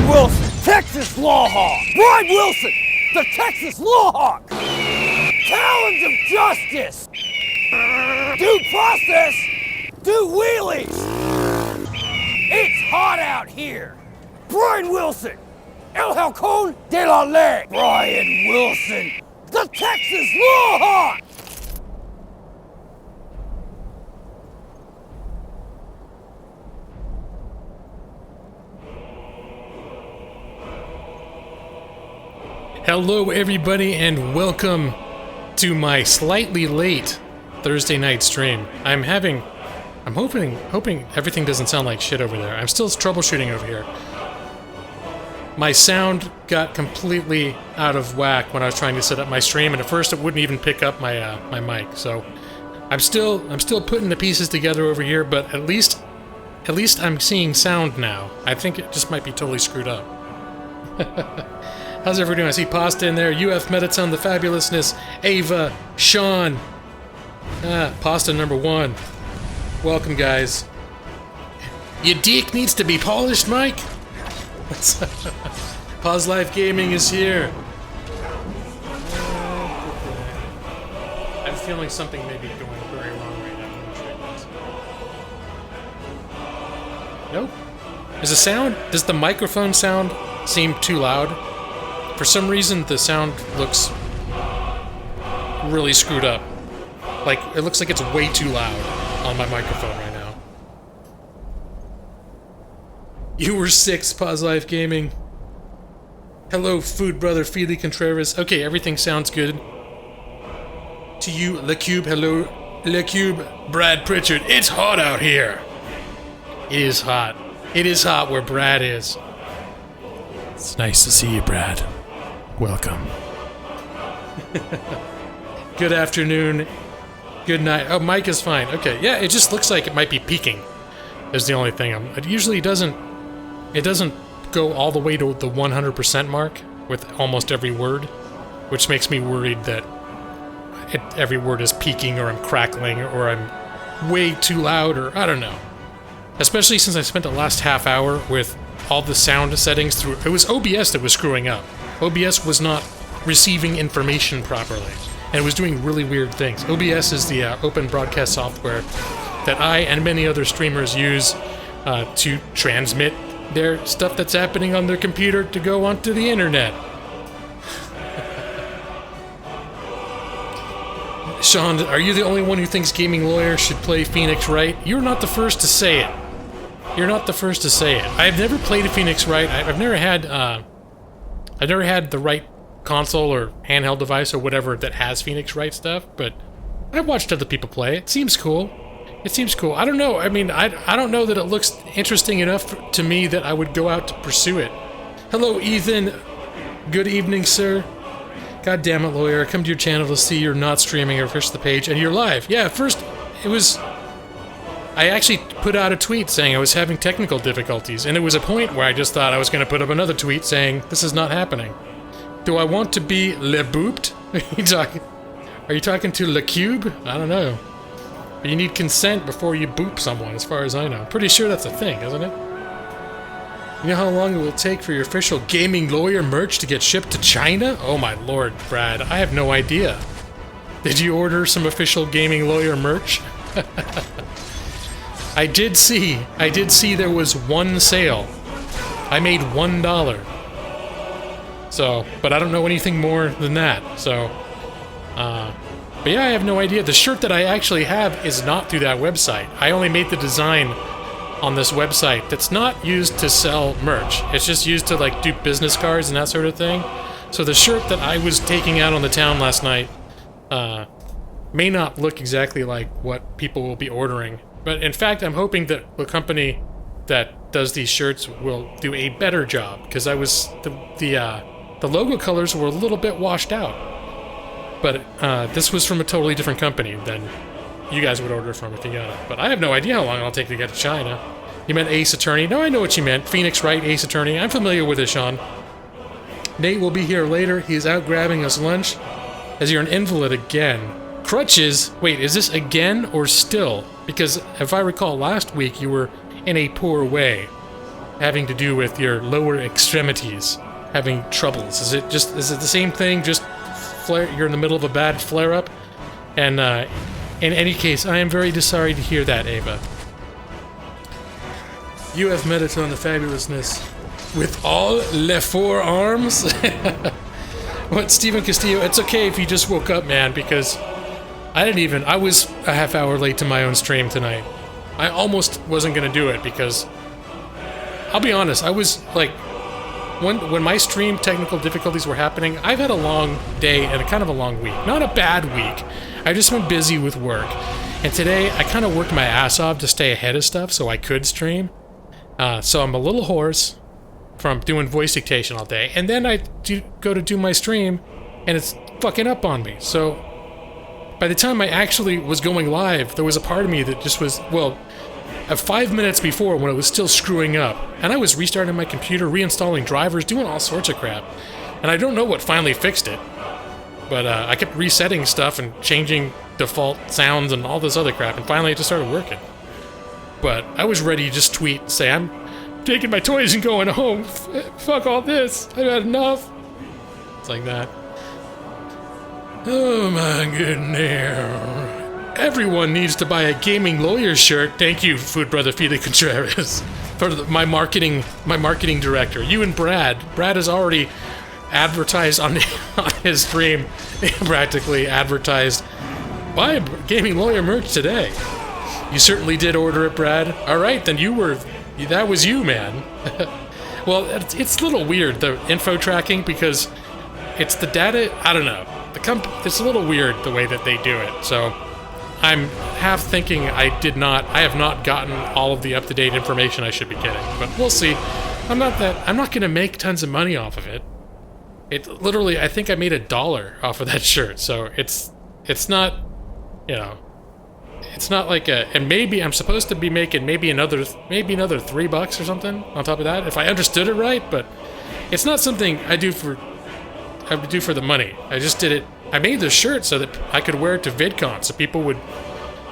Wilson, Texas Lawhawk! Brian Wilson, the Texas Lawhawk! Talons of Justice! Due process! Do wheelies! It's hot out here! Brian Wilson! El Halcon de la Ley! Brian Wilson! The Texas Lawhawk! Hello everybody and welcome to my slightly late Thursday night stream. I'm hoping everything doesn't sound like shit over there. I'm still troubleshooting over here. My sound got completely out of whack when I was trying to set up my stream, and at first it wouldn't even pick up my my mic. So I'm still putting the pieces together over here, but at least I'm seeing sound now. I think it just might be totally screwed up. How's everyone doing? I see Pasta in there, UF Metatone, the Fabulousness, Ava, Sean, Pasta number 1. Welcome, guys. Your dick needs to be polished, Mike? Pause Life Gaming is here. I'm feeling something may be going very wrong right now. I'm gonna check this. Nope. Does the microphone sound seem too loud? For some reason, the sound looks really screwed up. Like, it looks like it's way too loud on my microphone right now. You were 6, Pause Life Gaming. Hello, Food Brother Feely Contreras. Okay, everything sounds good. To you, Le Cube. Hello, Le Cube. Brad Pritchard. It's hot out here. It is hot. It is hot where Brad is. It's nice to see you, Brad. Welcome. Good afternoon. Good night. Oh, mic is fine. Okay, yeah, it just looks like it might be peaking. Is the only thing. It usually doesn't. It doesn't go all the way to the 100% mark with almost every word, which makes me worried that every word is peaking, or I'm crackling, or I'm way too loud, or I don't know. Especially since I spent the last half hour with all the sound settings through. It was OBS that was screwing up. OBS was not receiving information properly, and it was doing really weird things. OBS is the open broadcast software that I and many other streamers use to transmit their stuff that's happening on their computer to go onto the internet. Sean, are you the only one who thinks Gaming Lawyer should play Phoenix Wright? You're not the first to say it. You're not the first to say it. I've never played a Phoenix Wright. I've never had the right console or handheld device or whatever that has Phoenix Wright stuff, but I've watched other people play it. It seems cool. It seems cool. I don't know. I mean, I don't know that it looks interesting enough to me that I would go out to pursue it. Hello, Ethan. Good evening, sir. God damn it, Lawyer. I come to your channel to see you're not streaming or refresh the page, and you're live. Yeah, first, it was... I actually put out a tweet saying I was having technical difficulties, and it was a point where I just thought I was going to put up another tweet saying, this is not happening. Do I want to be le booped? Are you talking to Le Cube? I don't know. But you need consent before you boop someone, as far as I know. Pretty sure that's a thing, isn't it? You know how long it will take for your official Gaming Lawyer merch to get shipped to China? Oh my lord, Brad, I have no idea. Did you order some official Gaming Lawyer merch? I did see there was one sale. I made $1. So, but I don't know anything more than that, so, but yeah, I have no idea. The shirt that I actually have is not through that website. I only made the design on this website that's not used to sell merch. It's just used to, like, do business cards and that sort of thing. So the shirt that I was taking out on the town last night, may not look exactly like what people will be ordering. But in fact, I'm hoping that the company that does these shirts will do a better job, because the logo colors were a little bit washed out. But this was from a totally different company than you guys would order from if you got it. But I have no idea how long it'll take to get to China. You meant Ace Attorney? No, I know what you meant. Phoenix Wright, Ace Attorney. I'm familiar with it, Sean. Nate will be here later. He's out grabbing us lunch. As you're an invalid again. Crutches? Wait, is this again or still? Because if I recall last week, you were in a poor way. having to do with your lower extremities having troubles? Is it the same thing? Just you're in the middle of a bad flare-up? And in any case, I am very sorry to hear that, Ava. You have Mediton the fabulousness with all le four arms. What, Stephen Castillo? It's okay if you just woke up, man, because I was a half hour late to my own stream tonight. I almost wasn't gonna do it because, I'll be honest, I was like, when my stream technical difficulties were happening, I've had a long day and a kind of a long week. Not a bad week. I've just been busy with work. And today, I kind of worked my ass off to stay ahead of stuff so I could stream. So I'm a little hoarse from doing voice dictation all day. And then I go to do my stream, and it's fucking up on me. So by the time I actually was going live, there was a part of me that just was, well, 5 minutes before when it was still screwing up. And I was restarting my computer, reinstalling drivers, doing all sorts of crap. And I don't know what finally fixed it. But I kept resetting stuff and changing default sounds and all this other crap. And finally it just started working. But I was ready to just tweet and say, I'm taking my toys and going home. Fuck all this. I've had enough. It's like that. Oh my goodness. Everyone needs to buy a gaming lawyer shirt. Thank you, Food Brother Felix Contreras, for my marketing director. You and Brad. Brad has already advertised on his stream, practically advertised, buy gaming lawyer merch today. You certainly did order it, Brad. All right, then that was you, man. Well, it's a little weird, the info tracking, because it's the data, I don't know. It's a little weird the way that they do it, so I'm half thinking I have not gotten all of the up-to-date information I should be getting, but we'll see. I'm not gonna make tons of money off of it. It literally, I think I made $1 off of that shirt, so it's not, it's not like and maybe I'm supposed to be making maybe another $3 or something on top of that, if I understood it right, but it's not something I do for the money. I just did it. I made the shirt so that I could wear it to VidCon, so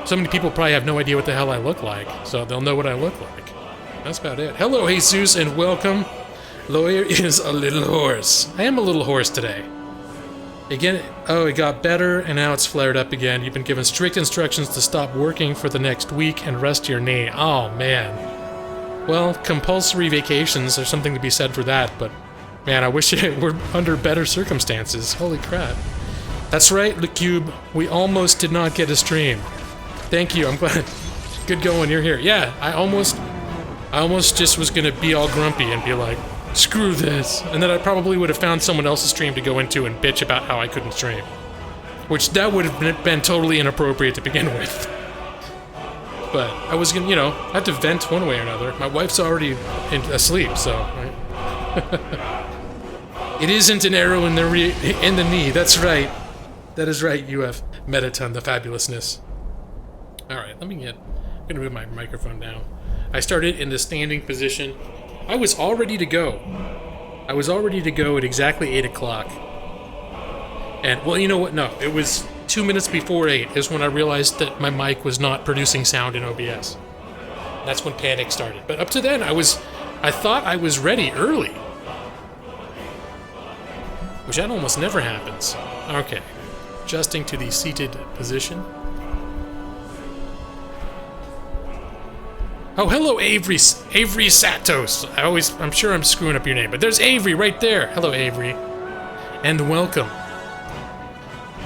so many people probably have no idea what the hell I look like, so they'll know what I look like. That's about it. Hello, Jesus, and welcome. Lawyer is a little hoarse. I am a little hoarse today. Again, oh, it got better, and now it's flared up again. You've been given strict instructions to stop working for the next week and rest your knee. Oh, man. Well, compulsory vacations, there's something to be said for that, but man, I wish it were under better circumstances. Holy crap. That's right, LeCube. We almost did not get a stream. Thank you, I'm glad. Good going, you're here. Yeah, I almost just was gonna be all grumpy and be like, screw this. And then I probably would have found someone else's stream to go into and bitch about how I couldn't stream. Which, that would have been totally inappropriate to begin with. But I was gonna, I have to vent one way or another. My wife's already asleep, so... Right? It isn't an arrow in the knee, that's right. That is right, you have Mediton, the fabulousness. Alright, I'm gonna move my microphone down. I started in the standing position. I was all ready to go. I was all ready to go at exactly 8 o'clock. And, well, you know what? No, it was 2 minutes before 8 is when I realized that my mic was not producing sound in OBS. That's when panic started. But up to then, I thought I was ready early. Which that almost never happens. Okay. Adjusting to the seated position. Oh, hello, Avery Satos. I'm sure I'm screwing up your name, but there's Avery right there. Hello, Avery. And welcome.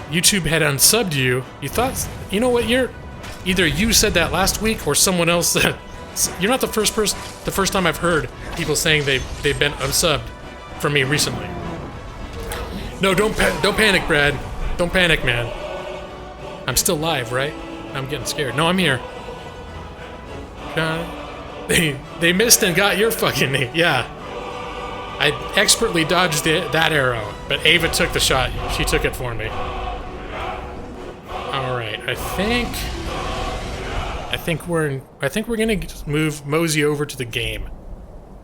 YouTube had unsubbed you. You thought, you know what, either you said that last week or someone else said, you're not the first time I've heard people saying they've been unsubbed from me recently. No, don't panic, Brad. Don't panic, man. I'm still live, right? I'm getting scared. No, I'm here. They missed and got your fucking knee. Yeah. I expertly dodged that arrow, but Ava took the shot. She took it for me. All right. I think we're gonna mosey over to the game,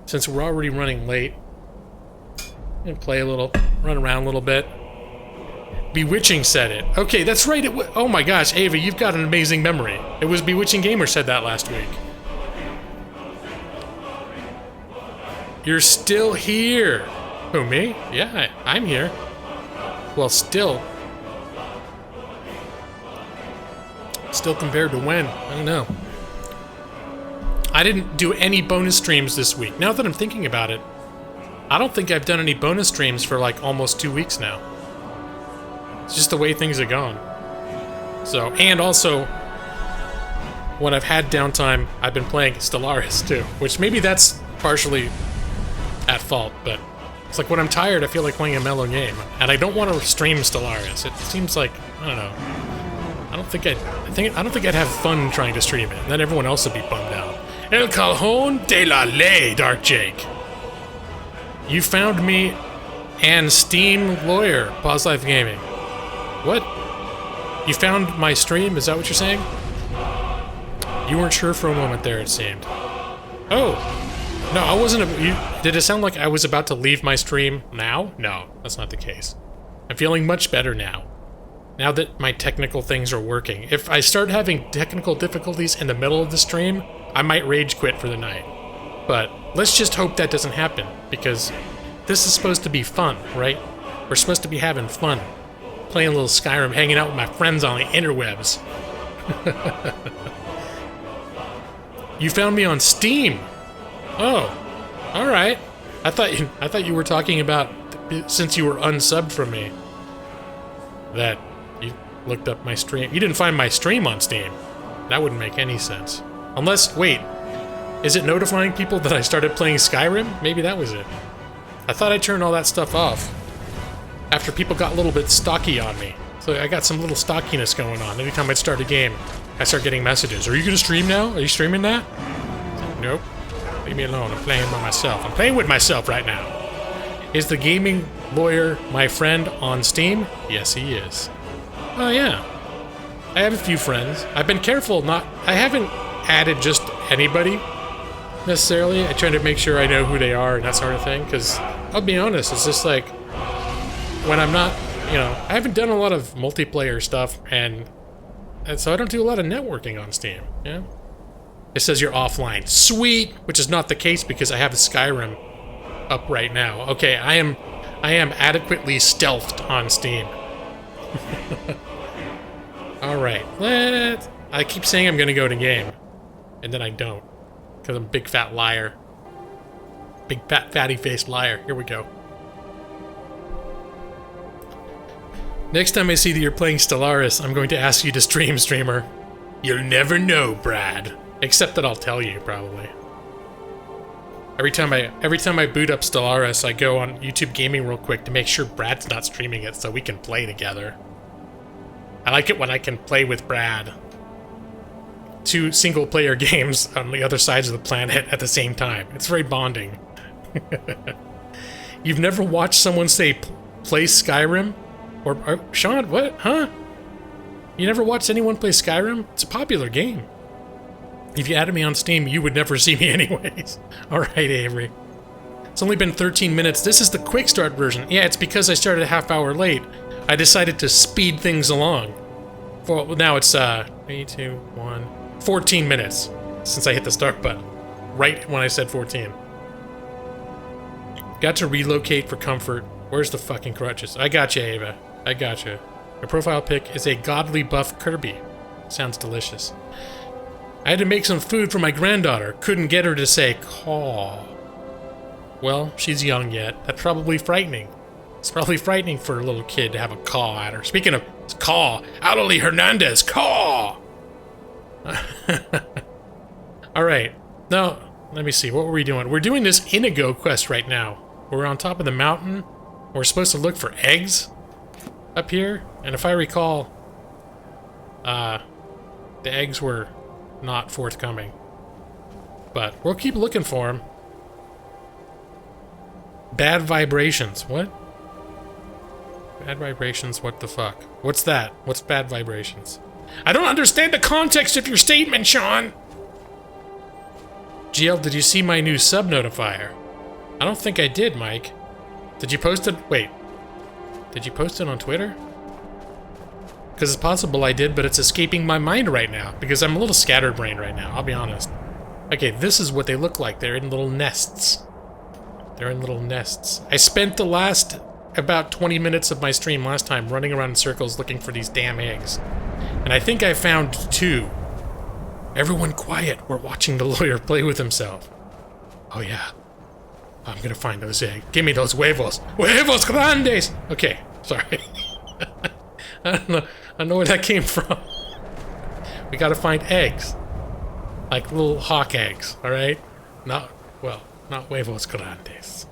since we're already running late. And play a little, run around a little bit. Bewitching said it. Okay, that's right. Oh my gosh, Ava, you've got an amazing memory. It was Bewitching Gamer said that last week. You're still here. Who, me? Yeah, I'm here. Well, still. Still compared to when? I don't know. I didn't do any bonus streams this week. Now that I'm thinking about it, I don't think I've done any bonus streams for like almost 2 weeks now. It's just the way things are gone. So, and also, when I've had downtime, I've been playing Stellaris too, which maybe that's partially at fault, but it's like when I'm tired, I feel like playing a mellow game, and I don't want to stream Stellaris. It seems like, I don't know. I don't think I'd have fun trying to stream it, and then everyone else would be bummed out. El Cajon de la Ley, Dark Jake. You found me and Steam Lawyer, Pause Life Gaming. What? You found my stream? Is that what you're saying? You weren't sure for a moment there, it seemed. Oh! No, I wasn't. Did it sound like I was about to leave my stream now? No, that's not the case. I'm feeling much better now. Now that my technical things are working. If I start having technical difficulties in the middle of the stream, I might rage quit for the night. But let's just hope that doesn't happen, because this is supposed to be fun, right? We're supposed to be having fun. Playing a little Skyrim, hanging out with my friends on the interwebs. You found me on Steam. Oh, all right. I thought you were talking about since you were unsubbed from me. That you looked up my stream. You didn't find my stream on Steam. That wouldn't make any sense. Unless, wait, is it notifying people that I started playing Skyrim? Maybe that was it. I thought I turned all that stuff off after people got a little bit stocky on me. So I got some little stockiness going on. Anytime I'd start a game, I start getting messages. Are you gonna stream now? Are you streaming that? Nope. Leave me alone. I'm playing by myself. I'm playing with myself right now. Is the gaming lawyer my friend on Steam? Yes, he is. Oh, yeah. I have a few friends. I've been careful not... I haven't added just anybody, necessarily. I try to make sure I know who they are and that sort of thing, because I'll be honest, it's just like... When I'm not... You know, I haven't done a lot of multiplayer stuff, and so I don't do a lot of networking on Steam, yeah? It says you're offline. Sweet! Which is not the case because I have a Skyrim up right now. Okay, I am adequately stealthed on Steam. Alright, I keep saying I'm gonna go to game, and then I don't. Because I'm a big fat liar. Big fat fatty faced liar. Here we go. Next time I see that you're playing Stellaris, I'm going to ask you to stream, streamer. You'll never know, Brad. Except that I'll tell you, probably. Every time I boot up Stellaris, I go on YouTube Gaming real quick to make sure Brad's not streaming it so we can play together. I like it when I can play with Brad. 2 single-player games on the other sides of the planet at the same time. It's very bonding. You've never watched someone say, play Skyrim? Or Sean, what? Huh? You never watched anyone play Skyrim? It's a popular game. If you added me on Steam, you would never see me anyways. Alright, Avery. It's only been 13 minutes. This is the quick start version. Yeah, it's because I started a half hour late. I decided to speed things along. Well, now it's, 3, 2, 1... 14 minutes since I hit the start button. Right when I said 14. Got to relocate for comfort. Where's the fucking crutches? I got you, Ava. I got you. Your profile pic is a godly buff Kirby. Sounds delicious. I had to make some food for my granddaughter. Couldn't get her to say caw. Well, she's young yet. That's probably frightening. It's probably frightening for a little kid to have a caw at her. Speaking of caw, Adelie Hernandez, caw! Alright. Now, let me see. What were we doing? We're doing this Inigo quest right now. We're on top of the mountain. We're supposed to look for eggs up here. And if I recall, the eggs were not forthcoming. But we'll keep looking for them. Bad vibrations. What? Bad vibrations? What the fuck? What's that? What's bad vibrations? I don't understand the context of your statement, Sean! GL, did you see my new sub notifier? I don't think I did, Mike. Did you post it? Wait. Did you post it on Twitter? Because it's possible I did, but it's escaping my mind right now. Because I'm a little scatterbrained right now, I'll be honest. Okay, this is what they look like. They're in little nests. They're in little nests. I spent the last about 20 minutes of my stream last time running around in circles looking for these damn eggs. And I think I found 2. Everyone quiet. We're watching the lawyer play with himself. Oh yeah. I'm gonna find those eggs. Give me those huevos. Huevos grandes! Okay, sorry. I don't know where that came from. We gotta find eggs. Like little hawk eggs, alright? Not huevos grandes.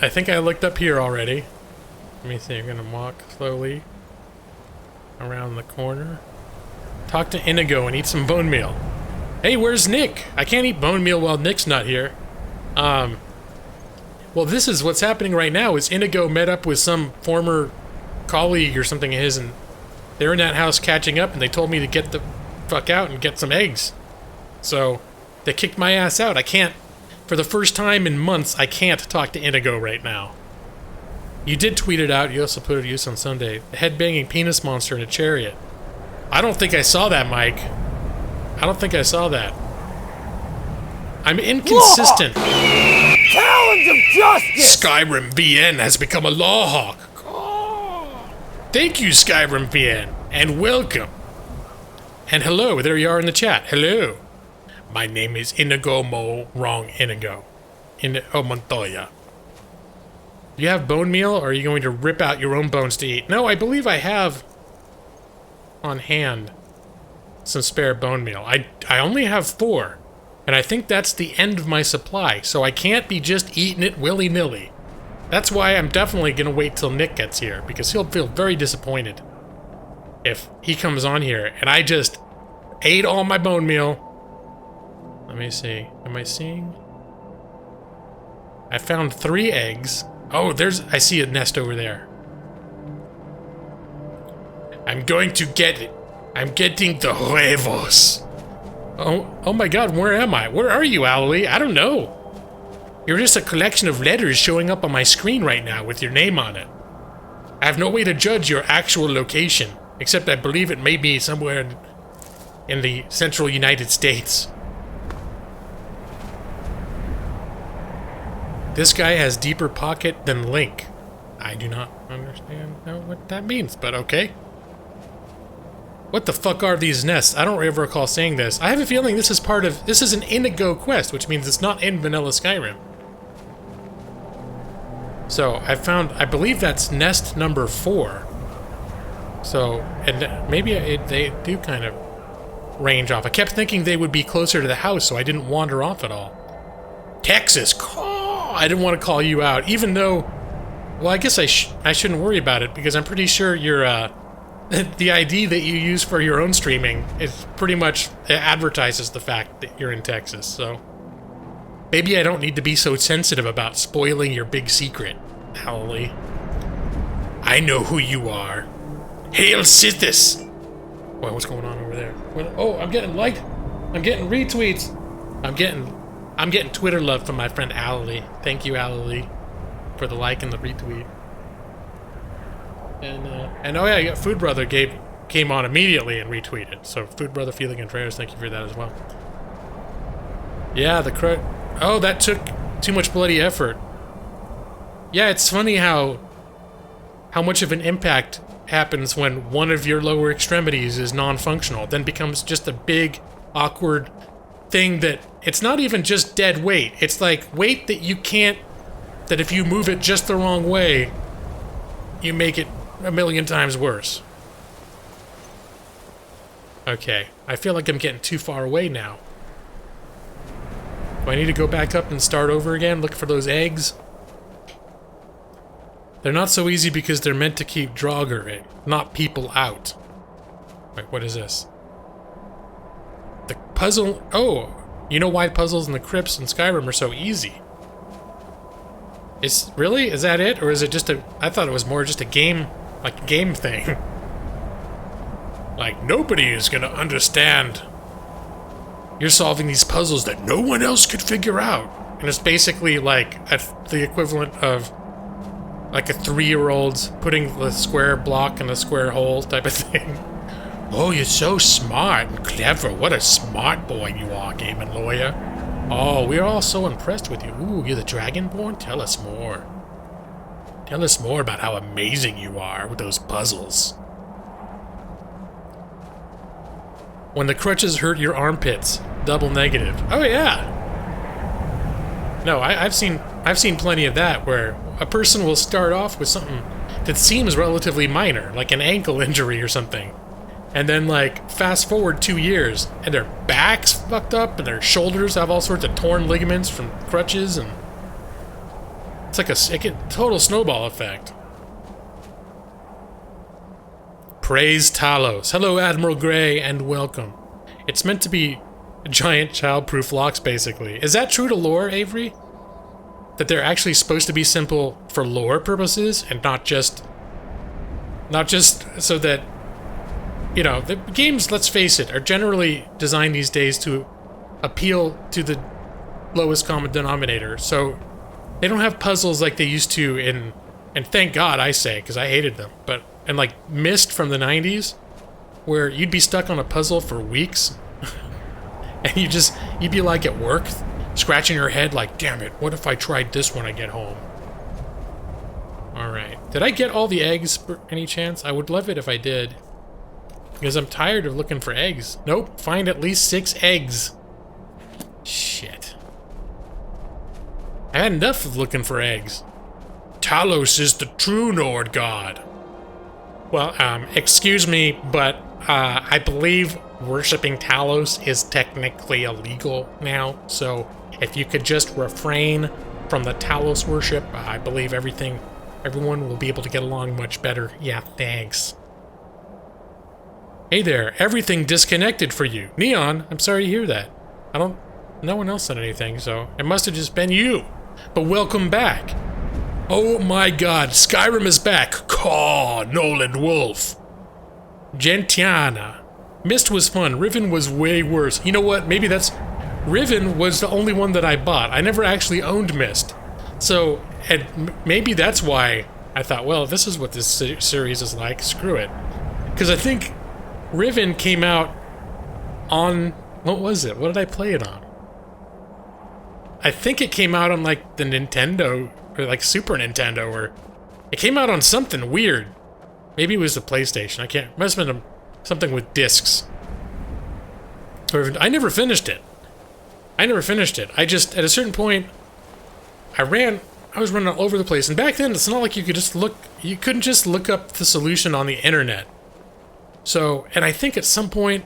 I think I looked up here already. Let me see, I'm gonna walk slowly around the corner. Talk to Inigo and eat some bone meal. Hey, where's Nick? I can't eat bone meal while Nick's not here. Well, this is what's happening right now, is Inigo met up with some former colleague or something of his, and they're in that house catching up, and they told me to get the fuck out and get some eggs. So, they kicked my ass out. I can't, for the first time in months, I can't talk to Inigo right now. You did tweet it out, you also put it to use on Sunday. The head-banging penis monster in a chariot. I don't think I saw that, Mike. I don't think I saw that. I'm inconsistent. Talons of justice! Skyrim VN has become a law hawk. Thank you, Skyrim VN, and welcome. And hello, there you are in the chat. Hello. My name is Inigo wrong Inigo. Montoya. Do you have bone meal, or are you going to rip out your own bones to eat? No, I believe I have on hand some spare bone meal. I only have 4, and I think that's the end of my supply, so I can't be just eating it willy-nilly. That's why I'm definitely going to wait till Nick gets here, because he'll feel very disappointed if he comes on here and I just ate all my bone meal. Let me see. Am I seeing? I found 3 eggs. Oh, I see a nest over there. I'm going to get it. I'm getting the huevos. Oh my god, where am I? Where are you, Owly? I don't know. You're just a collection of letters showing up on my screen right now with your name on it. I have no way to judge your actual location, except I believe it may be somewhere in the central United States. This guy has deeper pocket than Link. I do not understand what that means, but okay. What the fuck are these nests? I don't ever recall saying this. I have a feeling this is an Inigo quest, which means it's not in vanilla Skyrim. So, I believe that's nest number 4. So, and maybe they do kind of range off. I kept thinking they would be closer to the house, so I didn't wander off at all. Texas, I didn't want to call you out, even though, well, I guess I shouldn't worry about it, because I'm pretty sure you're, the ID that you use for your own streaming is pretty much advertises the fact that you're in Texas, so maybe I don't need to be so sensitive about spoiling your big secret, Howley. I know who you are. Hail Sithis! Well, what's going on over there? Oh, I'm getting liked. I'm getting retweets. I'm getting Twitter love from my friend Alley. Thank you, Alley, for the like and the retweet. And oh yeah, Food Brother came on immediately and retweeted. So Food Brother feeling and prayers, thank you for that as well. Yeah, oh, that took too much bloody effort. Yeah, it's funny how much of an impact happens when one of your lower extremities is non-functional, then becomes just a big, awkward thing that it's not even just dead weight. It's like weight that you can't, that if you move it just the wrong way, you make it a million times worse. Okay, I feel like I'm getting too far away now. Do I need to go back up and start over again, look for those eggs? They're not so easy because they're meant to keep Draugr in, not people out. Wait, what is this? The puzzle... Oh! You know why puzzles in the crypts in Skyrim are so easy? Really? Is that it? Or is it just I thought it was more just a game... like a game thing. Like, nobody is gonna understand. You're solving these puzzles that no one else could figure out. And it's basically like the equivalent of like a 3-year-old putting the square block in a square hole type of thing. Oh, you're so smart and clever. What a smart boy you are, gaming lawyer. Oh, we're all so impressed with you. Ooh, you're the Dragonborn? Tell us more. Tell us more about how amazing you are with those puzzles. When the crutches hurt your armpits, double negative. Oh yeah. No, I've seen plenty of that where a person will start off with something that seems relatively minor, like an ankle injury or something. And then, like, fast forward 2 years, and their back's fucked up, and their shoulders have all sorts of torn ligaments from crutches, and it's like a total snowball effect. Praise Talos. Hello, Admiral Gray, and welcome. It's meant to be giant child-proof locks, basically. Is that true to lore, Avery? That they're actually supposed to be simple for lore purposes, and not just so that, you know, the games, let's face it, are generally designed these days to appeal to the lowest common denominator. So they don't have puzzles like they used to and thank God, I say, because I hated them. But and like Myst from the 90s, where you'd be stuck on a puzzle for weeks, and you'd be like at work, scratching your head like, damn it, what if I tried this when I get home? All right, did I get all the eggs for any chance? I would love it if I did. Because I'm tired of looking for eggs. Nope, find at least 6 eggs. Shit. I had enough of looking for eggs. Talos is the true Nord god. Well, excuse me, but I believe worshipping Talos is technically illegal now. So if you could just refrain from the Talos worship, I believe everyone will be able to get along much better. Yeah, thanks. Hey there, everything disconnected for you. Neon, I'm sorry to hear that. No one else said anything, so it must have just been you. But welcome back. Oh my god, Skyrim is back. Caw, Nolan Wolf. Gentiana. Myst was fun, Riven was way worse. You know what, maybe Riven was the only one that I bought. I never actually owned Myst. So, and maybe that's why I thought, well, if this is what this series is like, screw it. Because I think Riven came out on, what was it? What did I play it on? I think it came out on like the Nintendo, or like Super Nintendo, or it came out on something weird. Maybe it was the PlayStation, I can't, must have been something with discs. Or, I never finished it. I just, at a certain point, I was running all over the place, and back then it's not like you couldn't just look up the solution on the internet. So, and I think at some point,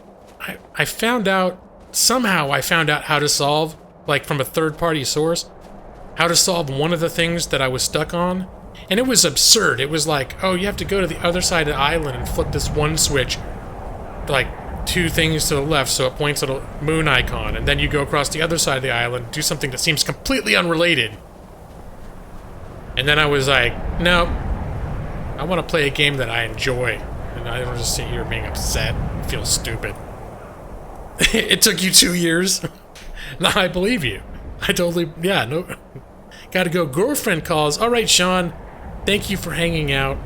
I found out how to solve, like from a third-party source, how to solve one of the things that I was stuck on. And it was absurd. It was like, oh, you have to go to the other side of the island and flip this one switch, like 2 things to the left, so it points at a moon icon. And then you go across the other side of the island, do something that seems completely unrelated. And then I was like, no, I want to play a game that I enjoy. And I don't just sit here being upset and feel stupid. It took you 2 years? No, I believe you. I totally, yeah, no. Gotta go. Girlfriend calls. All right, Sean. Thank you for hanging out.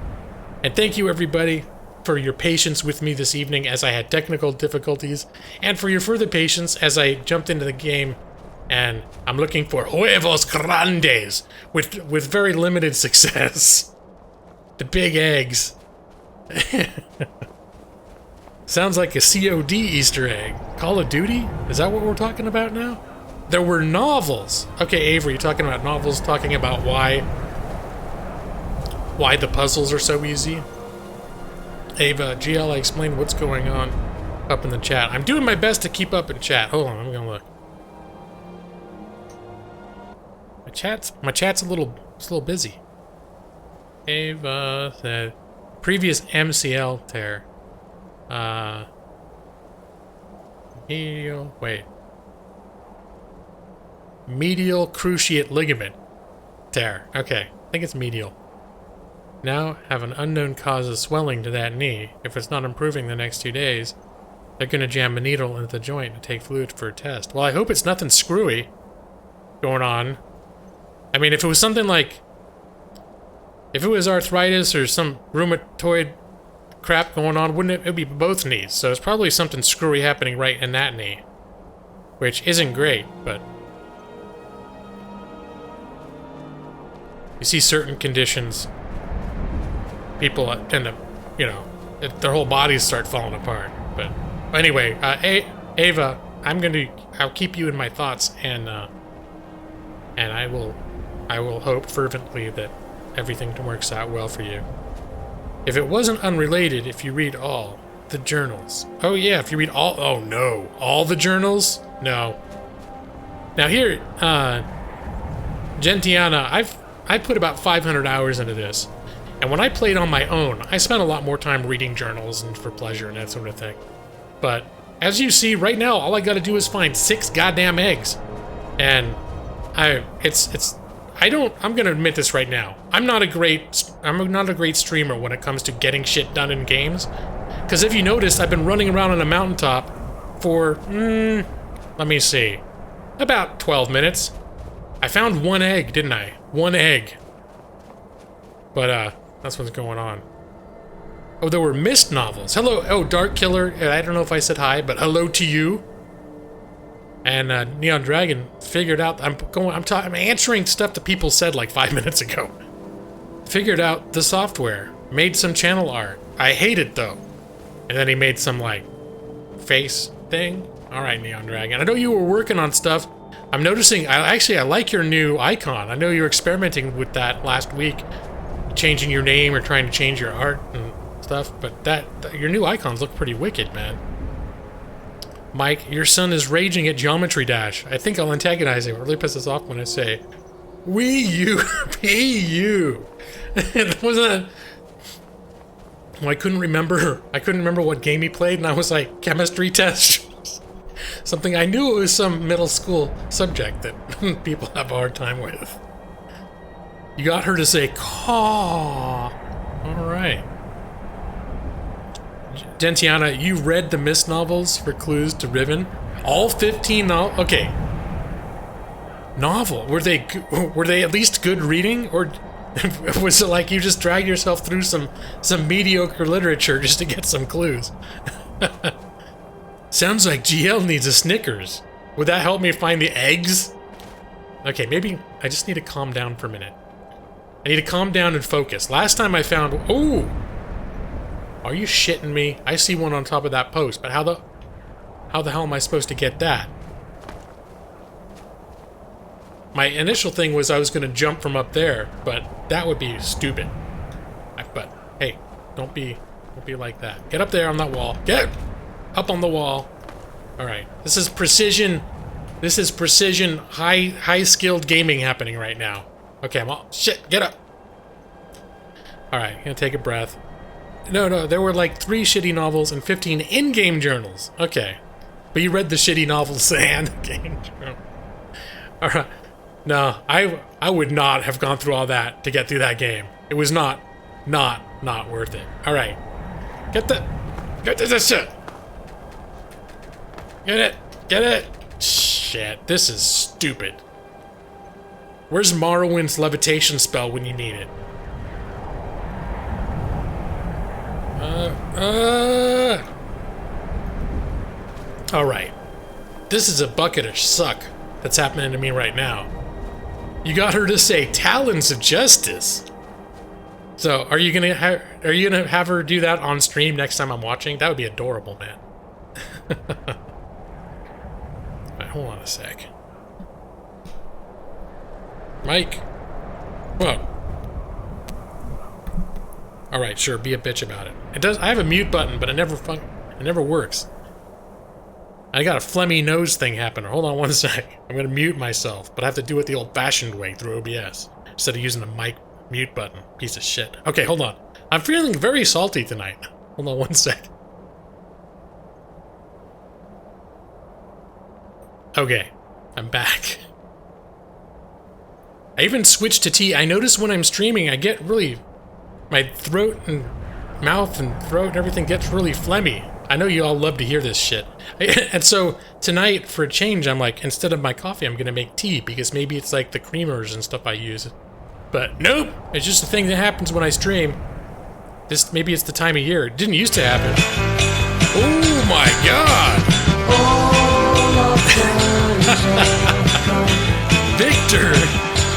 And thank you, everybody, for your patience with me this evening as I had technical difficulties. And for your further patience as I jumped into the game. And I'm looking for huevos grandes with very limited success. The big eggs. Sounds like a COD Easter egg. Call of Duty? Is that what we're talking about now? There were novels. Okay, Avery, you're talking about novels, talking about why the puzzles are so easy. Ava, GL, explain what's going on up in the chat. I'm doing my best to keep up in chat. Hold on, I'm gonna look. My chat's a little busy. Ava said previous MCL tear. Medial cruciate ligament tear. Okay, I think it's medial. Now have an unknown cause of swelling to that knee. If it's not improving the next 2 days, they're gonna jam a needle into the joint and take fluid for a test. Well, I hope it's nothing screwy going on. I mean, if it was something like, if it was arthritis or some rheumatoid crap going on, wouldn't it? It'd be both knees, so it's probably something screwy happening right in that knee. Which isn't great, but... You see certain conditions, people end up, you know, their whole bodies start falling apart. But anyway, Ava, I'll keep you in my thoughts, and I will hope fervently that everything works out well for you. If it wasn't unrelated, if you read all the journals. Oh yeah, if you read all, oh no, all the journals? No. Now here, Gentiana, I put about 500 hours into this, and when I played on my own, I spent a lot more time reading journals and for pleasure and that sort of thing. But as you see right now, all I gotta do is find 6 goddamn eggs, and I'm gonna admit this right now. I'm not a great streamer when it comes to getting shit done in games, because if you noticed, I've been running around on a mountaintop for let me see, about 12 minutes. I found 1 egg, didn't I? 1 egg. But, that's what's going on. Oh, there were mist novels. Hello, oh, Dark Killer. I don't know if I said hi, but hello to you. And, Neon Dragon figured out, I'm answering stuff that people said like 5 minutes ago. Figured out the software. Made some channel art. I hate it, though. And then he made some, like, face thing. Alright, Neon Dragon. I know you were working on stuff. I'm noticing, I like your new icon. I know you were experimenting with that last week, changing your name or trying to change your art and stuff, but your new icons look pretty wicked, man. Mike, your son is raging at Geometry Dash. I think I'll antagonize him. It really pisses off when I say, Wii U, P-U. It wasn't... Well, I couldn't remember what game he played, and I was like, chemistry test. Something I knew it was some middle school subject that people have a hard time with. You got her to say caw. All right. Gentiana, you read the Mist novels for clues to Riven? All 15 novels? Okay. Novel. Were they at least good reading, or was it like you just dragged yourself through some mediocre literature just to get some clues? Sounds like GL needs a Snickers. Would that help me find the eggs? Okay, maybe I just need to calm down for a minute. I need to calm down and focus. Last time I found... Oh! Are you shitting me? I see one on top of that post, but how the hell am I supposed to get that? My initial thing was I was going to jump from up there, but that would be stupid. But, hey, don't be like that. Get up there on that wall. Get up on the wall. Alright, this is precision, high-skilled gaming happening right now. Okay, I'm all... Shit, get up! Alright, gonna take a breath. No, there were like 3 shitty novels and 15 in-game journals. Okay. But you read the shitty novels and game journal. Alright. No, I would not have gone through all that to get through that game. It was not worth it. Alright. Get this shit! Get it! Shit, this is stupid. Where's Morrowind's levitation spell when you need it? Alright. This is a bucket of suck that's happening to me right now. You got her to say Talons of Justice. So, are you gonna have her do that on stream next time I'm watching? That would be adorable, man. Alright, hold on a sec. Mike. Whoa. Alright, sure, be a bitch about it. I have a mute button, but it never works. I got a phlegmy nose thing happening. Hold on one sec. I'm gonna mute myself, but I have to do it the old-fashioned way through OBS instead of using the mic mute button. Piece of shit. Okay, hold on. I'm feeling very salty tonight. Hold on one sec. Okay, I'm back. I even switched to tea. I notice when I'm streaming, I get really... My throat and mouth and throat and everything gets really phlegmy. I know you all love to hear this shit. And so tonight, for a change, I'm like, instead of my coffee, I'm gonna make tea, because maybe it's like the creamers and stuff I use. But nope, it's just a thing that happens when I stream. maybe it's the time of year. It didn't used to happen. Oh my god!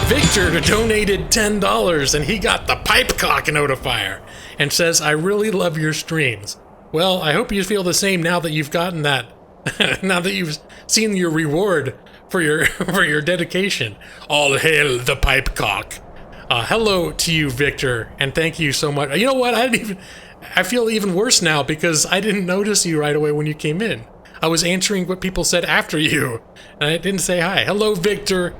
Victor donated $10 and he got the pipecock notifier and says, I really love your streams. Well, I hope you feel the same now that you've gotten that, now that you've seen your reward for your dedication. All hail the pipecock. Hello to you, Victor, and thank you so much. You know what? I feel even worse now because I didn't notice you right away when you came in. I was answering what people said after you, and I didn't say hi. Hello, Victor.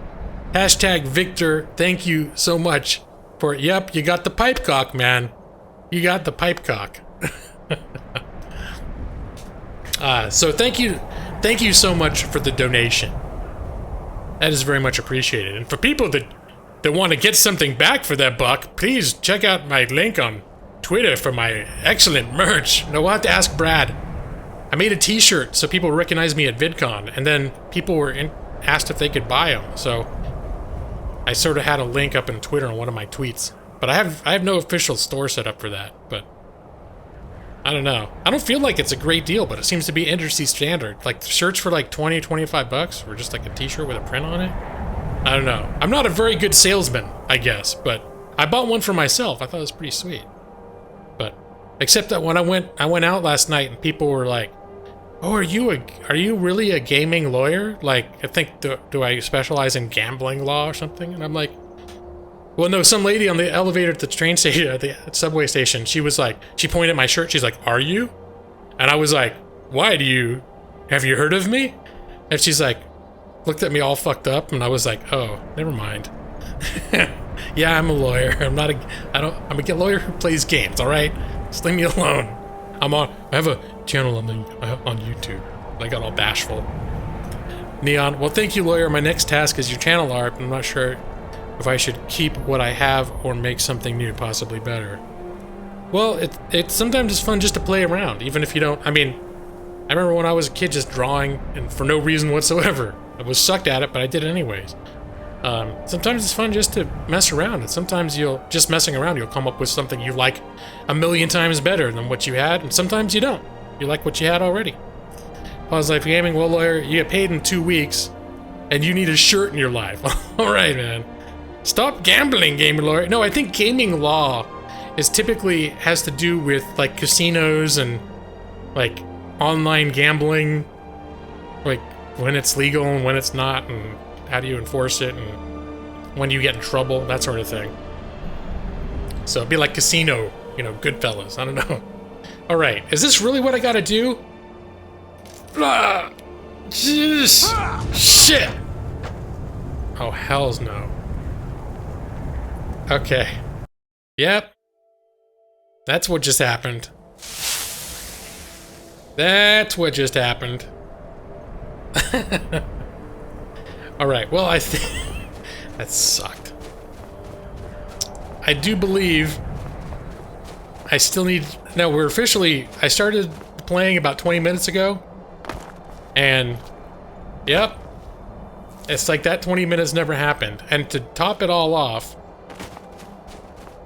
Hashtag Victor. Thank you so much for it. Yep, you got the pipecock, man. You got the pipecock. So thank you so much for the donation. That is very much appreciated. And for people that want to get something back for that buck, please check out my link on Twitter for my excellent merch. No, we'll have to ask Brad. I made a t-shirt so people recognize me at VidCon, and then people were asked if they could buy them, so I sort of had a link up in Twitter on one of my tweets. But I have no official store set up for that, but I don't know. I don't feel like it's a great deal, but it seems to be industry standard. Like shirts for like 20, 25 bucks, or just like a t-shirt with a print on it. I don't know. I'm not a very good salesman, I guess, but I bought one for myself. I thought it was pretty sweet. But except that when I went out last night and people were like, "Oh, are you really a gaming lawyer? Like, I think do I specialize in gambling law or something?" And I'm like, "Well, no." Some lady on the elevator at the train station, at the subway station, she was like, she pointed at my shirt. She's like, "Are you?" And I was like, "Why have you heard of me?" And she's like, looked at me all fucked up, and I was like, "Oh, never mind." Yeah, I'm a lawyer. I'm a lawyer who plays games. All right, just leave me alone. I have a channel on YouTube. I got all bashful. Neon, well, thank you, lawyer. My next task is your channel art. I'm not sure if I should keep what I have or make something new, possibly better. Well, it's sometimes it's fun just to play around, even if you don't. I mean, I remember when I was a kid just drawing, and for no reason whatsoever. I was sucked at it, but I did it anyways. Sometimes it's fun just to mess around, and sometimes you'll come up with something you like a million times better than what you had, and sometimes you don't. You like what you had already. Pause Life Gaming, well, lawyer, you get paid in 2 weeks, and you need a shirt in your life. Alright, man. Stop gambling, gaming lawyer. No, I think gaming law typically has to do with, like, casinos and, like, online gambling, like, when it's legal and when it's not, and how do you enforce it, and when you get in trouble, that sort of thing. So it'd be like casino, Goodfellas, I don't know. Alright, is this really what I gotta do? Shit! Oh, hells no. Okay. Yep. That's what just happened. That's what just happened. Alright, well, I think that sucked. I do believe I still need... No, I started playing about 20 minutes ago, and yep, it's like that 20 minutes never happened. And to top it all off,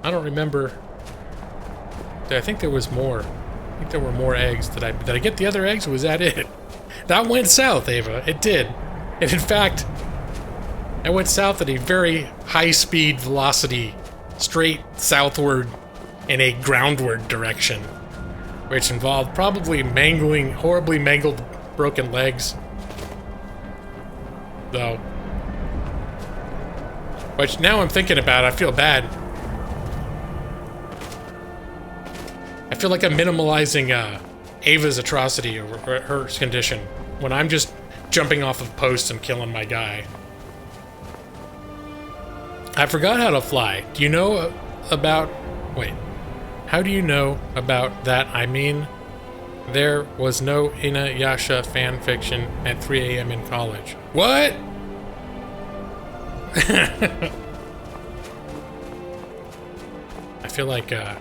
I don't remember. I think there was more. I think there were more eggs. Did I get the other eggs, or was that it? That went south, Ava. It did. And in fact, I went south at a very high-speed velocity, straight southward in a groundward direction, which involved probably horribly mangled, broken legs. Though. Which now I'm thinking about, I feel bad. I feel like I'm minimalizing Ava's atrocity or her condition when I'm just jumping off of posts and killing my guy. I forgot how to fly. Do you know about... Wait. How do you know about that? I mean, there was no Inuyasha fan fiction at 3 a.m. in college. What? I feel like, how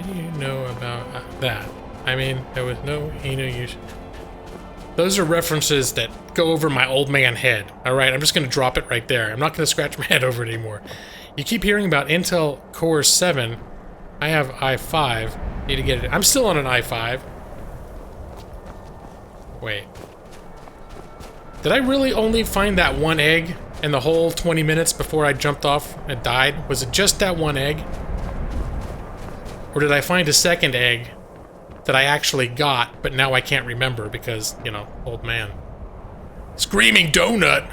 do you know about that? I mean, there was no Inuyasha... Those are references that go over my old man head. Alright, I'm just going to drop it right there. I'm not going to scratch my head over it anymore. You keep hearing about Intel Core 7 I have I5. Need to get it. I'm still on an I5. Wait. Did I really only find that one egg in the whole 20 minutes before I jumped off and died? Was it just that one egg? Or did I find a second egg that I actually got, but now I can't remember because, you know, old man. Screaming Donut!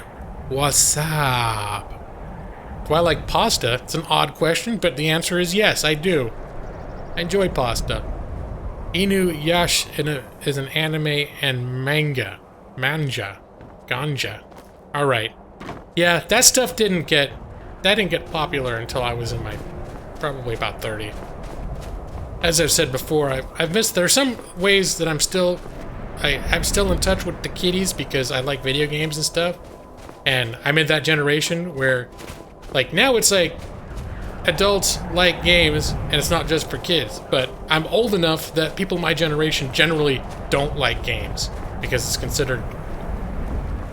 What's up? Do I like pasta? It's an odd question, but the answer is yes, I do. I enjoy pasta. Inuyasha is an anime and manga. Ganja. Alright. Yeah, that stuff didn't get popular until I was in my, probably about 30. As I've said before, I've missed, there are some ways that I'm still in touch with the kiddies because I like video games and stuff. And I'm in that generation where, like, now it's like, adults like games, and it's not just for kids. But I'm old enough that people my generation generally don't like games because it's considered,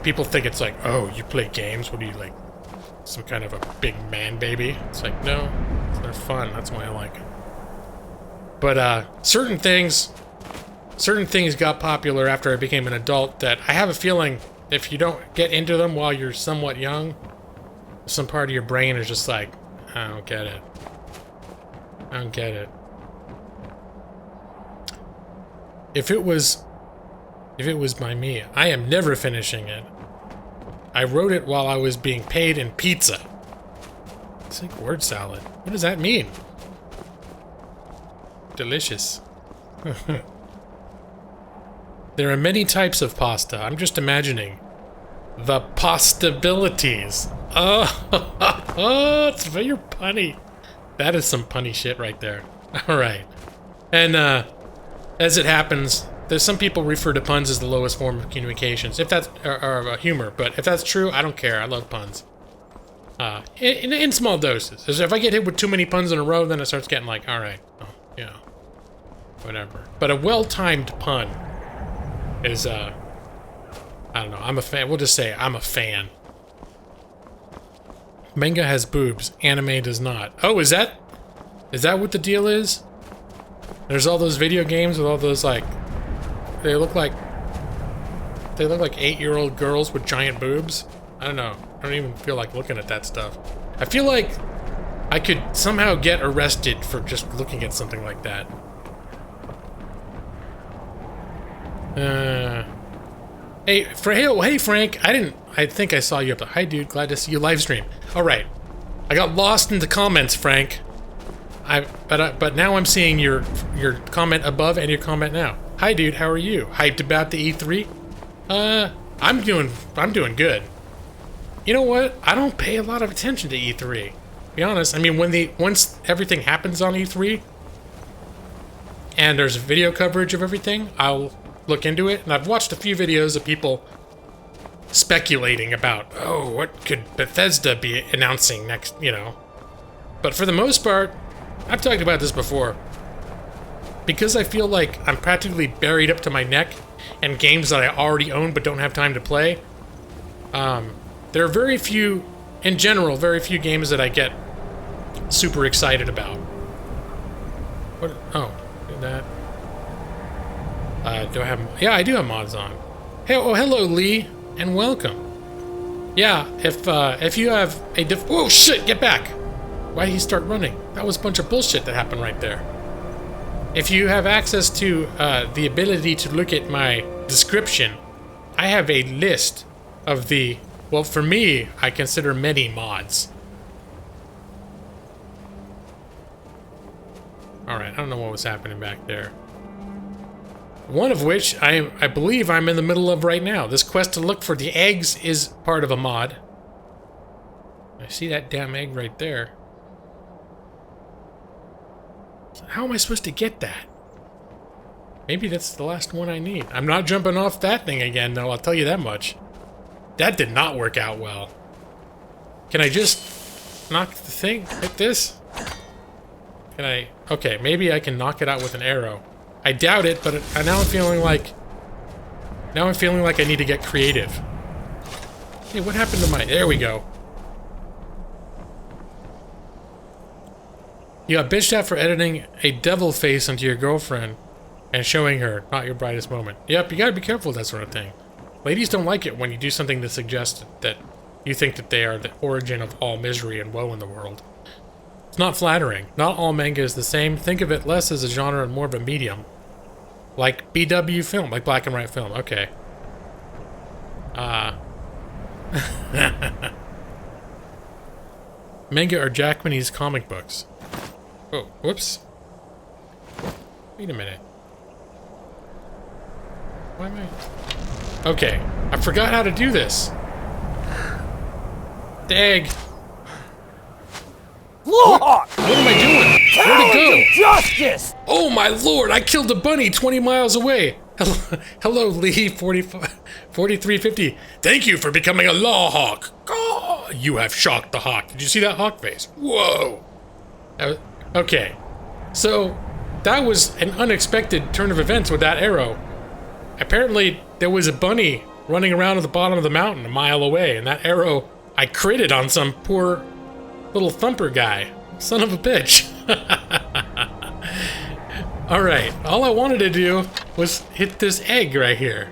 people think it's like, oh, you play games? What are you, like, some kind of a big man baby? It's like, no, they're fun. That's why I like them. But certain things got popular after I became an adult that I have a feeling if you don't get into them while you're somewhat young, some part of your brain is just like, I don't get it. I don't get it. If it was by me, I am never finishing it. I wrote it while I was being paid in pizza. It's like word salad. What does that mean? Delicious. There are many types of pasta. I'm just imagining the possibilities. Oh, it's very punny. That is some punny shit right there. All right. And as it happens, there's some people refer to puns as the lowest form of communications, if that's or humor. But if that's true, I don't care. I love puns. In small doses. As if I get hit with too many puns in a row, then it starts getting like, all right, you know, whatever. But a well-timed pun is, I don't know. I'm a fan. We'll just say I'm a fan. Manga has boobs. Anime does not. Oh, is that what the deal is? There's all those video games with all those, like, they look like 8-year-old girls with giant boobs. I don't know. I don't even feel like looking at that stuff. I feel like I could somehow get arrested for just looking at something like that. Hey Frank, I think I saw you up there. Hi dude, glad to see you live stream. Alright. I got lost in the comments, Frank. But now I'm seeing your comment above and your comment now. Hi dude, how are you? Hyped about the E3? I'm doing good. You know what? I don't pay a lot of attention to E3. To be honest, I mean once everything happens on E3 and there's video coverage of everything, I'll look into it, and I've watched a few videos of people speculating about, oh, what could Bethesda be announcing next, you know. But for the most part, I've talked about this before, because I feel like I'm practically buried up to my neck in games that I already own but don't have time to play. There are very few, in general, very few games that I get super excited about. What? Oh, did that. Do I have... Yeah, I do have mods on. Hey, oh, hello, Lee, and welcome. Yeah, if you have a oh, shit, get back! Why did he start running? That was a bunch of bullshit that happened right there. If you have access to the ability to look at my description, I have a list of the... Well, for me, I consider many mods. Alright, I don't know what was happening back there. One of which I believe I'm in the middle of right now. This quest to look for the eggs is part of a mod. I see that damn egg right there. How am I supposed to get that? Maybe that's the last one I need. I'm not jumping off that thing again, though, I'll tell you that much. That did not work out well. Can I just knock the thing like this? Can I... Okay, maybe I can knock it out with an arrow. I doubt it, but now I'm feeling like... Now I'm feeling like I need to get creative. Hey, what happened to my... There we go. You got bitched out for editing a devil face onto your girlfriend and showing her, not your brightest moment. Yep, you gotta be careful with that sort of thing. Ladies don't like it when you do something that suggests that you think that they are the origin of all misery and woe in the world. It's not flattering. Not all manga is the same. Think of it less as a genre and more of a medium. Like BW film, like black and white film. Okay. Manga are Japanese comic books. Oh, whoops. Wait a minute. Why am I... Okay, I forgot how to do this. Dag. Lord! What am I doing? Where'd it go? Justice! Oh my lord, I killed a bunny 20 miles away. Hello, Lee 4350. Thank you for becoming a law hawk. Oh, you have shocked the hawk. Did you see that hawk face? Whoa. Okay, so that was an unexpected turn of events with that arrow. Apparently, there was a bunny running around at the bottom of the mountain a mile away, and that arrow I critted on some poor little thumper guy. Son of a bitch. Alright, all I wanted to do was hit this egg right here.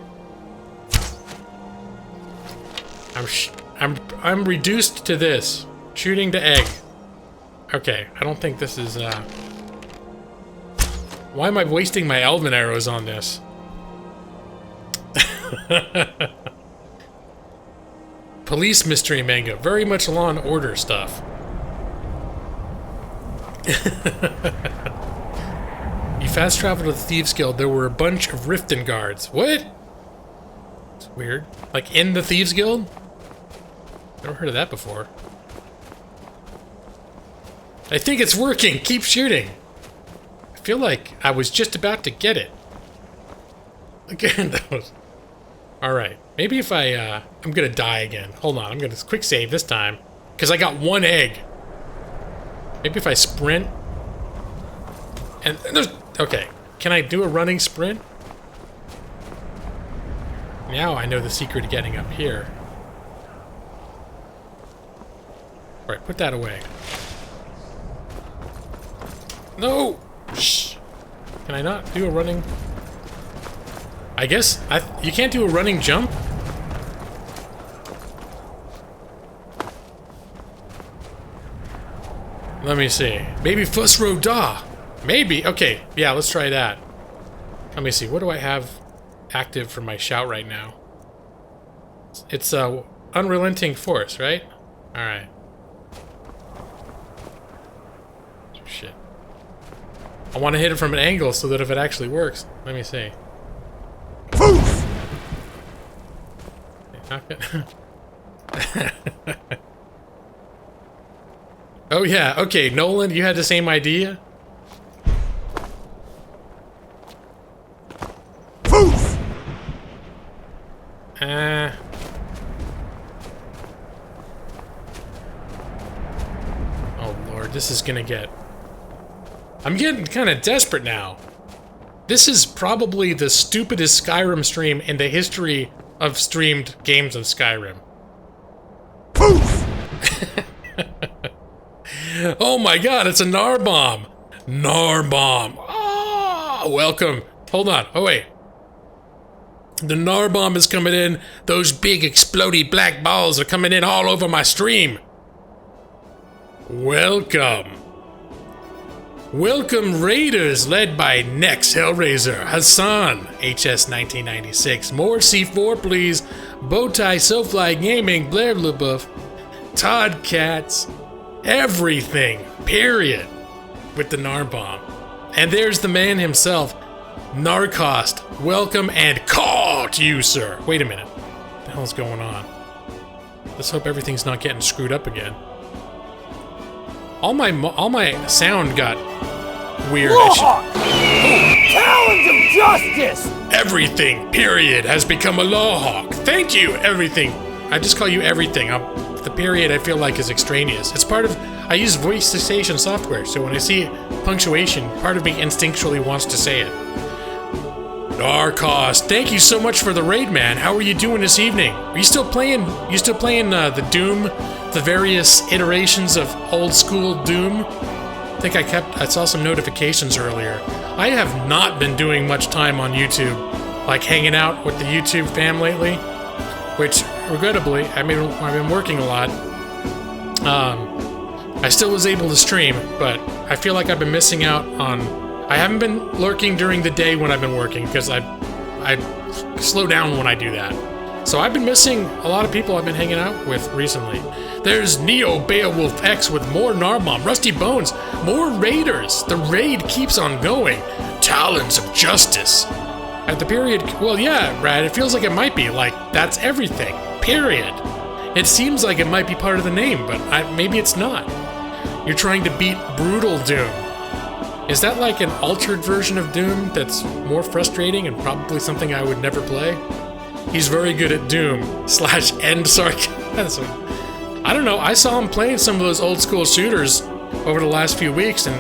I'm reduced to this. Shooting the egg. Okay, I don't think this is, Why am I wasting my elven arrows on this? Police mystery manga. Very much Law and Order stuff. You fast travel to the Thieves Guild. There were a bunch of Riften guards. What? It's weird. Like in the Thieves Guild? Never heard of that before. I think it's working. Keep shooting. I feel like I was just about to get it. Again, that was... Alright. Maybe if I, I'm gonna die again. Hold on. I'm gonna quick save this time. Because I got one egg. Maybe if I sprint... And there's... Okay. Can I do a running sprint? Now I know the secret to getting up here. Alright, put that away. No! Shh! Can I not do a running... I guess you can't do a running jump? Let me see. Maybe Fusro Da! Maybe! Okay, yeah, let's try that. Let me see, what do I have active for my shout right now? It's Unrelenting Force, right? Alright. Shit. I want to hit it from an angle so that if it actually works... Let me see. Poof! Oh yeah, okay, Nolan, you had the same idea? Poof! Oh lord, this is gonna get... I'm getting kind of desperate now. This is probably the stupidest Skyrim stream in the history of streamed games of Skyrim. Poof! Oh my god, it's a Narbomb! Narbomb! Ah, welcome. Hold on. Oh wait. The Narbomb is coming in. Those big explodey black balls are coming in all over my stream. Welcome. Welcome Raiders, led by Nex Hellraiser, Hassan, HS 1996, more C4 please, Bowtie SoFly Gaming, Blair LeBouf, Todd Katz, everything, period, with the Narbomb. And there's the man himself, Narcost, welcome and call to you, sir. Wait a minute, what the hell's going on? Let's hope everything's not getting screwed up again. All my sound got weird. Talons of justice! Everything, period, has become a lawhawk. Thank you, everything. I just call you everything. The period I feel like is extraneous. It's part of... I use voice cessation software, so when I see punctuation, part of me instinctually wants to say it. Narcos, thank you so much for the raid, man. How are you doing this evening? Are you still playing? The Doom, the various iterations of old school Doom? think I saw some notifications earlier. I have not been doing much time on YouTube, like hanging out with the YouTube fam lately, which regrettably, I've been working a lot. I still was able to stream, but I feel like I've been missing out on... I haven't been lurking during the day when I've been working, because I slow down when I do that. So I've been missing a lot of people I've been hanging out with recently. There's Neo Beowulf X with more Narbomb, Rusty Bones, more Raiders. The raid keeps on going. Talons of Justice. At the period... Well, yeah, Rad, it feels like it might be. Like, that's everything. Period. It seems like it might be part of the name, but maybe it's not. You're trying to beat Brutal Doom. Is that like an altered version of Doom that's more frustrating and probably something I would never play? He's very good at Doom / end sarcasm. I don't know, I saw him playing some of those old school shooters over the last few weeks, and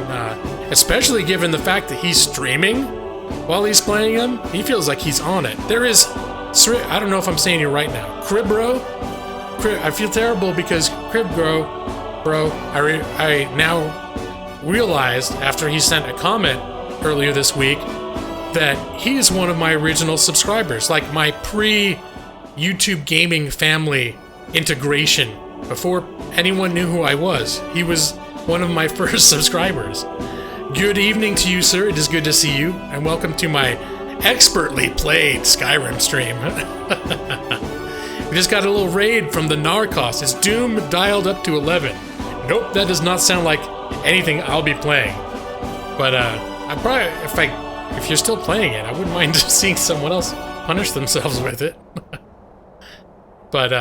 especially given the fact that he's streaming while he's playing them, he feels like he's on it. There is, I don't know if I'm saying it right now, Cribro? I feel terrible because Cribro, bro, I now realized after he sent a comment earlier this week that he is one of my original subscribers, like my pre-YouTube gaming family integration. Before anyone knew who I was, he was one of my first subscribers. Good evening to you, sir. It is good to see you, and welcome to my expertly played Skyrim stream. We just got a little raid from the Narcos. Is Doom dialed up to 11? Nope, that does not sound like anything I'll be playing. But I probably, if you're still playing it, I wouldn't mind seeing someone else punish themselves with it. But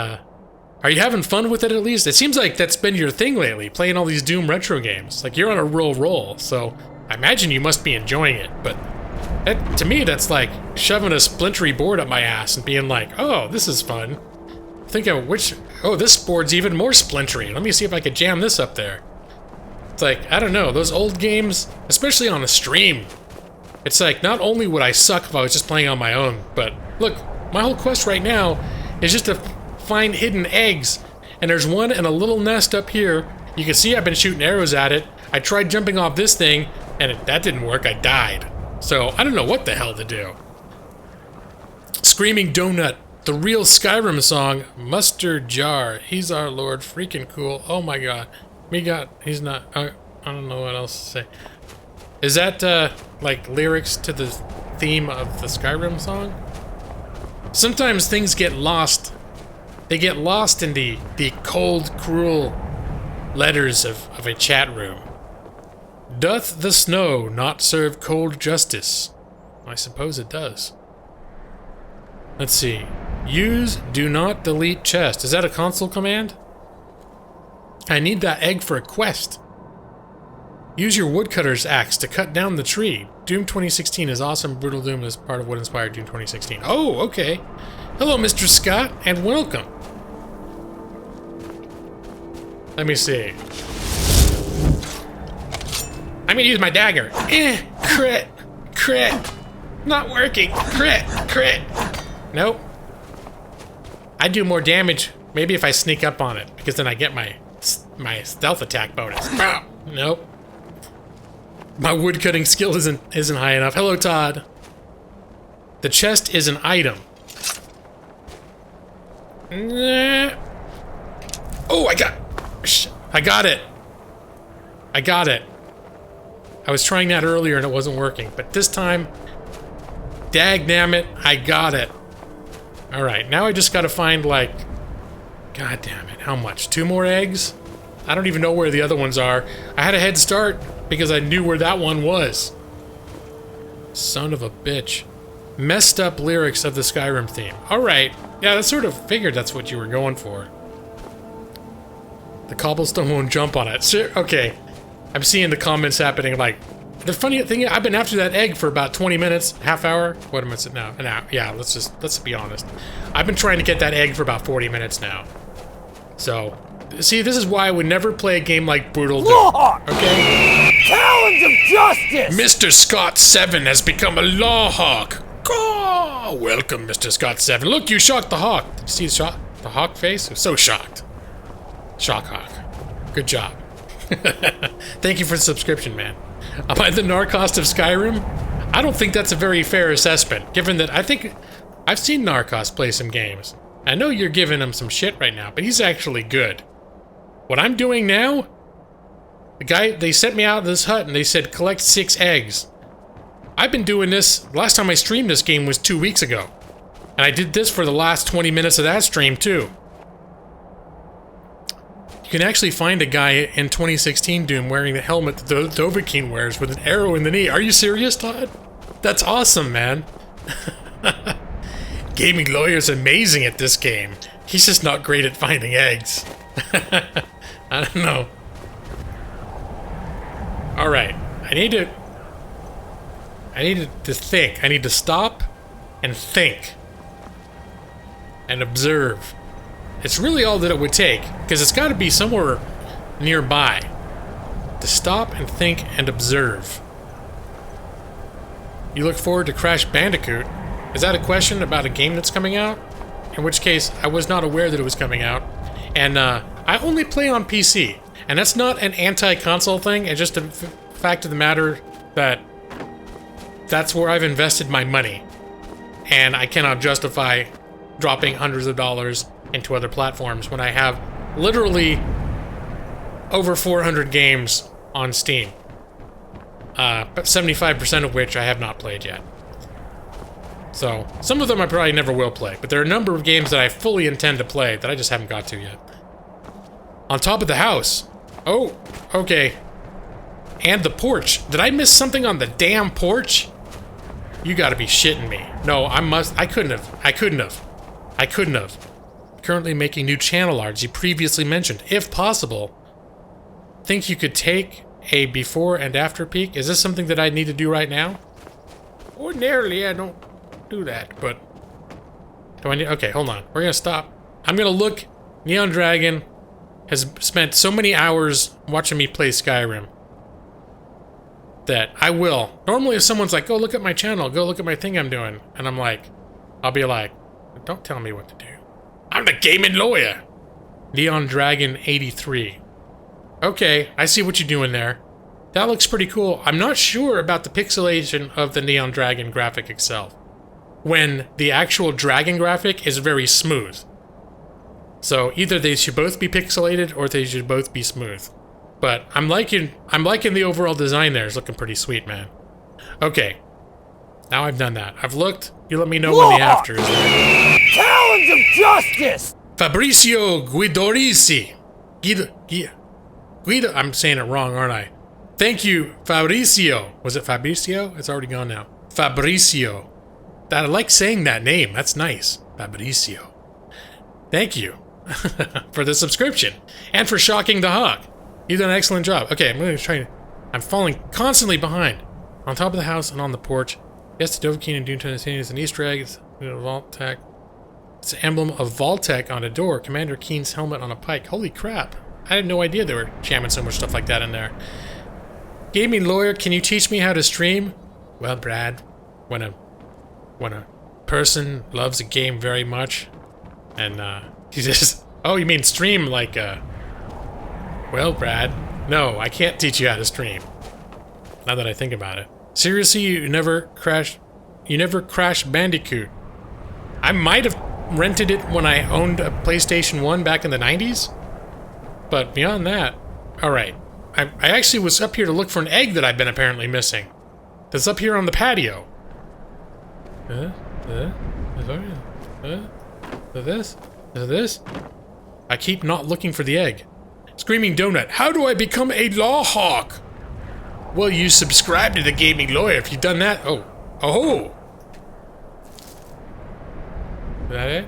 are you having fun with it at least? It seems like that's been your thing lately, playing all these Doom retro games. Like, you're on a real roll, so I imagine you must be enjoying it. But to me, that's like shoving a splintery board up my ass and being like, oh, this is fun. Think of which... Oh, this board's even more splintery. Let me see if I could jam this up there. It's like, I don't know, those old games, especially on a stream, it's like, not only would I suck if I was just playing on my own, but look, my whole quest right now is just to find hidden eggs, and there's one in a little nest up here. You can see I've been shooting arrows at it. I tried jumping off this thing, and that didn't work. I died. So, I don't know what the hell to do. Screaming Donut, the real Skyrim song, Mustard Jar, he's our lord, freaking cool. Oh my god. He's not, I don't know what else to say. Is that, like, lyrics to the theme of the Skyrim song? Sometimes things get lost. They get lost in the cold, cruel letters of a chat room. Doth the snow not serve cold justice? I suppose it does. Let's see. Use do not delete chest. Is that a console command? I need that egg for a quest. Use your woodcutter's axe to cut down the tree. Doom 2016 is awesome. Brutal Doom is part of what inspired Doom 2016. Oh, okay. Hello, Mr. Scott, and welcome. Let me see. I'm gonna use my dagger. Crit. Not working. Crit. Nope. I do more damage, maybe if I sneak up on it, because then I get my stealth attack bonus. Nope. My woodcutting skill isn't high enough. Hello, Todd. The chest is an item. Oh, I got it. I got it. I was trying that earlier and it wasn't working, but this time, dagnammit, I got it. Alright, now I just gotta find, like, god damn it, how much? 2 more eggs? I don't even know where the other ones are. I had a head start because I knew where that one was. Son of a bitch. Messed up lyrics of the Skyrim theme. Alright, yeah, I sort of figured that's what you were going for. The cobblestone won't jump on it. Okay, I'm seeing the comments happening, like, the funny thing is, I've been after that egg for about 20 minutes, half hour. What am I saying now? An hour. Yeah, let's be honest. I've been trying to get that egg for about 40 minutes now. So, see, this is why I would never play a game like Brutal Doom. Okay? Talons of Justice! Mr. Scott 7 has become a Lawhawk. Oh, welcome, Mr. Scott 7. Look, you shocked the hawk. Did you see the hawk face? I'm so shocked. Shock hawk. Good job. Thank you for the subscription, man. Am I the Narcost of Skyrim? I don't think that's a very fair assessment, given that I think I've seen Narcost play some games. I know you're giving him some shit right now, but he's actually good. What I'm doing now, they sent me out of this hut and they said collect 6 eggs. I've been doing this, last time I streamed this game was 2 weeks ago. And I did this for the last 20 minutes of that stream too. You can actually find a guy in 2016 Doom wearing the helmet that Dovahkiin wears with an arrow in the knee. Are you serious, Todd? That's awesome, man. Gaming Lawyer's amazing at this game. He's just not great at finding eggs. I don't know. Alright, I need to think. I need to stop and think. And observe. It's really all that it would take, because it's got to be somewhere nearby. To stop and think and observe. You look forward to Crash Bandicoot. Is that a question about a game that's coming out? In which case, I was not aware that it was coming out. And I only play on PC. And that's not an anti-console thing, it's just a fact of the matter that that's where I've invested my money. And I cannot justify dropping hundreds of dollars into other platforms when I have literally over 400 games on Steam. But 75% of which I have not played yet. So, some of them I probably never will play, but there are a number of games that I fully intend to play that I just haven't got to yet. On top of the house. Oh, okay. And the porch. Did I miss something on the damn porch? You gotta be shitting me. No, I couldn't have. Currently making new channel art, as you previously mentioned. If possible, think you could take a before and after peek? Is this something that I need to do right now? Ordinarily, I don't do that, but... do I need... okay, hold on. We're gonna stop. I'm gonna look. Neon Dragon has spent so many hours watching me play Skyrim that I will. Normally if someone's like, go look at my channel, go look at my thing I'm doing, and I'm like, I'll be like, don't tell me what to do. I'm the gaming lawyer. Neon Dragon 83. Okay, I see what you're doing there. That looks pretty cool. I'm not sure about the pixelation of the Neon Dragon graphic itself, when the actual dragon graphic is very smooth. So either they should both be pixelated or they should both be smooth. But I'm liking the overall design there. It's looking pretty sweet, man. Okay. Now I've done that. I've looked. You let me know when the after is there. Talons of justice! Fabrizio Guidorisi. Guido, I'm saying it wrong, aren't I? Thank you, Fabrizio. Was it Fabrizio? It's already gone now. Fabrizio. I like saying that name. That's nice. Fabrizio. Thank you for the subscription and for shocking the hawk. You've done an excellent job. Okay, I'm going to try. I'm falling constantly behind. On top of the house and on the porch. Yes, the Dovahkiin and Doom is an Easter egg. It's Vault-Tec. It's an emblem of Vault-Tec on a door. Commander Keen's helmet on a pike. Holy crap. I had no idea they were jamming so much stuff like that in there. Gaming lawyer, can you teach me how to stream? Well, Brad, when a person loves a game very much, and he says, oh, you mean stream like well, Brad, no, I can't teach you how to stream. Now that I think about it. Seriously, you never crashed Bandicoot. I might have rented it when I owned a PlayStation 1 back in the 90s. But beyond that, alright. I actually was up here to look for an egg that I've been apparently missing. That's up here on the patio. This? I keep not looking for the egg. Screaming Donut, how do I become a law hawk? Well, you subscribe to the Gaming Lawyer if you've done that. Oh. Oh! Is that it?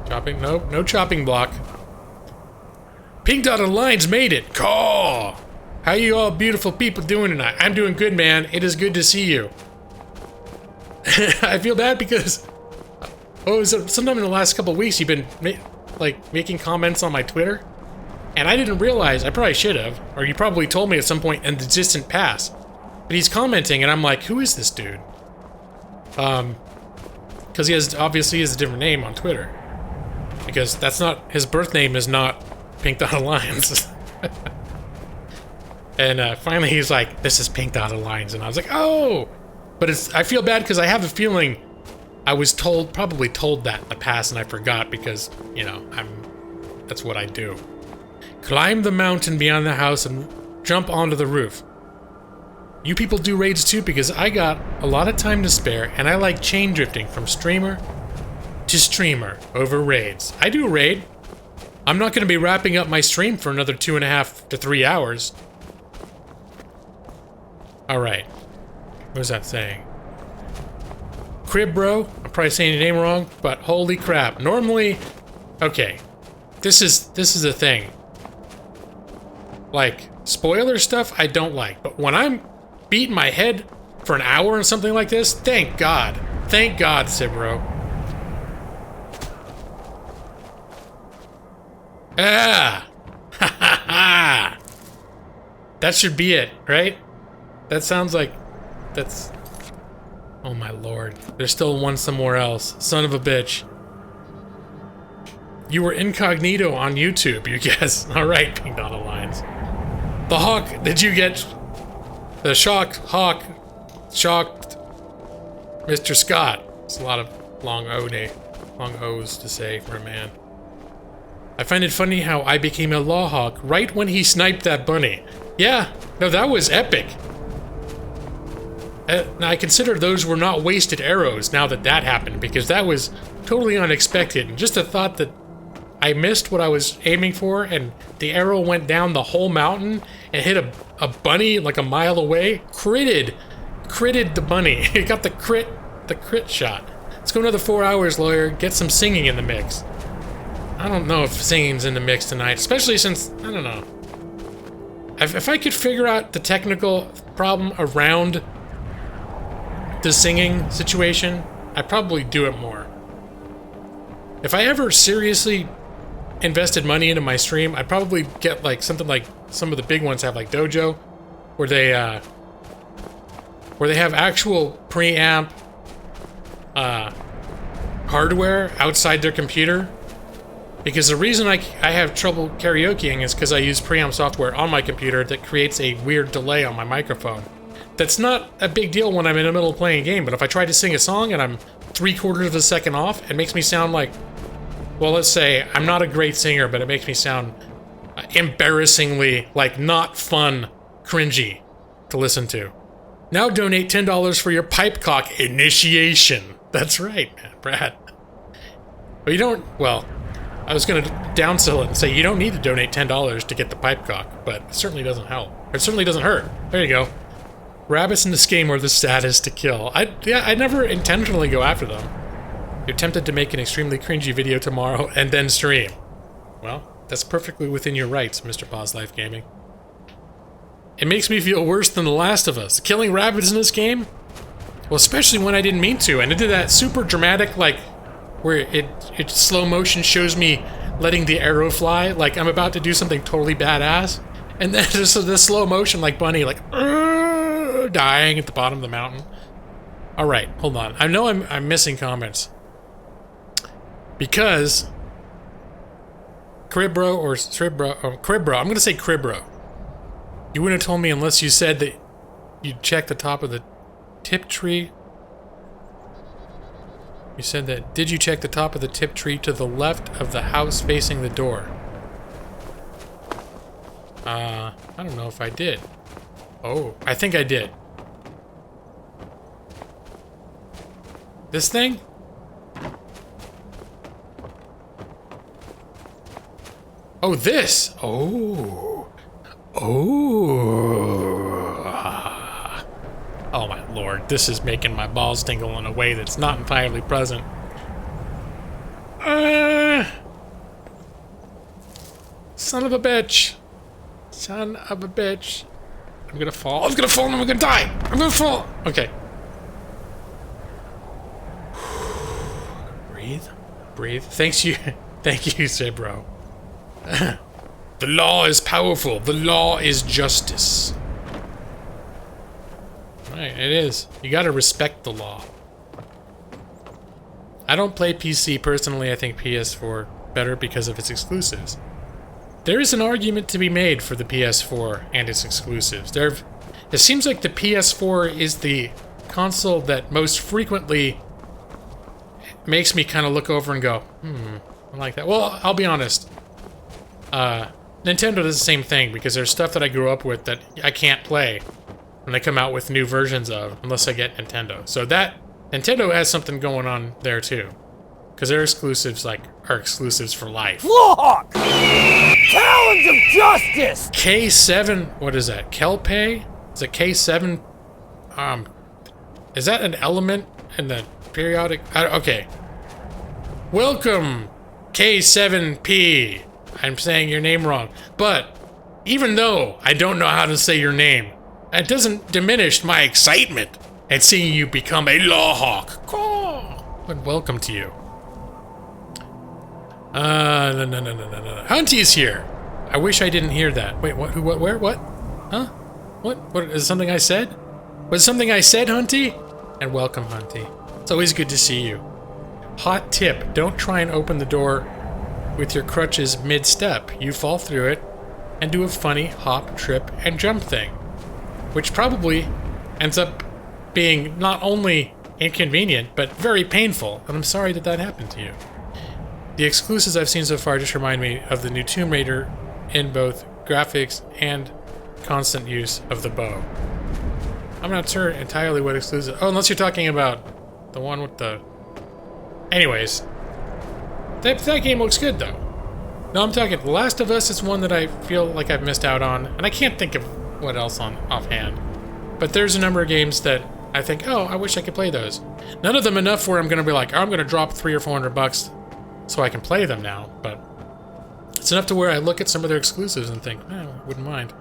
Chopping? Nope, no chopping block. Pink dotted lines made it. Caw! How you all beautiful people doing tonight? I'm doing good, man. It is good to see you. I feel bad because... oh, sometime in the last couple of weeks you've been making comments on my Twitter. And I didn't realize, I probably should have, or you probably told me at some point in the distant past. But he's commenting and I'm like, who is this dude? Because he obviously has a different name on Twitter. Because that's not... His birth name is not Pink Dotted Lines. And finally he's like, this is Pink Dotted Lines. And I was like, oh! But it's... I feel bad because I have a feeling I was told... Probably told that in the past and I forgot because, you know, that's what I do. Climb the mountain beyond the house and jump onto the roof. You people do raids too because I got a lot of time to spare and I like chain drifting from streamer to streamer over raids. I do raid. I'm not going to be wrapping up my stream for another 2.5 to 3 hours. Alright. What was that saying? Crib bro. I'm probably saying your name wrong, but holy crap. Normally... Okay. This is the thing. Like, spoiler stuff I don't like, but when I'm beating my head for an hour and something like this, thank God. Thank God, Sibro. Ah! Ha ha ha! That should be it, right? That sounds like... That's... Oh my lord. There's still one somewhere else. Son of a bitch. You were incognito on YouTube, you guess. Alright, Pink Dotted Lines. The Hawk, did you get... The Shocked Hawk... Shocked... Mr. Scott. It's a lot of long O's to say for a man. I find it funny how I became a law hawk right when he sniped that bunny. Yeah, no, that was epic. Now, I consider those were not wasted arrows now that that happened, because that was totally unexpected. And just the thought that I missed what I was aiming for, and the arrow went down the whole mountain and hit a bunny like a mile away. Critted the bunny. It got the crit shot. Let's go another 4 hours, lawyer. Get some singing in the mix. I don't know if singing's in the mix tonight, especially since, I don't know. If I could figure out the technical problem around the singing situation, I'd probably do it more. If I ever seriously invested money into my stream, I'd probably get like something like some of the big ones have, like Dojo, where they have actual preamp hardware outside their computer. Because the reason I have trouble karaokeing is because I use preamp software on my computer that creates a weird delay on my microphone. That's not a big deal when I'm in the middle of playing a game, but if I try to sing a song and I'm 3/4 of a second off, it makes me sound like, well, let's say I'm not a great singer, but it makes me sound embarrassingly, like, not fun, cringy to listen to. Now donate $10 for your pipecock initiation. That's right, man, Brad. But you don't, well, I was going to downsell it and say you don't need to donate $10 to get the pipecock, but it certainly doesn't help. It certainly doesn't hurt. There you go. Rabbits in this game are the saddest to kill. I never intentionally go after them. You're tempted to make an extremely cringy video tomorrow and then stream. Well, that's perfectly within your rights, Mr. Pause Life Gaming. It makes me feel worse than The Last of Us. Killing rabbits in this game? Well, especially when I didn't mean to, and it did that super dramatic, like, where it slow motion shows me letting the arrow fly, like I'm about to do something totally badass, and then just the slow motion, like bunny, like dying at the bottom of the mountain. All right, hold on. I know I'm missing comments because Cribbro or Sribbro or Cribbro. I'm gonna say Cribbro. You wouldn't have told me unless you said that you'd check the top of the tip tree. You said that, did you check the top of the tip tree to the left of the house facing the door? I don't know if I did. Oh, I think I did. This thing? Oh, this! Oh. Oh. Oh my lord, this is making my balls tingle in a way that's not entirely pleasant. Son of a bitch. Son of a bitch. I'm gonna fall. I'm gonna fall and I'm gonna die. I'm gonna fall. Okay. Breathe. Breathe. Thanks you. Thank you, Sabro. The law is powerful. The law is justice. Right, it is. You gotta respect the law. I don't play PC personally. I think PS4 better because of its exclusives. There is an argument to be made for the PS4 and its exclusives. It seems like the PS4 is the console that most frequently makes me kind of look over and go, I like that. Well, I'll be honest. Nintendo does the same thing because there's stuff that I grew up with that I can't play when they come out with new versions of unless I get Nintendo. So that Nintendo has something going on there too. Because their exclusives are exclusives for life. Look! Talons of Justice! K7, what is that? Kelpay? Is it K7? Is that an element in the periodic? Okay. Welcome, K7P. I'm saying your name wrong. But even though I don't know how to say your name, it doesn't diminish my excitement at seeing you become a Lawhawk. But welcome to you. No. Hunty's here. I wish I didn't hear that. Wait, what? Who? What? Where? What? Huh? What? Is it something I said? Was it something I said, Hunty? And welcome, Hunty. It's always good to see you. Hot tip: don't try and open the door with your crutches mid-step. You fall through it and do a funny hop, trip, and jump thing, which probably ends up being not only inconvenient but very painful. And I'm sorry that happened to you. The exclusives I've seen so far just remind me of the new Tomb Raider in both graphics and constant use of the bow. I'm not sure entirely what exclusive... Oh, unless you're talking about the one with the... Anyways. That game looks good, though. No, I'm talking... The Last of Us is one that I feel like I've missed out on, and I can't think of what else offhand. But there's a number of games that I think, oh, I wish I could play those. None of them enough where I'm going to be like, oh, I'm going to drop $300 or $400 so I can play them now, but it's enough to where I look at some of their exclusives and think, I wouldn't mind.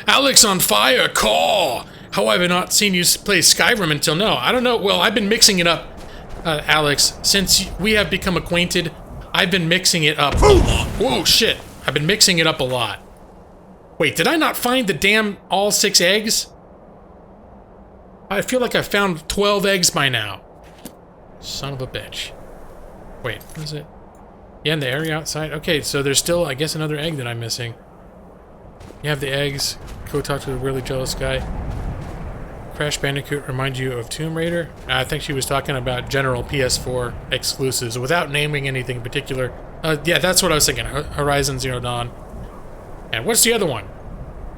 Alex on fire, call! How have I not seen you play Skyrim until now? I don't know. Well, I've been mixing it up, Alex. Since we have become acquainted, I've been mixing it up. Whoa, shit. I've been mixing it up a lot. Wait, did I not find the damn all 6 eggs? I feel like I found 12 eggs by now. Son of a bitch. Wait, what is it? Yeah, in the area outside. Okay, so there's still, I guess, another egg that I'm missing. You have the eggs. Go talk to the really jealous guy. Crash Bandicoot remind you of Tomb Raider? I think she was talking about general PS4 exclusives without naming anything in particular. Yeah, that's what I was thinking. Horizon Zero Dawn. And what's the other one?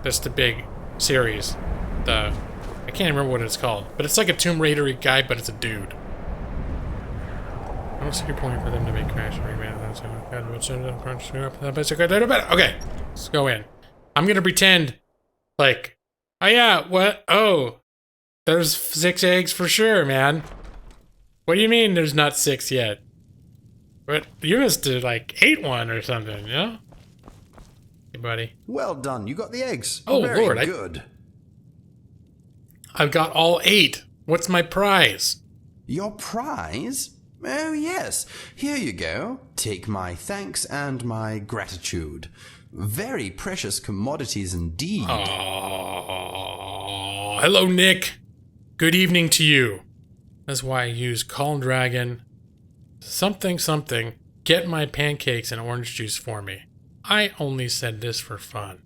That's the big series. I can't remember what it's called. But it's like a Tomb Raider-y guy, but it's a dude. I don't see your point for them to make Crash. Okay, let's go in. I'm gonna pretend like, oh yeah, what? Oh, there's 6 eggs for sure, man. What do you mean there's not 6 yet? But you must have like ate one or something, you know? Hey, buddy. Well done, you got the eggs. Oh, very Lord, good. I've got all 8. What's my prize? Your prize? Oh, yes. Here you go. Take my thanks and my gratitude. Very precious commodities indeed. Oh, hello, Nick. Good evening to you. That's why I use Calm Dragon. Something. Get my pancakes and orange juice for me. I only said this for fun.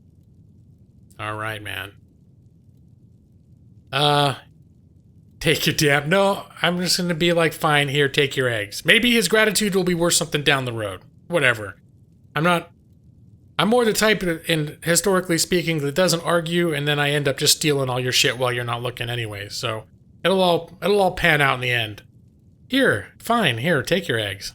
Alright, man. Take your damn... No, I'm just gonna be like, fine, here, take your eggs. Maybe his gratitude will be worth something down the road. Whatever. I'm more the type, in historically speaking, that doesn't argue, and then I end up just stealing all your shit while you're not looking anyway, so... It'll all pan out in the end. Here, fine, here, take your eggs.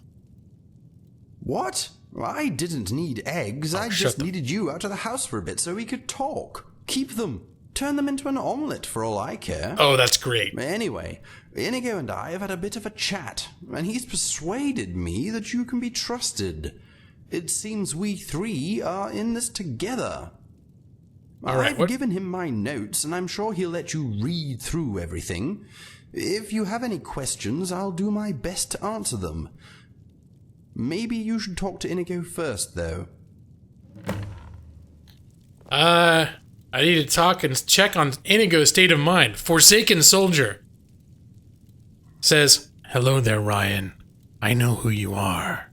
What? I didn't need eggs. I just needed you out of the house for a bit so we could talk. Keep them. Turn them into an omelette for all I care. Oh, that's great. Anyway, Inigo and I have had a bit of a chat, and he's persuaded me that you can be trusted. It seems we 3 are in this together. I've given him my notes, and I'm sure he'll let you read through everything. If you have any questions, I'll do my best to answer them. Maybe you should talk to Inigo first, though. I need to talk and check on Inigo's state of mind. Forsaken Soldier says, hello there, Ryan. I know who you are.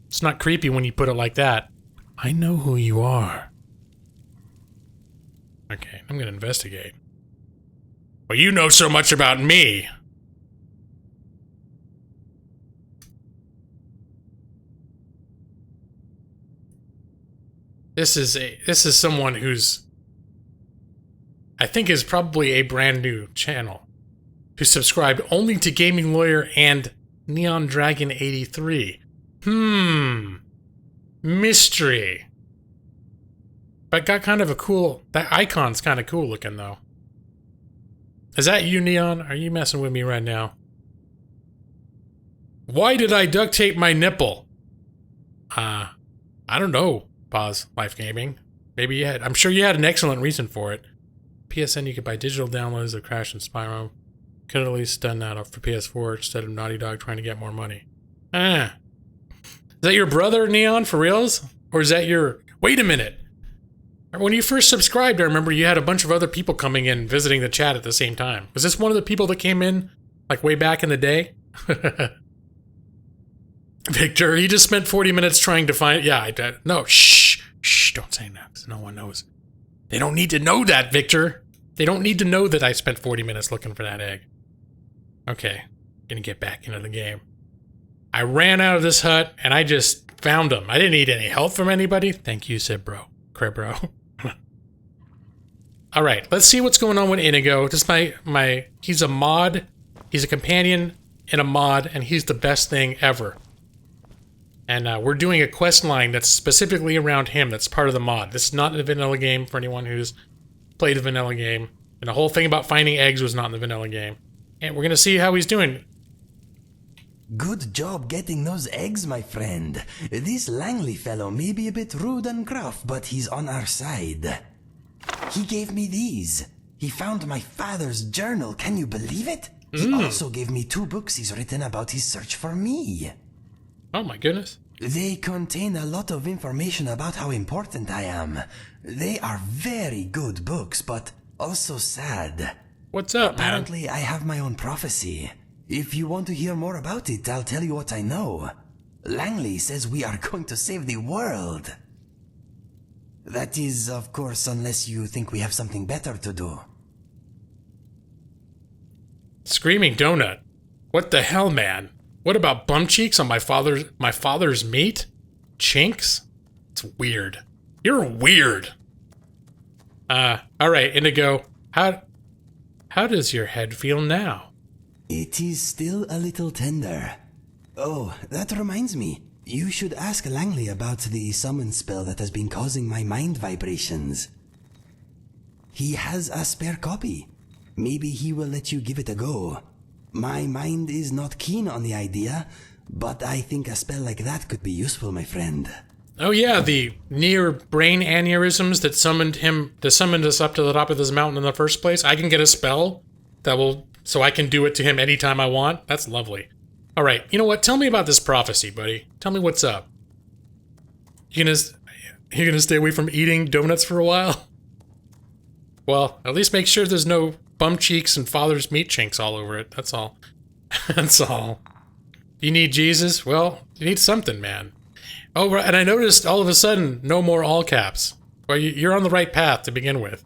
It's not creepy when you put it like that. I know who you are. Okay, I'm gonna investigate. Well, you know so much about me. This is someone who's, I think, is probably a brand new channel, who subscribed only to Gaming Lawyer and Neon Dragon 83. Mystery. But got kind of a cool, that icon's kind of cool looking though. Is that you, Neon? Are you messing with me right now? Why did I duct tape my nipple? I don't know. Pause. Life Gaming. Maybe you had. I'm sure you had an excellent reason for it. PSN, you could buy digital downloads of Crash and Spyro. Could at least done that for PS4 instead of Naughty Dog trying to get more money. Is that your brother, Neon, for reals? Or is that your... Wait a minute. When you first subscribed, I remember you had a bunch of other people coming in visiting the chat at the same time. Was this one of the people that came in, like, way back in the day? Victor, he just spent 40 minutes trying to find... Yeah, I did. No, shh, don't say that. No one knows. They don't need to know that, Victor. They don't need to know that I spent 40 minutes looking for that egg. Okay, gonna get back into the game. I ran out of this hut, and I just found him. I didn't need any help from anybody. Thank you, said bro. Cribro. Alright, let's see what's going on with Inigo. Just he's a mod. He's a companion in a mod, and he's the best thing ever. And we're doing a quest line that's specifically around him. That's part of the mod. This is not the vanilla game for anyone who's played the vanilla game. And the whole thing about finding eggs was not in the vanilla game. And we're going to see how he's doing. Good job getting those eggs, my friend. This Langley fellow may be a bit rude and gruff, but he's on our side. He gave me these. He found my father's journal. Can you believe it? He also gave me 2 books he's written about his search for me. Oh my goodness. They contain a lot of information about how important I am. They are very good books, but also sad. What's up, man? Apparently, I have my own prophecy. If you want to hear more about it, I'll tell you what I know. Langley says we are going to save the world. That is, of course, unless you think we have something better to do. Screaming Donut. What the hell, man? What about bum cheeks on my father's meat? Chinks? It's weird. You're weird. Alright, Inigo. How does your head feel now? It is still a little tender. Oh, that reminds me. You should ask Langley about the summon spell that has been causing my mind vibrations. He has a spare copy. Maybe he will let you give it a go. My mind is not keen on the idea, but I think a spell like that could be useful, my friend. Oh yeah, the near brain aneurysms that summoned us up to the top of this mountain in the first place. I can get a spell so I can do it to him anytime I want. That's lovely. Alright, you know what? Tell me about this prophecy, buddy. Tell me what's up. You gonna stay away from eating donuts for a while? Well, at least make sure there's no bum cheeks and father's meat chinks all over it. That's all. That's all. You need Jesus? Well, you need something, man. Oh, right, and I noticed all of a sudden, no more all caps. Well, you're on the right path to begin with.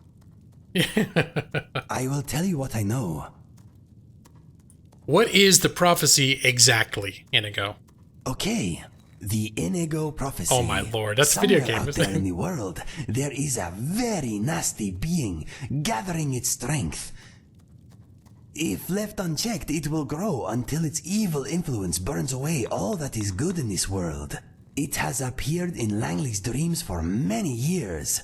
I will tell you what I know. What is the prophecy exactly, Inigo? Okay, the Inigo prophecy. Oh my lord, that's a video game, out isn't there it? in the world, there is a very nasty being gathering its strength. If left unchecked, it will grow until its evil influence burns away all that is good in this world. It has appeared in Langley's dreams for many years,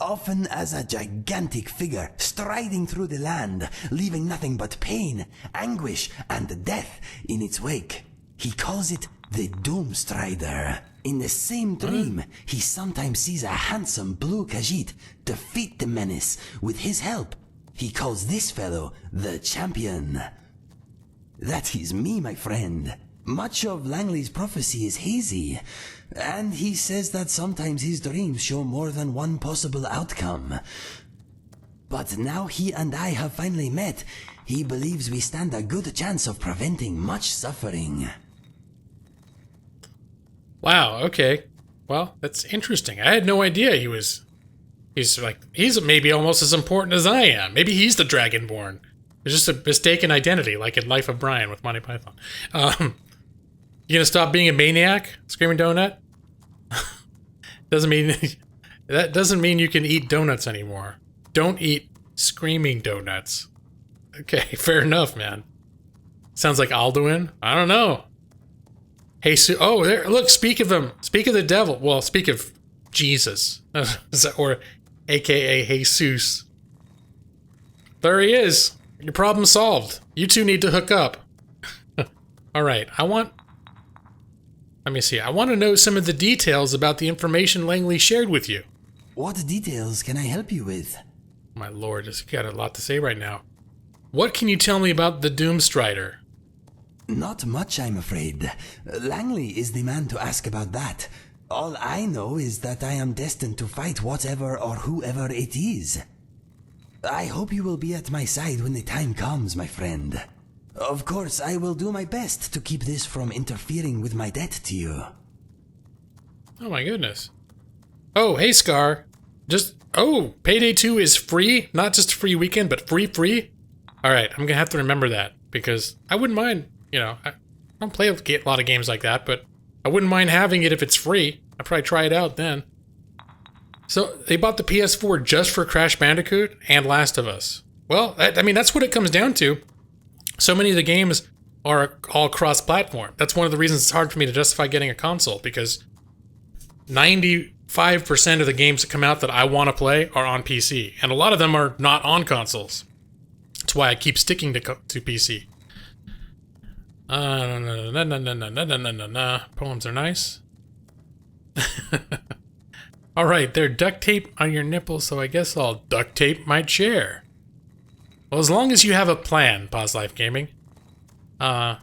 often as a gigantic figure striding through the land, leaving nothing but pain, anguish, and death in its wake. He calls it the Doomstrider. In the same dream, he sometimes sees a handsome blue Khajiit defeat the menace with his help. He calls this fellow the Champion. That is me, my friend. Much of Langley's prophecy is hazy, and he says that sometimes his dreams show more than one possible outcome. But now he and I have finally met, he believes we stand a good chance of preventing much suffering. Wow, okay. Well, that's interesting. I had no idea he's maybe almost as important as I am. Maybe he's the Dragonborn. It's just a mistaken identity, like in Life of Brian with Monty Python. You gonna stop being a maniac, Screaming Donut? That doesn't mean you can eat donuts anymore. Don't eat screaming donuts. Okay, fair enough, man. Sounds like Alduin. I don't know. Hey, oh, there! Look, speak of him. Speak of the devil. Well, speak of Jesus, or AKA Jesus. There he is. Your problem solved. You two need to hook up. All right. Let me see. I want to know some of the details about the information Langley shared with you. What details can I help you with? My lord, he's got a lot to say right now. What can you tell me about the Doomstrider? Not much, I'm afraid. Langley is the man to ask about that. All I know is that I am destined to fight whatever or whoever it is. I hope you will be at my side when the time comes, my friend. Of course, I will do my best to keep this from interfering with my debt to you. Oh my goodness. Oh, hey Scar. Payday 2 is free? Not just a free weekend, but free? Alright, I'm gonna have to remember that, because I wouldn't mind, I don't play a lot of games like that, but I wouldn't mind having it if it's free. I'd probably try it out then. So, they bought the PS4 just for Crash Bandicoot and Last of Us. Well, that's what it comes down to. So many of the games are all cross-platform. That's one of the reasons it's hard for me to justify getting a console, because 95% of the games that come out that I want to play are on PC, and a lot of them are not on consoles. That's why I keep sticking to PC. Poems are nice. Alright, they're duct tape on your nipples, so I guess I'll duct tape my chair. Well, as long as you have a plan, Pause Life Gaming. Let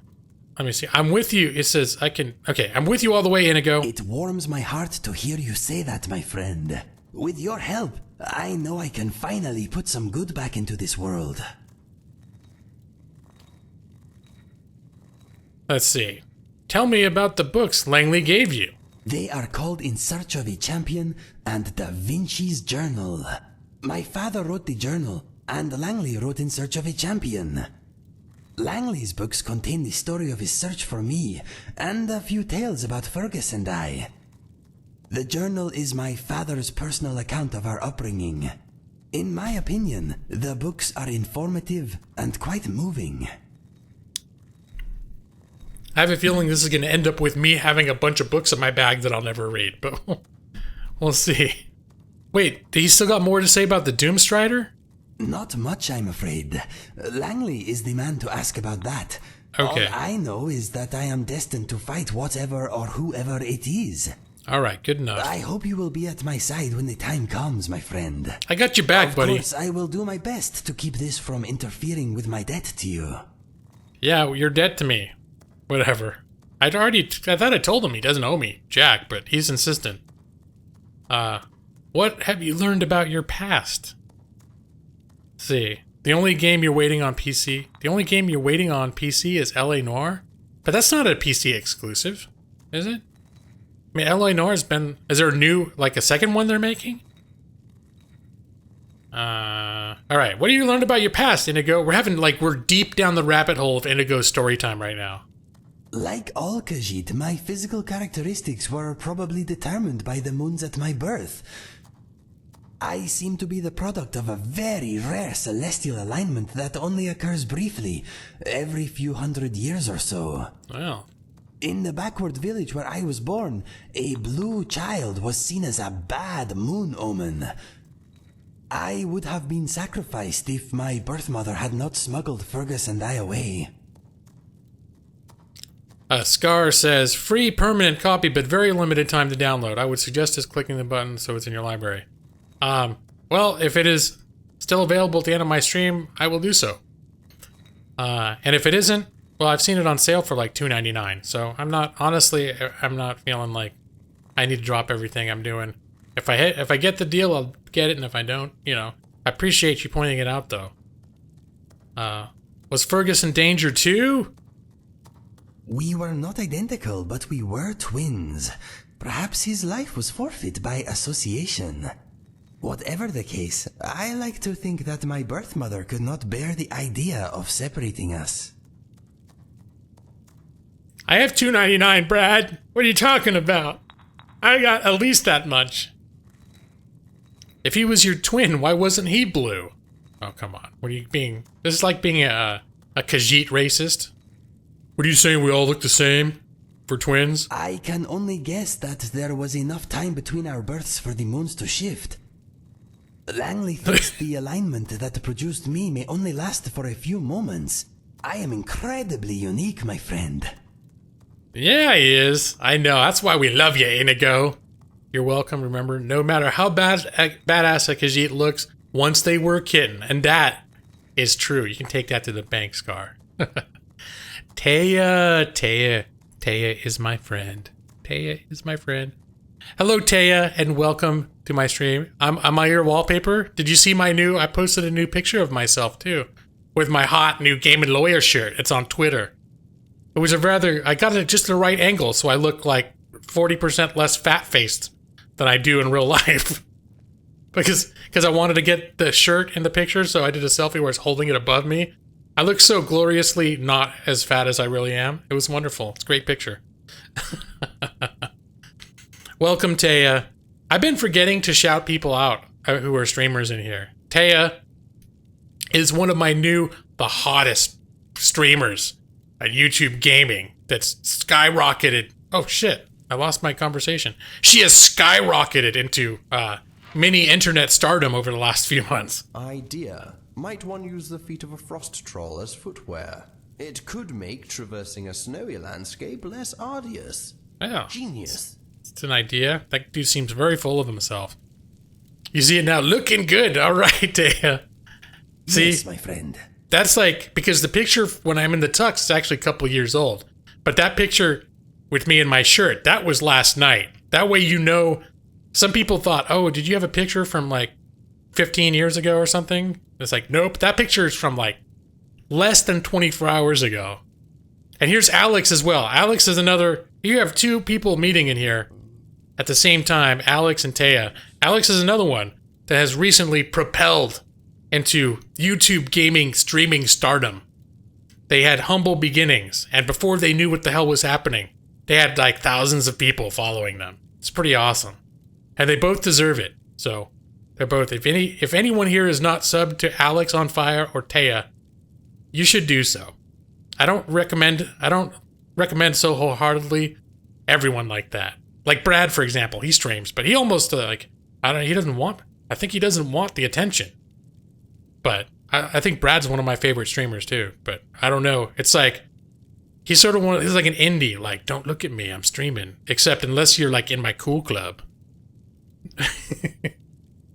me see. I'm with you. It says I'm with you all the way, Inigo. It warms my heart to hear you say that, my friend. With your help, I know I can finally put some good back into this world. Let's see. Tell me about the books Langley gave you. They are called In Search of a Champion and Da Vinci's Journal. My father wrote the journal, and Langley wrote In Search of a Champion. Langley's books contain the story of his search for me, and a few tales about Fergus and I. The journal is my father's personal account of our upbringing. In my opinion, the books are informative and quite moving. I have a feeling this is going to end up with me having a bunch of books in my bag that I'll never read, but we'll see. Wait, he still got more to say about the Doomstrider? Not much, I'm afraid. Langley is the man to ask about that. Okay. All I know is that I am destined to fight whatever or whoever it is. Alright, good enough. I hope you will be at my side when the time comes, my friend. I got your back, buddy. Of course, I will do my best to keep this from interfering with my debt to you. Yeah, your debt to me. Whatever. I thought I told him he doesn't owe me jack, but he's insistent. What have you learned about your past? Let's see. The only game you're waiting on PC is L.A. Noire? But that's not a PC exclusive, is it? I mean, L.A. Noire has been... Is there a second one they're making? Alright, what have you learned about your past, Inigo? We're deep down the rabbit hole of Inigo's story time right now. Like all Khajiit, my physical characteristics were probably determined by the moons at my birth. I seem to be the product of a very rare celestial alignment that only occurs briefly, every few hundred years or so. Well... In the backward village where I was born, a blue child was seen as a bad moon omen. I would have been sacrificed if my birth mother had not smuggled Fergus and I away. Scar says, free permanent copy, but very limited time to download. I would suggest just clicking the button so it's in your library. Well, if it is still available at the end of my stream, I will do so. And if it isn't, well, I've seen it on sale for like $2.99, so I'm not feeling like I need to drop everything I'm doing. If I get the deal, I'll get it, and if I don't, I appreciate you pointing it out, though. Was Fergus in danger too? We were not identical, but we were twins. Perhaps his life was forfeit by association. Whatever the case, I like to think that my birth mother could not bear the idea of separating us. I have $2.99, Brad. What are you talking about? I got at least that much. If he was your twin, why wasn't he blue? Oh, come on. What are you being... This is like being a Khajiit racist. What are you saying, we all look the same? For twins? I can only guess that there was enough time between our births for the moons to shift. Langley thinks the alignment that produced me may only last for a few moments. I am incredibly unique, my friend. Yeah, he is. I know. That's why we love you, Inigo. You're welcome, remember? No matter how badass a Khajiit looks, once they were a kitten. And that is true. You can take that to the bank, Scar. Taya is my friend. Taya is my friend. Hello, Taya, and welcome to my stream. Am I your wallpaper? Did you see my new... I posted a new picture of myself, too. With my hot new Game & Lawyer shirt. It's on Twitter. It was a rather... I got it just the right angle, so I look like 40% less fat-faced than I do in real life. because I wanted to get the shirt in the picture, so I did a selfie where I was holding it above me. I look so gloriously not as fat as I really am. It was wonderful. It's a great picture. Welcome, Taya. I've been forgetting to shout people out who are streamers in here. Taya is one of my the hottest streamers at YouTube Gaming that's skyrocketed. Oh, shit. I lost my conversation. She has skyrocketed into mini internet stardom over the last few months. Idea. Might one use the feet of a frost troll as footwear? It could make traversing a snowy landscape less arduous. Yeah. Genius. It's an idea. That dude seems very full of himself. You see it now, looking good. All right, Taya. See? Yes, my friend. That's like, because the picture when I'm in the tux is actually a couple years old. But that picture with me in my shirt, that was last night. That way you know, some people thought, oh, did you have a picture from like 15 years ago or something? It's like, nope, that picture is from like less than 24 hours ago. And here's Alex as well. Alex is another, you have two people meeting in here at the same time, Alex and Taya. Alex is another one that has recently propelled into YouTube gaming streaming stardom. They had humble beginnings, and before they knew what the hell was happening, they had like thousands of people following them. It's pretty awesome. And they both deserve it. So they're both, if anyone here is not subbed to Alex on Fire or Taya, you should do so. I don't recommend so wholeheartedly everyone like that. Like Brad, for example, he streams, but he almost I think he doesn't want the attention. But I think Brad's one of my favorite streamers too, but I don't know. It's like, he's sort of he's like an indie, like, don't look at me, I'm streaming. Except unless you're like in my cool club.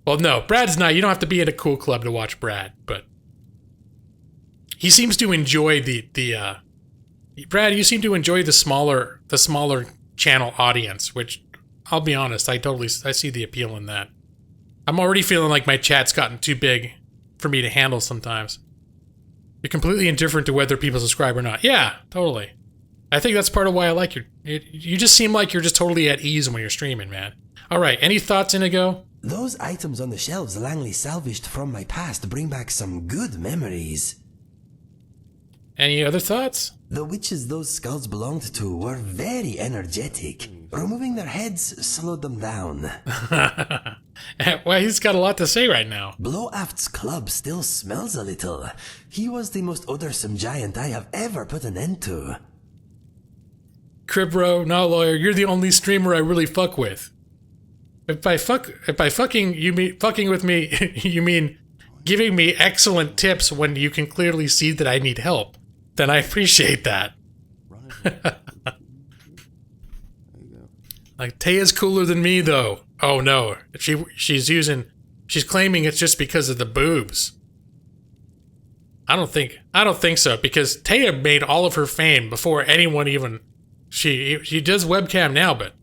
Well, no, Brad's not. You don't have to be in a cool club to watch Brad, but he seems to enjoy Brad, you seem to enjoy the smaller channel audience, which I'll be honest, I see the appeal in that. I'm already feeling like my chat's gotten too big for me to handle sometimes. You're completely indifferent to whether people subscribe or not. Yeah, totally. I think that's part of why I like you. You just seem like you're just totally at ease when you're streaming, man. All right, any thoughts, Inigo? Those items on the shelves Langley salvaged from my past bring back some good memories. Any other thoughts? The witches those skulls belonged to were very energetic. Removing their heads slowed them down. Well, he's got a lot to say right now. Blowaft's club still smells a little. He was the most odorsome giant I have ever put an end to. Cribro, no lawyer, you're the only streamer I really fuck with. If by fucking you mean fucking with me, you mean giving me excellent tips when you can clearly see that I need help, then I appreciate that. Like, Taya's cooler than me, though. Oh no, she's claiming it's just because of the boobs. I don't think so, because Taya made all of her fame before anyone even. She does webcam now, but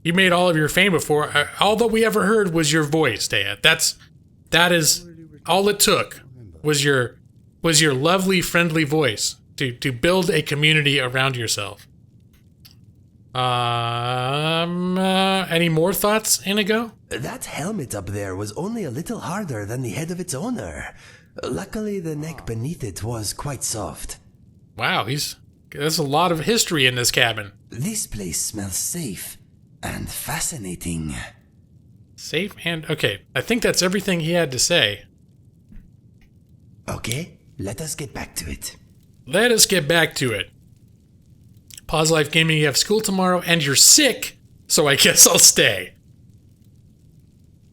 you made all of your fame before. All that we ever heard was your voice, Taya. That is all it took was your lovely, friendly voice to build a community around yourself. Any more thoughts, Inigo? That helmet up there was only a little harder than the head of its owner. Luckily, the neck beneath it was quite soft. Wow, there's a lot of history in this cabin. This place smells safe and fascinating. Safe and... Okay, I think that's everything he had to say. Okay, let us get back to it. Let us get back to it. Pause Life Gaming, you have school tomorrow and you're sick, so I guess I'll stay.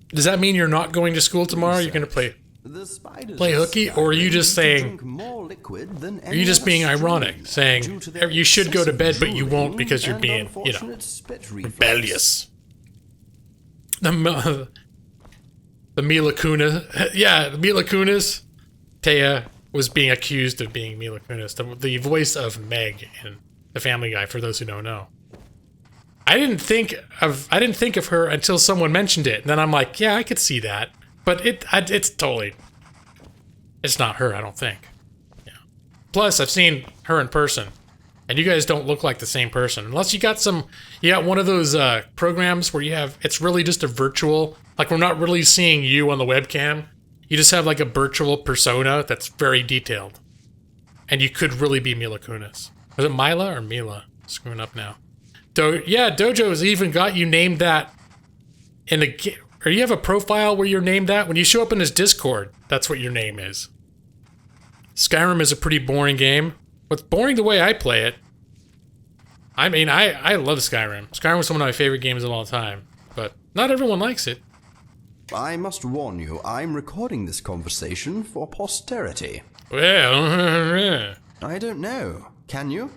Does that mean you're not going to school tomorrow? You're going to play hooky? Or are you just saying... Are you just being ironic, saying you should go to bed but you won't because you're being, you know, rebellious? The Mila Kunis... Yeah, the Mila Kunis. Taya was being accused of being Mila Kunis, the voice of Meg in The Family Guy, for those who don't know. I didn't think of her until someone mentioned it, and then I'm like, yeah, I could see that. But it's not her, I don't think. Yeah. Plus, I've seen her in person, and you guys don't look like the same person. Unless you got one of those programs where it's really just a virtual, like we're not really seeing you on the webcam. You just have like a virtual persona that's very detailed. And you could really be Mila Kunis. Was it Mila or Mila? Screwing up now. Dojo's even got you named that in the game. Or you have a profile where you're named that? When you show up in his Discord, that's what your name is. Skyrim is a pretty boring game. But it's boring the way I play it. I mean, I love Skyrim. Skyrim was one of my favorite games of all time. But not everyone likes it. I must warn you, I'm recording this conversation for posterity. Well, I don't know. Can you?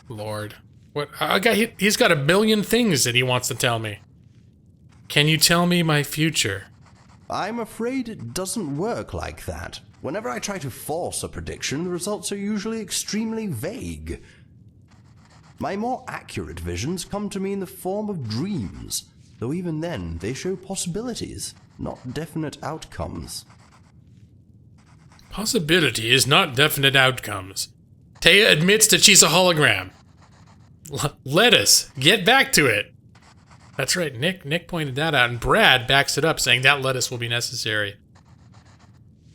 Lord. What? He's got a billion things that he wants to tell me. Can you tell me my future? I'm afraid it doesn't work like that. Whenever I try to force a prediction, the results are usually extremely vague. My more accurate visions come to me in the form of dreams, though even then they show possibilities, not definite outcomes. Possibilities, not definite outcomes. Taya admits that she's a hologram. Let us get back to it. That's right, Nick pointed that out, and Brad backs it up, saying that lettuce will be necessary.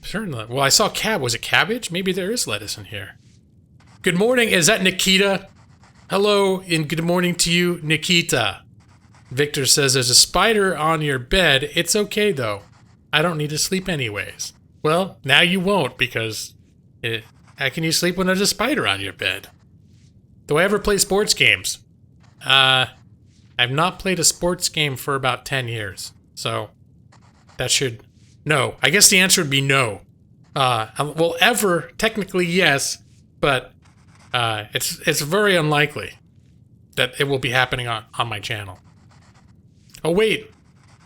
Certainly. Well, I saw was it cabbage? Maybe there is lettuce in here. Good morning, is that Nikita? Hello, and good morning to you, Nikita. Victor says there's a spider on your bed. It's okay, though. I don't need to sleep anyways. Well, now you won't, because how can you sleep when there's a spider on your bed? Do I ever play sports games? I've not played a sports game for about 10 years, so that should... No, I guess the answer would be no. Well, ever, technically yes, but it's very unlikely that it will be happening on my channel. Oh wait,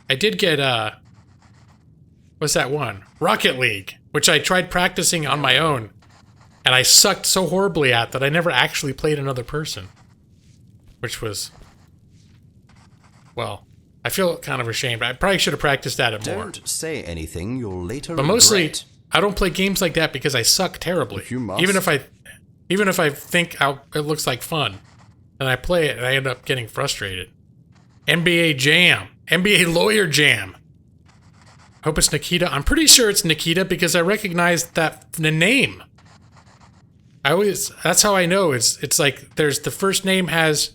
I did get, what's that one? Rocket League, which I tried practicing on my own, and I sucked so horribly at that I never actually played another person. Which was... Well, I feel kind of ashamed. I probably should have practiced at it more. Don't say anything you'll later But mostly, regret. I don't play games like that because I suck terribly. If you must. Even if I think it looks like fun, and I play it and I end up getting frustrated. NBA Jam. NBA Lawyer Jam. Hope it's Nikita. I'm pretty sure it's Nikita because I recognize the name. That's how I know. It's like there's the first name has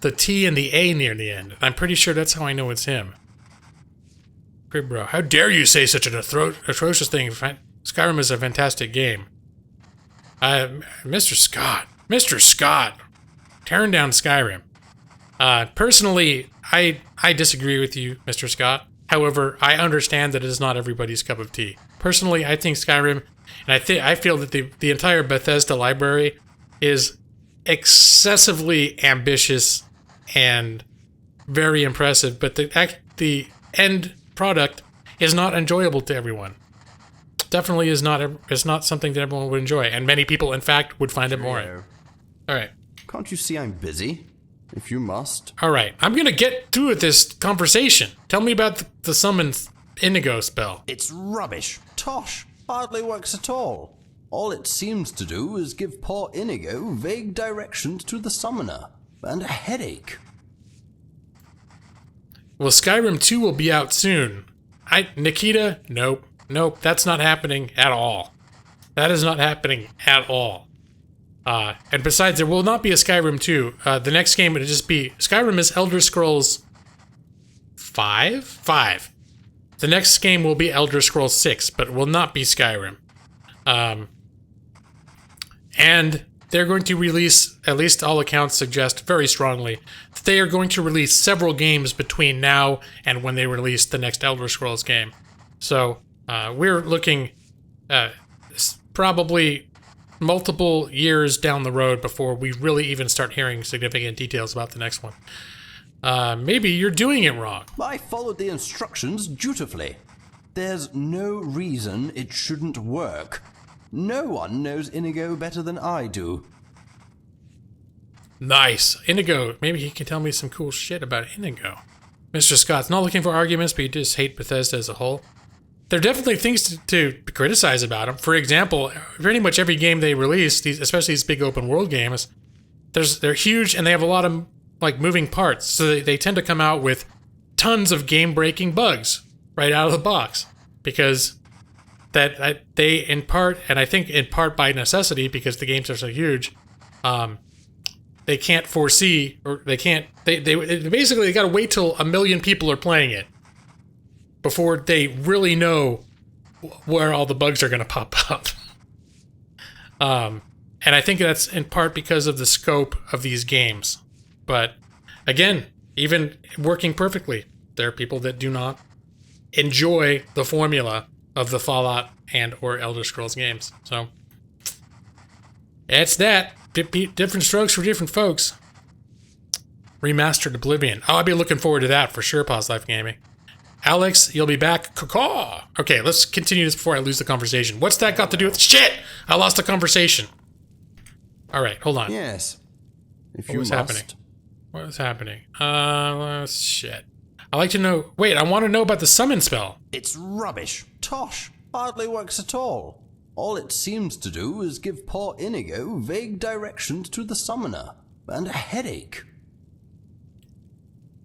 the T and the A near the end. I'm pretty sure that's how I know it's him. Crib bro, how dare you say such an atrocious thing? Skyrim is a fantastic game. Mr. Scott, tearing down Skyrim. Personally, I disagree with you, Mr. Scott. However, I understand that it is not everybody's cup of tea. Personally, I think Skyrim, and I feel that the entire Bethesda library is excessively ambitious and very impressive, but the end product is not enjoyable to everyone. Definitely is not. It's not something that everyone would enjoy, and many people, in fact, would find it boring. All right. Can't you see I'm busy? If you must. All right. I'm gonna get through with this conversation. Tell me about the summon Inigo spell. It's rubbish. Tosh. Hardly works at all. All it seems to do is give poor Inigo vague directions to the summoner. and a headache. Well, Skyrim 2 will be out soon. Nikita, nope, that's not happening at all. That is not happening at all. And besides, there will not be a Skyrim 2. The next game would just be... Skyrim is Elder Scrolls 5? 5. The next game will be Elder Scrolls 6, but will not be Skyrim. And they're going to release, at least all accounts suggest very strongly, that they are going to release several games between now and when they release the next Elder Scrolls game. So, we're looking probably multiple years down the road before we really even start hearing significant details about the next one. Maybe you're doing it wrong. I followed the instructions dutifully. There's no reason it shouldn't work. No one knows Inigo better than I do. Nice. Inigo. Maybe he can tell me some cool shit about Inigo. Mr. Scott's not looking for arguments, but you just hate Bethesda as a whole. There are definitely things to criticize about them. For example, pretty much every game they release, especially these big open world games, they're huge and they have a lot of like moving parts. So they tend to come out with tons of game-breaking bugs right out of the box because that they in part, and I think in part by necessity because the games are so huge, they can't foresee or they basically got to wait till 1 million people are playing it before they really know where all the bugs are going to pop up. And I think that's in part because of the scope of these games. But again, even working perfectly, there are people that do not enjoy the formula of the Fallout and or Elder Scrolls games. So it's that. Different strokes for different folks. Remastered Oblivion. Oh, I'd be looking forward to that for sure, Pause Life Gaming. Alex, you'll be back. Caw-caw. Okay, let's continue this before I lose the conversation. What's that got to do with... Shit! I lost the conversation. All right, hold on. Yes. If What was happening? What was happening? Shit. I'd like to know... Wait, I want to know about the summon spell. It's rubbish. Tosh. Hardly works at all. All it seems to do is give poor Inigo vague directions to the summoner. And a headache.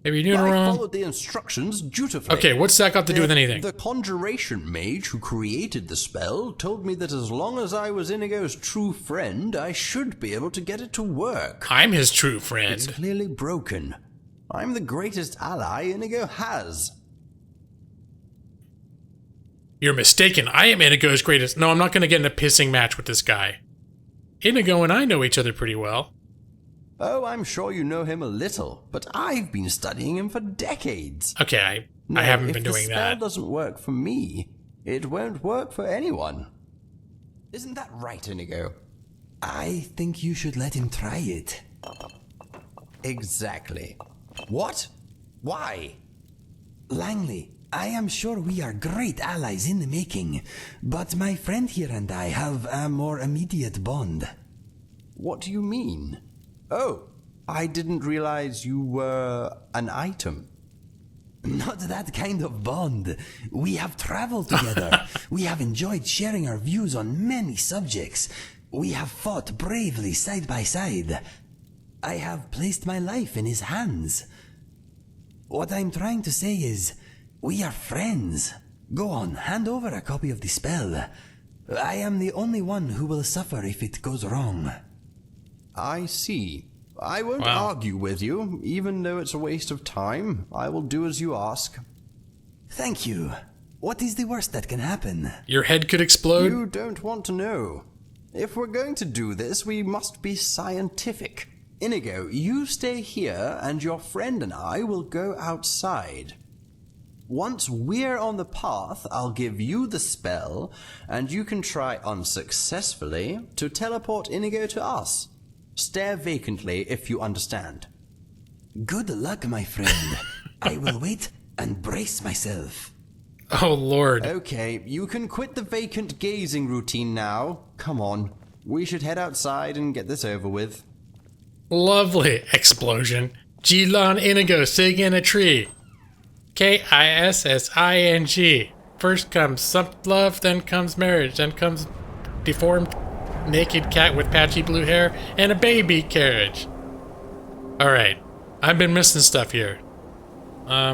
Maybe you're doing it I wrong. followed the instructions dutifully. Okay, what's that got to do with anything? The conjuration mage who created the spell told me that as long as I was Inigo's true friend, I should be able to get it to work. I'm his true friend. It's clearly broken. I'm the greatest ally Inigo has. You're mistaken. I am Inigo's greatest... No, I'm not going to get in a pissing match with this guy. Inigo and I know each other pretty well. Oh, I'm sure you know him a little, but I've been studying him for decades. Okay, I haven't been doing If the spell doesn't work for me, it won't work for anyone. Isn't that right, Inigo? I think you should let him try it. Exactly. What? Why? Langley, I am sure we are great allies in the making, but my friend here and I have a more immediate bond. What do you mean? Oh, I didn't realize you were an item. Not that kind of bond. We have traveled together. We have enjoyed sharing our views on many subjects. We have fought bravely side by side. I have placed my life in his hands. What I'm trying to say is, we are friends. Go on, hand over a copy of the spell. I am the only one who will suffer if it goes wrong. I see. I won't argue with you, even though it's a waste of time. I will do as you ask. Thank you. What is the worst that can happen? Your head could explode? You don't want to know. If we're going to do this, we must be scientific. Inigo, you stay here, and your friend and I will go outside. Once we're on the path, I'll give you the spell, and you can try unsuccessfully to teleport Inigo to us. Stare vacantly if you understand. Good luck, my friend. I will wait and brace myself. Oh, Lord. Okay, you can quit the vacant gazing routine now. Come on. We should head outside and get this over with. Lovely. Explosion. G-Lon Inigo sitting in a tree. Kissing. First comes love, then comes marriage, then comes deformed naked cat with patchy blue hair and a baby carriage. Alright. I've been missing stuff here. Yeah,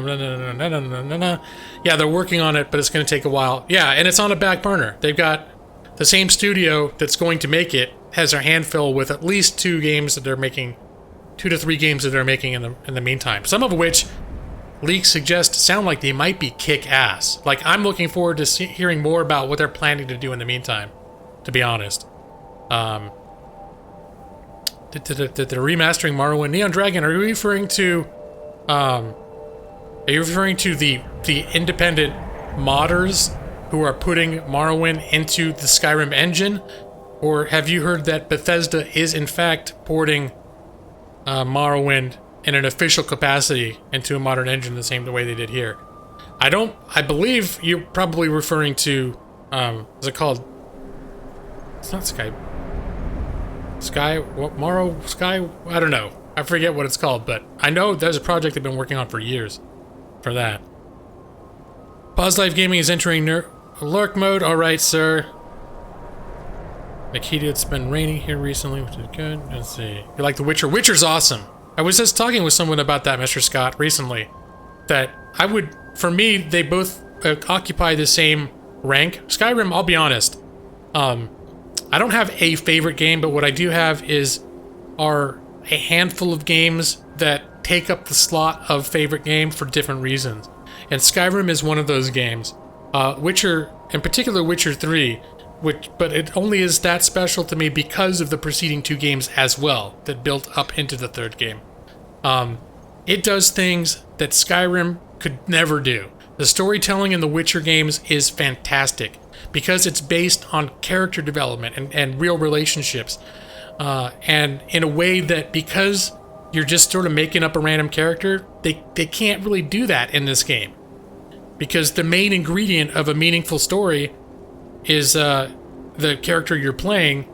they're working on it, but it's going to take a while. Yeah, and it's on a back burner. They've got the same studio that's going to make it has their hand full with at least 2 games that they're making, 2 to 3 games that they're making in the meantime. Some of which leaks suggest sound like they might be kick-ass. Like, I'm looking forward to hearing more about what they're planning to do in the meantime, to be honest. The remastering Morrowind. Neon Dragon, are you referring to the independent modders who are putting Morrowind into the Skyrim engine? Or have you heard that Bethesda is in fact porting Morrowind in an official capacity into a modern engine the same way they did here? I believe you're probably referring to, what's it called? It's not Sky, what, Morrow, Sky, I don't know. I forget what it's called, but I know there's a project they've been working on for years for that. Pause Life Gaming is entering lurk mode. Alright, sir. Nikita, it's been raining here recently, which is good. Let's see. You like The Witcher? Witcher's awesome. I was just talking with someone about that, Mr. Scott, recently. That I would, for me, they both occupy the same rank. Skyrim, I'll be honest. I don't have a favorite game, but what I do have are a handful of games that take up the slot of favorite game for different reasons. And Skyrim is one of those games. Witcher, in particular Witcher 3, but it only is that special to me because of the preceding 2 games as well that built up into the 3rd game. It does things that Skyrim could never do. The storytelling in the Witcher games is fantastic because it's based on character development and real relationships. And in a way that, because you're just sort of making up a random character, they can't really do that in this game. Because the main ingredient of a meaningful story is the character you're playing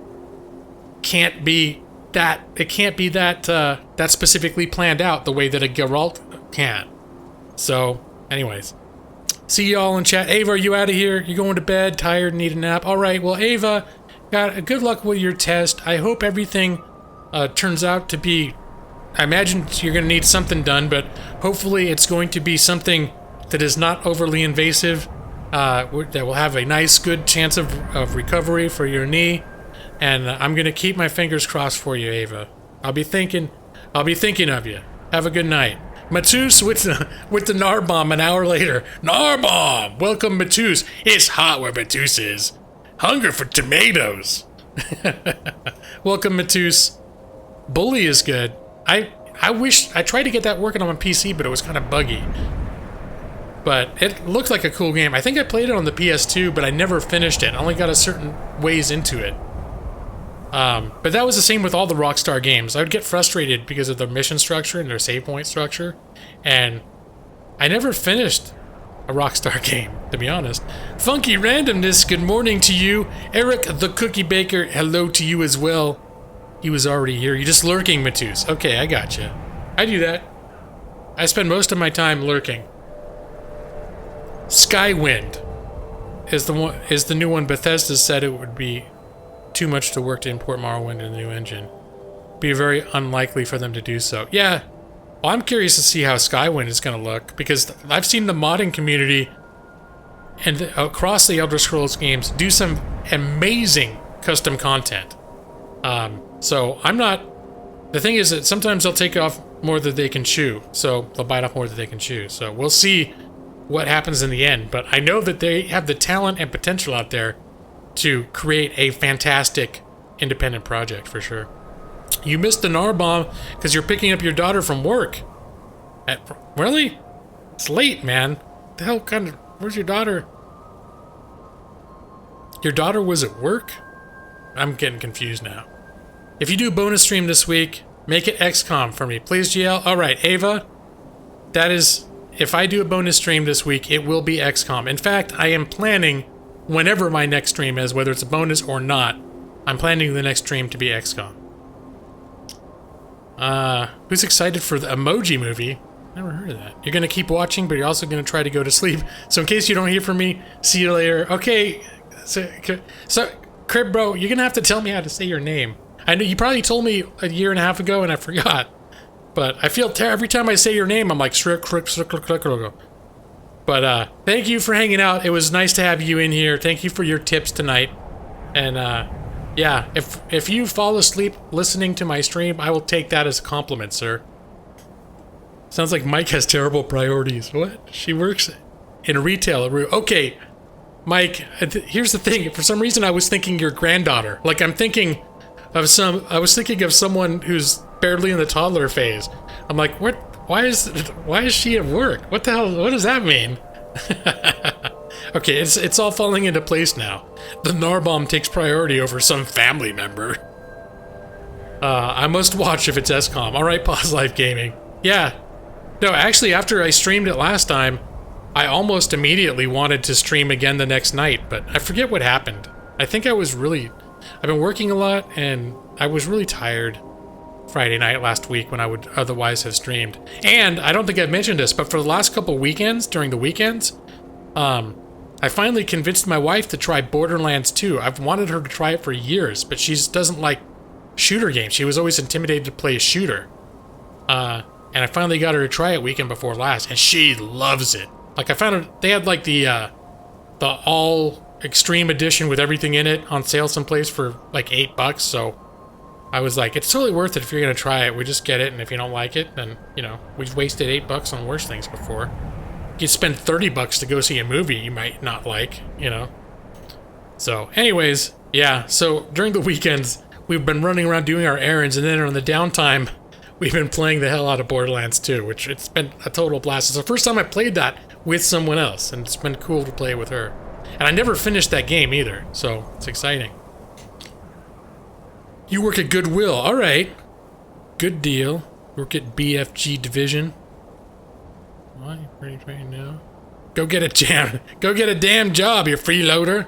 can't be that specifically planned out the way that a Geralt can. So, anyways. See y'all in chat. Ava, are you out of here? You going to bed? Tired? Need a nap? Alright, well, Ava, good luck with your test. I hope everything turns out to be... I imagine you're going to need something done, but hopefully it's going to be something that is not overly invasive, that will have a nice, good chance of recovery for your knee. And I'm going to keep my fingers crossed for you, Ava. I'll be thinking of you. Have a good night. Matus with the Narbomb an hour later. Narbomb! Welcome, Matus. It's hot where Matus is. Hunger for tomatoes. Welcome, Matus. Bully is good. I tried to get that working on my PC, but it was kind of buggy. But it looked like a cool game. I think I played it on the PS2, but I never finished it. I only got a certain ways into it. But that was the same with all the Rockstar games. I would get frustrated because of their mission structure and their save point structure. And I never finished a Rockstar game, to be honest. Funky Randomness, good morning to you. Eric the Cookie Baker, hello to you as well. He was already here. You're just lurking, Matus. Okay, I gotcha. I do that. I spend most of my time lurking. Skywind is the new one. Bethesda said it would be too much to work to import Morrowind in the new engine. Be very unlikely for them to do so. Yeah, well, I'm curious to see how Skywind is going to look, because I've seen the modding community and across the Elder Scrolls games do some amazing custom content. So I'm not... The thing is that sometimes they'll take off more than they can chew, so they'll bite off more than they can chew. So we'll see what happens in the end, but I know that they have the talent and potential out there to create a fantastic independent project for sure. You missed the Narbomb because you're picking up your daughter from work. Really? It's late, man. The hell kind of... Where's your daughter? Your daughter was at work? I'm getting confused now. If you do a bonus stream this week, make it XCOM for me. Please, GL. Alright, Ava. That is... If I do a bonus stream this week, it will be XCOM. In fact, I am planning... Whenever my next stream is, whether it's a bonus or not, I'm planning the next stream to be XCOM. Who's excited for the Emoji Movie? Never heard of that. You're gonna keep watching, but you're also gonna try to go to sleep. So in case you don't hear from me, see you later. Okay, so Crib Bro, you're gonna have to tell me how to say your name. I know you probably told me a year and a half ago and I forgot. But I feel every time I say your name, I'm like, but thank you for hanging out. It was nice to have you in here. Thank you for your tips tonight. And yeah, if you fall asleep listening to my stream, I will take that as a compliment, sir. Sounds like Mike has terrible priorities. What? She works in retail. Okay, Mike, here's the thing. For some reason, I was thinking your granddaughter. Like, I was thinking of someone who's barely in the toddler phase. I'm like, what? Why is she at work? What the hell? What does that mean? Okay, it's all falling into place now. The Narbomb takes priority over some family member. I must watch if it's SCOM. All right, Pause Life Gaming. Yeah. No, actually, after I streamed it last time, I almost immediately wanted to stream again the next night, but I forget what happened. I think I've been working a lot, and I was really tired Friday night last week when I would otherwise have streamed. And I don't think I've mentioned this, but for the last couple weekends, during the weekends, I finally convinced my wife to try Borderlands 2. I've wanted her to try it for years, but she doesn't like shooter games. She was always intimidated to play a shooter. And I finally got her to try it weekend before last, and she loves it. Like, I found they had like the all extreme edition with everything in it on sale someplace for like $8, so I was like, it's totally worth it if you're gonna try it. We just get it, and if you don't like it, then, you know, we've wasted $8 on worse things before. You spend $30 to go see a movie you might not like, you know. So, anyways, yeah, so during the weekends, we've been running around doing our errands, and then on the downtime, we've been playing the hell out of Borderlands 2, which it's been a total blast. It's the first time I played that with someone else, and it's been cool to play with her. And I never finished that game either, so it's exciting. You work at Goodwill. All right. Good deal. Work at BFG Division. Why? Pretty trained now. Go get a damn job, you freeloader.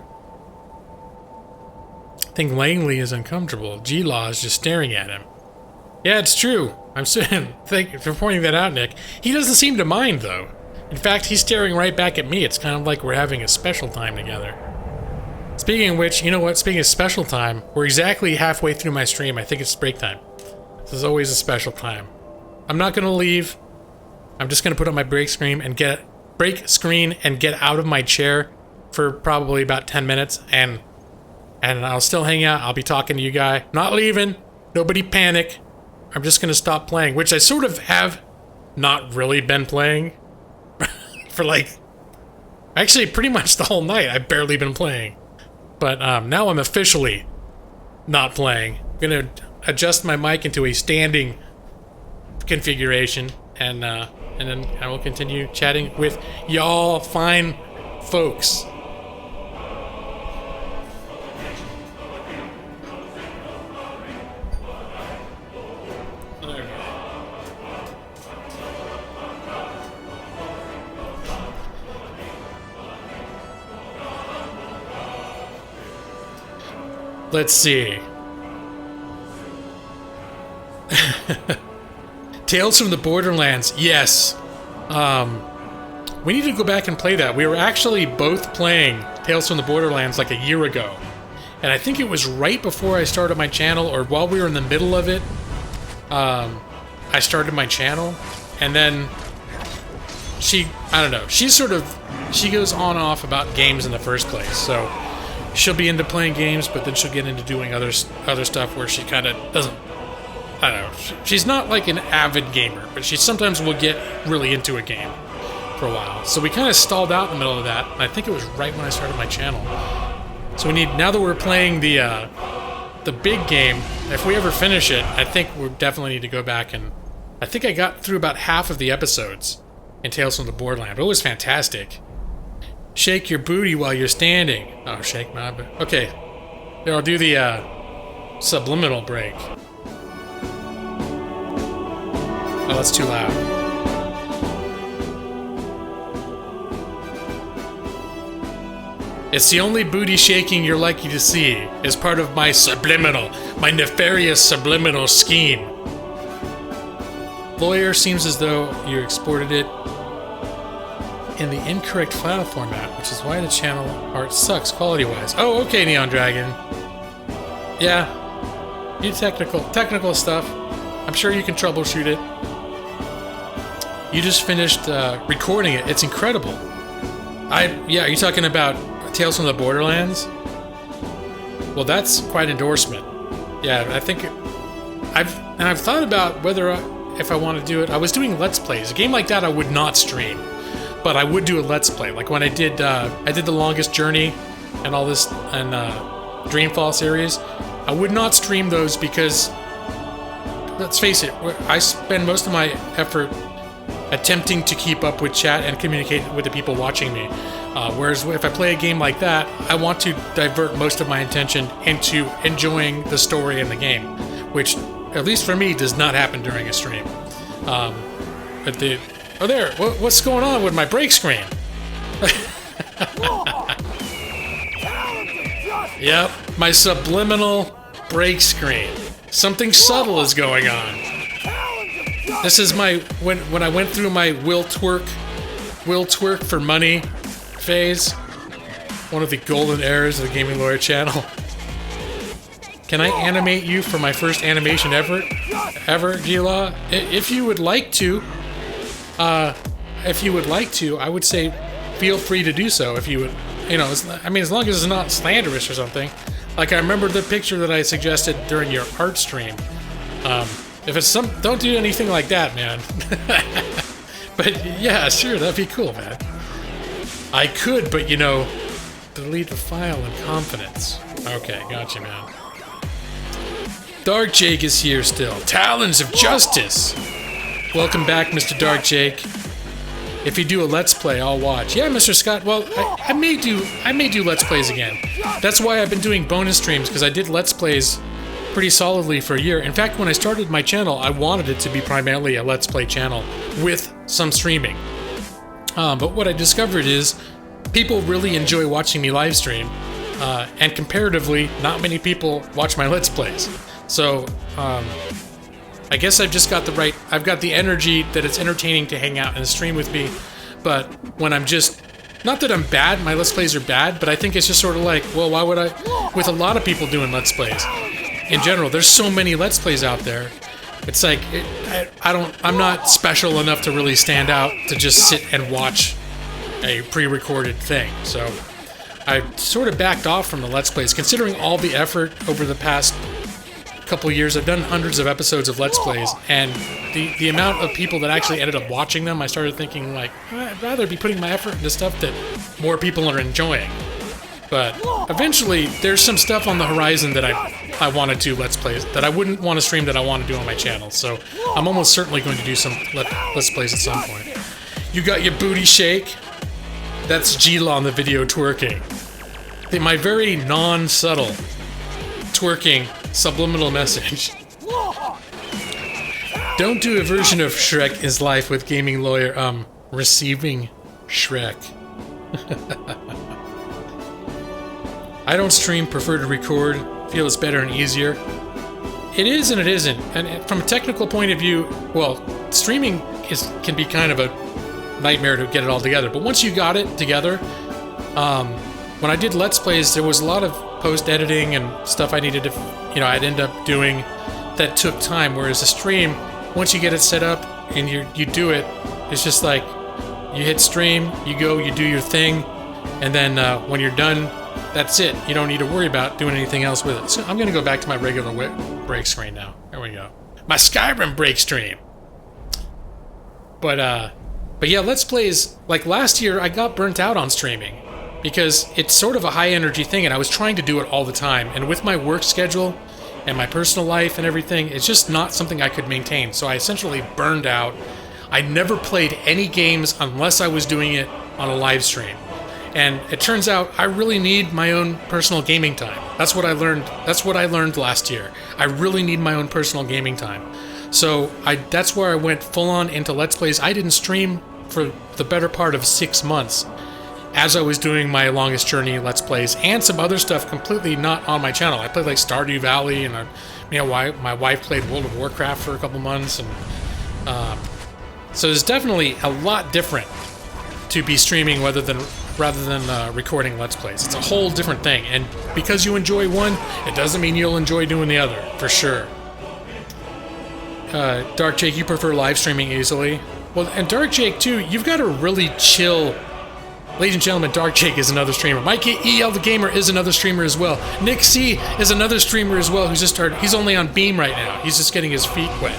I think Langley is uncomfortable. G-Law is just staring at him. Yeah, it's true. I'm saying, thank you for pointing that out, Nick. He doesn't seem to mind, though. In fact, he's staring right back at me. It's kind of like we're having a special time together. Speaking of which, you know what? Speaking of special time, we're exactly halfway through my stream. I think it's break time. This is always a special time. I'm not going to leave. I'm just going to put on my break screen and get out of my chair for probably about 10 minutes, and I'll still hang out. I'll be talking to you guys. Not leaving. Nobody panic. I'm just going to stop playing, which I sort of have not really been playing for like, actually pretty much the whole night. I've barely been playing. But now I'm officially not playing. I'm going to adjust my mic into a standing configuration, and then I will continue chatting with y'all fine folks. Let's see. Tales from the Borderlands. Yes. We need to go back and play that. We were actually both playing Tales from the Borderlands like a year ago. And I think it was right before I started my channel, or while we were in the middle of it, I started my channel. And then I don't know, she goes on and off about games in the first place. So she'll be into playing games, but then she'll get into doing other stuff where she kind of doesn't, I don't know, she's not like an avid gamer, but she sometimes will get really into a game for a while. So we kind of stalled out in the middle of that, and I think it was right when I started my channel. So now that we're playing the big game, if we ever finish it, I think we definitely need to go back, and I think I got through about half of the episodes in Tales from the Borderlands. It was fantastic. Shake your booty while you're standing. Oh, shake my booty. Okay. Here, I'll do the subliminal break. Oh, that's too loud. It's the only booty shaking you're likely to see as part of my nefarious subliminal scheme. Lawyer, seems as though you exported it in the incorrect file format, which is why the channel art sucks quality-wise. Oh, okay, Neon Dragon. Yeah, you technical stuff. I'm sure you can troubleshoot it. You just finished recording it. It's incredible. Yeah, are you talking about Tales from the Borderlands? Well, that's quite an endorsement. Yeah, I think I've thought about whether if I want to do it. I was doing Let's Plays. A game like that I would not stream, but I would do a Let's Play. Like when I did The Longest Journey and all this, and Dreamfall series. I would not stream those because, let's face it, I spend most of my effort attempting to keep up with chat and communicate with the people watching me. Whereas if I play a game like that, I want to divert most of my attention into enjoying the story in the game, which, at least for me, does not happen during a stream. What's going on with my break screen? Yep, my subliminal break screen. Something subtle is going on. This is my when I went through my will twerk for money phase. One of the golden eras of the Gaming Lawyer channel. Can I animate you for my first animation ever, G-Law? If you would like to, I would say feel free to do so. If you would, as long as it's not slanderous or something. Like I remember the picture that I suggested during your art stream. If it's don't do anything like that, man. But yeah, sure, that'd be cool, man. I could, but delete the file in confidence. Okay, gotcha, man. Dark Jake is here still. Talons of Justice! Welcome back, Mr. Dark Jake. If you do a Let's Play, I'll watch. Yeah, Mr. Scott, well, I may do Let's Plays again. That's why I've been doing bonus streams, because I did Let's Plays pretty solidly for a year. In fact, when I started my channel, I wanted it to be primarily a Let's Play channel with some streaming. But what I discovered is people really enjoy watching me live stream, and comparatively, not many people watch my Let's Plays. So, I guess I've just got I've got the energy that it's entertaining to hang out and stream with me, but when I'm just, not that I'm bad, my Let's Plays are bad, but I think it's just sort of like, well, why would I, with a lot of people doing Let's Plays, in general, there's so many Let's Plays out there, it's like, I'm not special enough to really stand out to just sit and watch a pre-recorded thing, so I sort of backed off from the Let's Plays, considering all the effort over the past couple years. I've done hundreds of episodes of Let's Plays, and the amount of people that actually ended up watching them, I started thinking, like, I'd rather be putting my effort into stuff that more people are enjoying. But eventually, there's some stuff on the horizon that I want to do Let's Plays, that I wouldn't want to stream that I want to do on my channel, so I'm almost certainly going to do some Let's Plays at some point. You got your booty shake? That's G-Law on the video twerking. My very non-subtle twerking subliminal message. Don't do a version of Shrek is Life with Gaming Lawyer, receiving Shrek. I don't stream, prefer to record, feel it's better and easier. It is and it isn't, and from a technical point of view, well, streaming can be kind of a nightmare to get it all together, but once you got it together, when I did Let's Plays, there was a lot of post-editing and stuff I needed to, I'd end up doing that took time, whereas a stream, once you get it set up and you do it, it's just like, you hit stream, you go, you do your thing, and then when you're done, that's it. You don't need to worry about doing anything else with it. So I'm going to go back to my regular break screen now. There we go. My Skyrim break stream! But yeah, Let's Plays, like last year, I got burnt out on streaming, because it's sort of a high-energy thing, and I was trying to do it all the time, and with my work schedule and my personal life and everything, it's just not something I could maintain, so I essentially burned out. I never played any games unless I was doing it on a live stream, and it turns out I really need my own personal gaming time. That's what I learned last year. I really need my own personal gaming time. So that's where I went full-on into Let's Plays. I didn't stream for the better part of 6 months, as I was doing my Longest Journey Let's Plays, and some other stuff completely not on my channel. I played like Stardew Valley, and my wife played World of Warcraft for a couple months, and so there's definitely a lot different to be streaming rather than recording Let's Plays. It's a whole different thing, and because you enjoy one, it doesn't mean you'll enjoy doing the other, for sure. Dark Jake, you prefer live streaming easily? Well, and Dark Jake, too, you've got a really chill... Ladies and gentlemen, Dark Jake is another streamer. Mike EL the Gamer is another streamer as well. Nick C is another streamer as well who's just started. He's only on Beam right now. He's just getting his feet wet.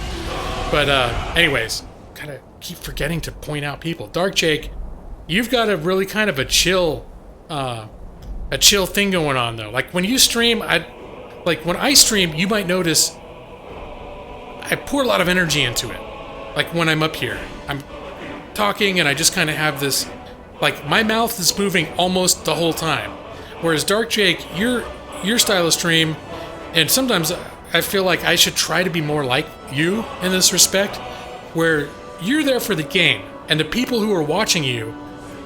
But anyways, kind of keep forgetting to point out people. Dark Jake, you've got a really kind of a chill thing going on though. Like when you stream, when I stream, you might notice I pour a lot of energy into it. Like when I'm up here, I'm talking and I just kind of have this, like my mouth is moving almost the whole time. Whereas Dark Jake, your style of stream, and sometimes I feel like I should try to be more like you in this respect, where you're there for the game, and the people who are watching you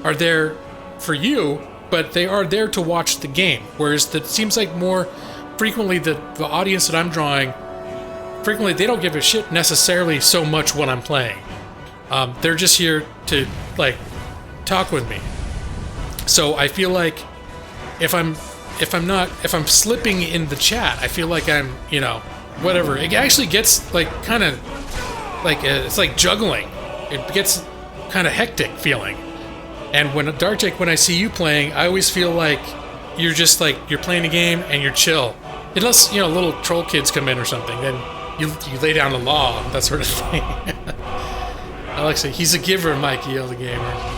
are there for you, but they are there to watch the game. Whereas it seems like more frequently the audience that I'm drawing, frequently they don't give a shit necessarily so much what I'm playing. They're just here to like talk with me. So I feel like if I'm slipping in the chat, I feel like I'm, whatever. It actually gets like kind of like it's like juggling. It gets kind of hectic feeling. And when Dark Jake, when I see you playing, I always feel like you're just like you're playing a game and you're chill. Unless little troll kids come in or something, then you lay down the law, that sort of thing. Alexa, he's a giver, Mike EL the Gamer.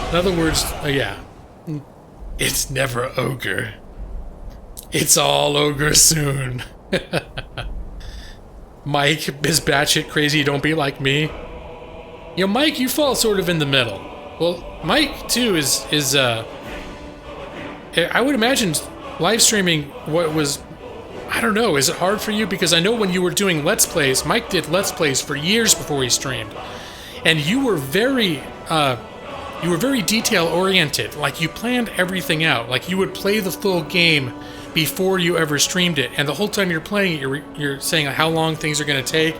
In other words, yeah. It's never ogre. It's all ogre soon. Mike is batshit crazy, don't be like me. Mike, you fall sort of in the middle. Well, Mike, too, is I would imagine live streaming I don't know, is it hard for you? Because I know when you were doing Let's Plays, Mike did Let's Plays for years before he streamed. And you were very detail-oriented. Like, you planned everything out. Like, you would play the full game before you ever streamed it. And the whole time you're playing it, you're saying how long things are going to take.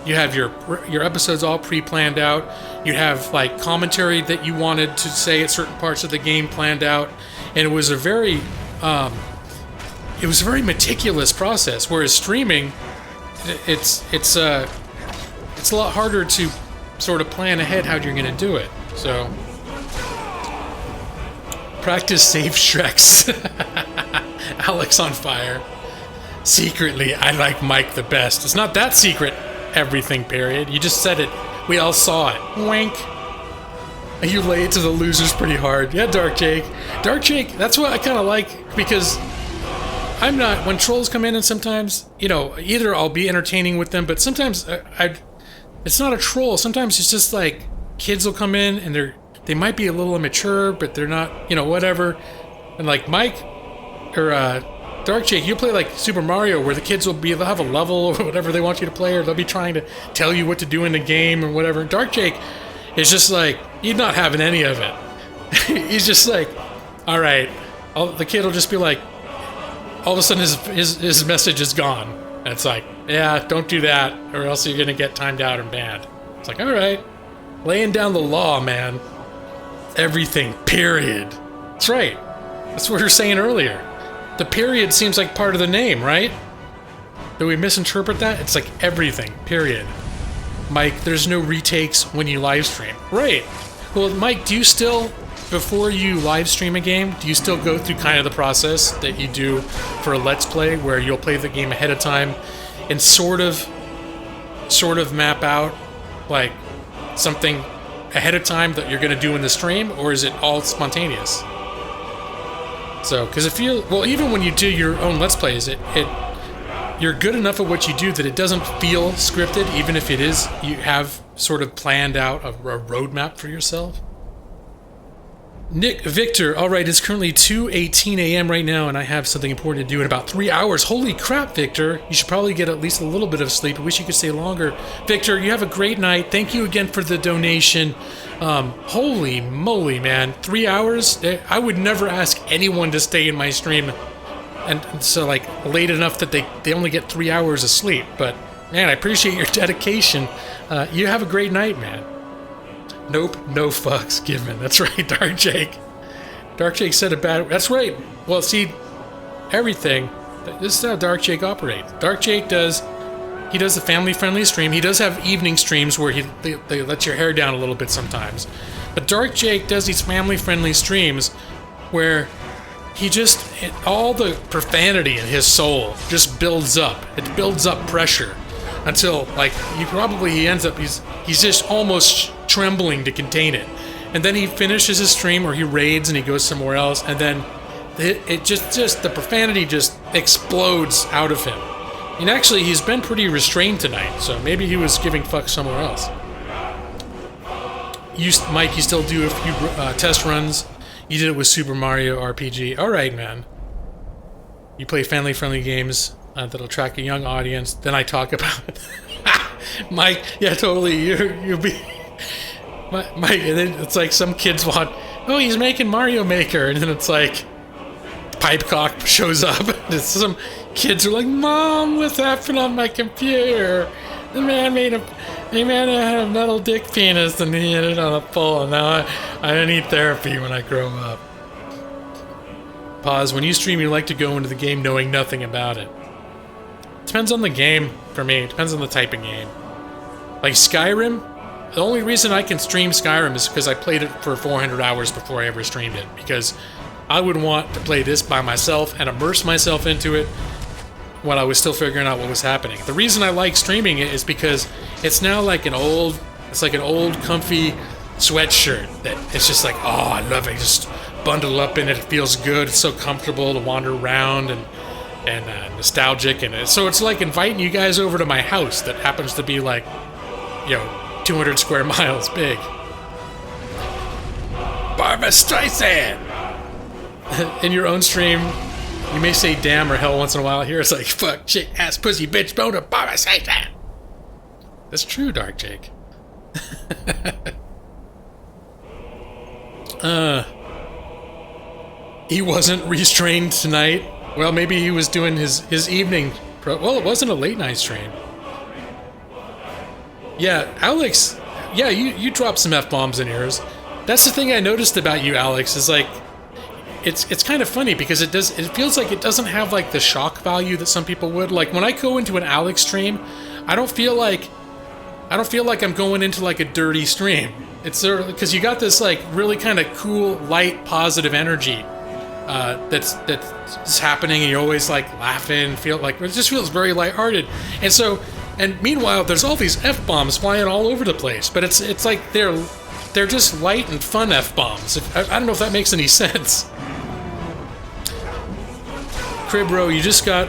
You have your episodes all pre-planned out. You have, like, commentary that you wanted to say at certain parts of the game planned out. And it was a very meticulous process. Whereas streaming, it's a lot harder to sort of plan ahead how you're going to do it. So... Practice safe Shreks. Alex on fire. Secretly, I like Mike the best. It's not that secret, everything, period. You just said it. We all saw it. Wink. You lay it to the losers pretty hard. Yeah, Dark Jake. Dark Jake, that's what I kind of like, because I'm not... When trolls come in and sometimes, either I'll be entertaining with them, but sometimes it's not a troll. Sometimes it's just like kids will come in and they might be a little immature, but they're not, whatever. And like Mike or Dark Jake, you play like Super Mario, where the kids they'll have a level or whatever they want you to play, or they'll be trying to tell you what to do in the game or whatever. Dark Jake is just like, he's not having any of it. He's just like, all right. The kid will just be like, all of a sudden his message is gone. And it's like, yeah, don't do that, or else you're gonna get timed out and banned. It's like, all right, laying down the law, man. Everything, period. That's right. That's what we were saying earlier. The period seems like part of the name, right? Did we misinterpret that? It's like everything, period. Mike, there's no retakes when you live stream. Right. Well, Mike, do you still, before you live stream a game, do you still go through kind of the process that you do for a Let's Play, where you'll play the game ahead of time and sort of map out, like, something ahead of time that you're going to do in the stream, or is it all spontaneous? So, because even when you do your own Let's Plays, you're good enough at what you do that it doesn't feel scripted, even if it is, you have sort of planned out a roadmap for yourself. Nick Victor, alright, it's currently 2:18 a.m. right now, and I have something important to do in about 3 hours. Holy crap, Victor. You should probably get at least a little bit of sleep. I wish you could stay longer. Victor, you have a great night. Thank you again for the donation. Holy moly, man. 3 hours? I would never ask anyone to stay in my stream, and so, like, late enough that they only get 3 hours of sleep. But, man, I appreciate your dedication. You have a great night, man. Nope, no fucks given. That's right, Dark Jake. Dark Jake said a bad... That's right. Well, see, everything... This is how Dark Jake operates. Dark Jake does... he does a family-friendly stream. He does have evening streams where they let your hair down a little bit sometimes. But Dark Jake does these family-friendly streams where he just, all the profanity in his soul just builds up. It builds up pressure until, like, he ends up, he's just almost trembling to contain it. And then he finishes his stream, or he raids and he goes somewhere else, and then it just the profanity just explodes out of him. And actually, he's been pretty restrained tonight, so maybe he was giving fuck somewhere else. Mike, you still do a few test runs. You did it with Super Mario RPG. All right, man. You play family-friendly games that'll attract a young audience. Then I talk about Mike. Yeah, totally. You'll be Mike. And then it's like some kids want. Oh, he's making Mario Maker, and then it's like Pipecock shows up. And some kids are like, "Mom, what's happening on my computer? The man had a metal dick penis and he hit it on a pole. Now I need therapy when I grow up." Pause. When you stream, you like to go into the game knowing nothing about it. Depends on the game for me. Depends on the type of game. Like Skyrim, the only reason I can stream Skyrim is because I played it for 400 hours before I ever streamed it. Because I would want to play this by myself and immerse myself into it while I was still figuring out what was happening. The reason I like streaming it is because it's now like an old comfy sweatshirt that it's just like, oh, I love it. Just bundle up in it. It feels good. It's so comfortable to wander around and nostalgic. And so it's like inviting you guys over to my house that happens to be like, 200 square miles big. Barbara Streisand! In your own stream, you may say damn or hell once in a while. Here it's like, fuck, chick, ass, pussy, bitch, boner, Barbara Streisand! That's true, Dark Jake. He wasn't restrained tonight. Well, maybe he was doing his evening... Well, it wasn't a late night stream. Yeah, Alex... Yeah, you dropped some F-bombs in yours. That's the thing I noticed about you, Alex, is like... It's kind of funny because it feels like it doesn't have like the shock value that some people would. Like when I go into an Alex stream, I don't feel like I'm going into like a dirty stream. It's because you got this like really kind of cool, light, positive energy that's happening, and you're always like laughing, feel like it just feels very lighthearted. And meanwhile, there's all these F-bombs flying all over the place, but it's like they're just light and fun F-bombs. I don't know if that makes any sense. Cribro, you just got...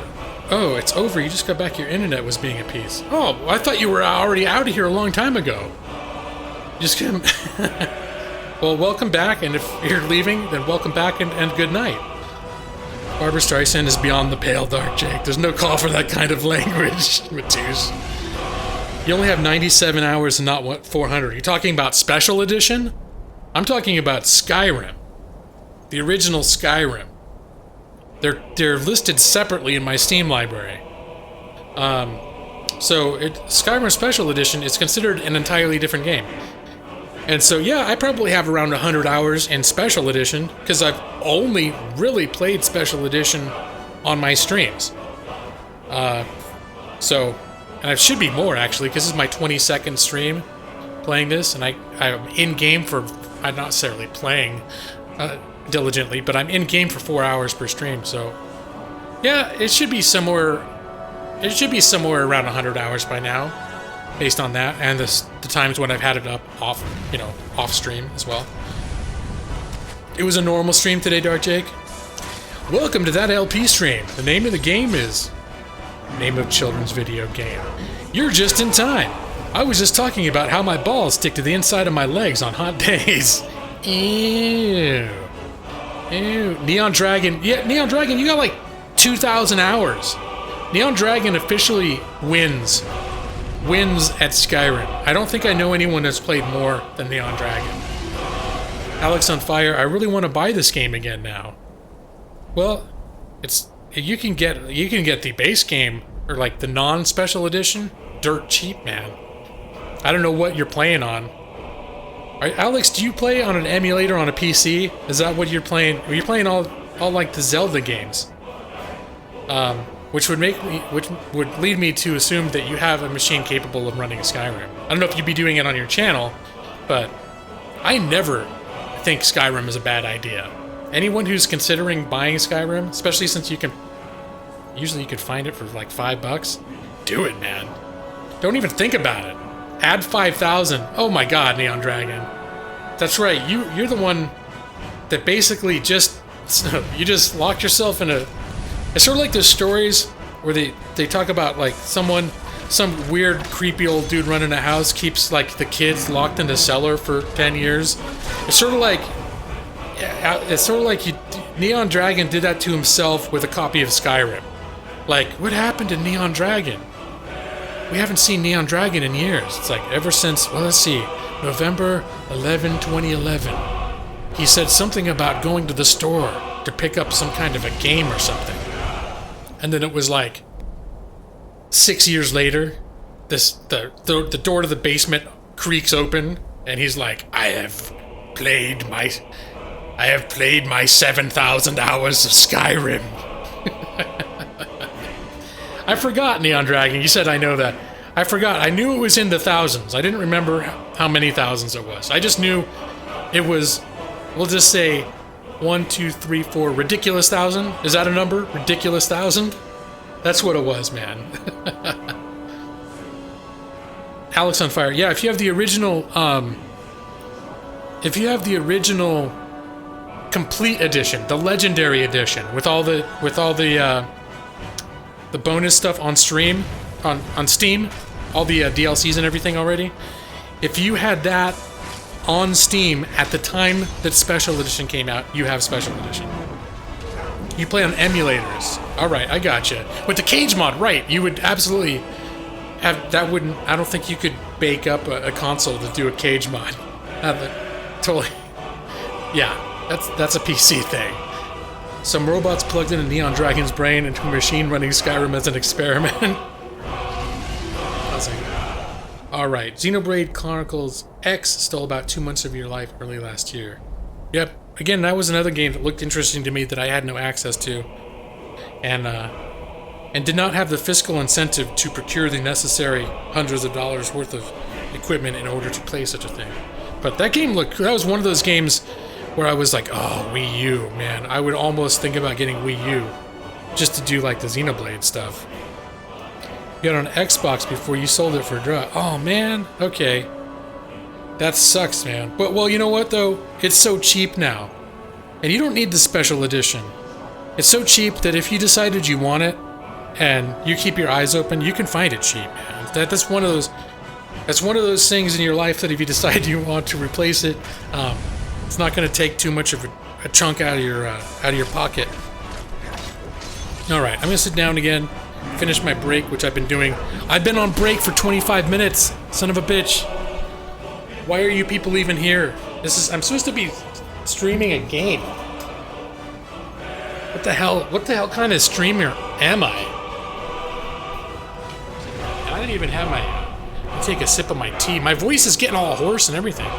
Oh, it's over. You just got back. Your internet was being a piece. Oh, I thought you were already out of here a long time ago. Just kidding. Well, welcome back, and if you're leaving, then welcome back and good night. Barbara Streisand is beyond the pale, Dark Jake. There's no call for that kind of language, Matus. You only have 97 hours and not 400. Are you talking about Special Edition? I'm talking about Skyrim. The original Skyrim. They're listed separately in my Steam library. Skyrim Special Edition is considered an entirely different game. And so, yeah, I probably have around 100 hours in Special Edition, because I've only really played Special Edition on my streams. And it should be more, actually, because this is my 22nd stream playing this, and I'm in-game for... I'm not necessarily playing diligently, but I'm in-game for 4 hours per stream, so... Yeah, it should be somewhere around 100 hours by now, based on that, and the times when I've had it up off stream as well. It was a normal stream today, Dark Jake. Welcome to that LP stream. The name of the game is... Name of children's video game. You're just in time. I was just talking about how my balls stick to the inside of my legs on hot days. Ew. Ew. Neon Dragon. Yeah, Neon Dragon, you got like 2,000 hours. Neon Dragon officially wins at Skyrim. I don't think I know anyone that's played more than Neon Dragon. Alex on Fire, I really want to buy this game again now. Well, you can get the base game, or like the non-special edition, dirt cheap, man. I don't know what you're playing on. Alex, do you play on an emulator on a PC? Is that what you're playing? Are you playing all like the Zelda games? which would lead me to assume that you have a machine capable of running Skyrim. I don't know if you'd be doing it on your channel, but I never think Skyrim is a bad idea. Anyone who's considering buying Skyrim, especially since you could find it for like $5, do it, man. Don't even think about it. Add 5,000. Oh my God, Neon Dragon. That's right. You're the one that basically just locked yourself in a. It's sort of like those stories where they talk about like some weird creepy old dude running a house keeps like the kids locked in the cellar for 10 years. It's sort of like Neon Dragon did that to himself with a copy of Skyrim. Like, what happened to Neon Dragon? We haven't seen Neon Dragon in years. It's like ever since, well, let's see, November 11, 2011. He said something about going to the store to pick up some kind of a game or something. And then it was like 6 years later, the door to the basement creaks open, and he's like, I have played my 7,000 hours of Skyrim. I forgot, Neon Dragon. You said I know that. I forgot. I knew it was in the thousands. I didn't remember how many thousands it was. I just knew it was, we'll just say 1, 2, 3, 4, ridiculous thousand. Is that a number? Ridiculous thousand? That's what it was, man. Alex on Fire. Yeah, if you have the original, complete edition, the legendary edition, with all the bonus stuff on Steam, all the DLCs and everything already. If you had that on Steam at the time that Special Edition came out, you have Special Edition. You play on emulators. All right, I gotcha. With the cage mod, right? You would absolutely have that. I don't think you could bake up a console to do a cage mod. Totally. Yeah, that's a PC thing. Some robots plugged in a Neon Dragon's brain into a machine running Skyrim as an experiment. Alright, Xenoblade Chronicles X stole about 2 months of your life early last year. Yep, again, that was another game that looked interesting to me that I had no access to. And did not have the fiscal incentive to procure the necessary hundreds of dollars worth of equipment in order to play such a thing. But that was one of those games where I was like, oh, Wii U, man. I would almost think about getting Wii U just to do like the Xenoblade stuff. You got on Xbox before you sold it for a drug. Oh, man. Okay. That sucks, man. But, well, you know what, though? It's so cheap now. And you don't need the special edition. It's so cheap that if you decided you want it and you keep your eyes open, you can find it cheap, man. That's one of those things in your life that if you decide you want to replace it, it's not going to take too much of a chunk out of your pocket. All right, I'm going to sit down again, finish my break, which I've been doing. I've been on break for 25 minutes, son of a bitch. Why are you people even here? I'm supposed to be streaming a game. What the hell kind of streamer am I? I didn't even have take a sip of my tea. My voice is getting all hoarse and everything.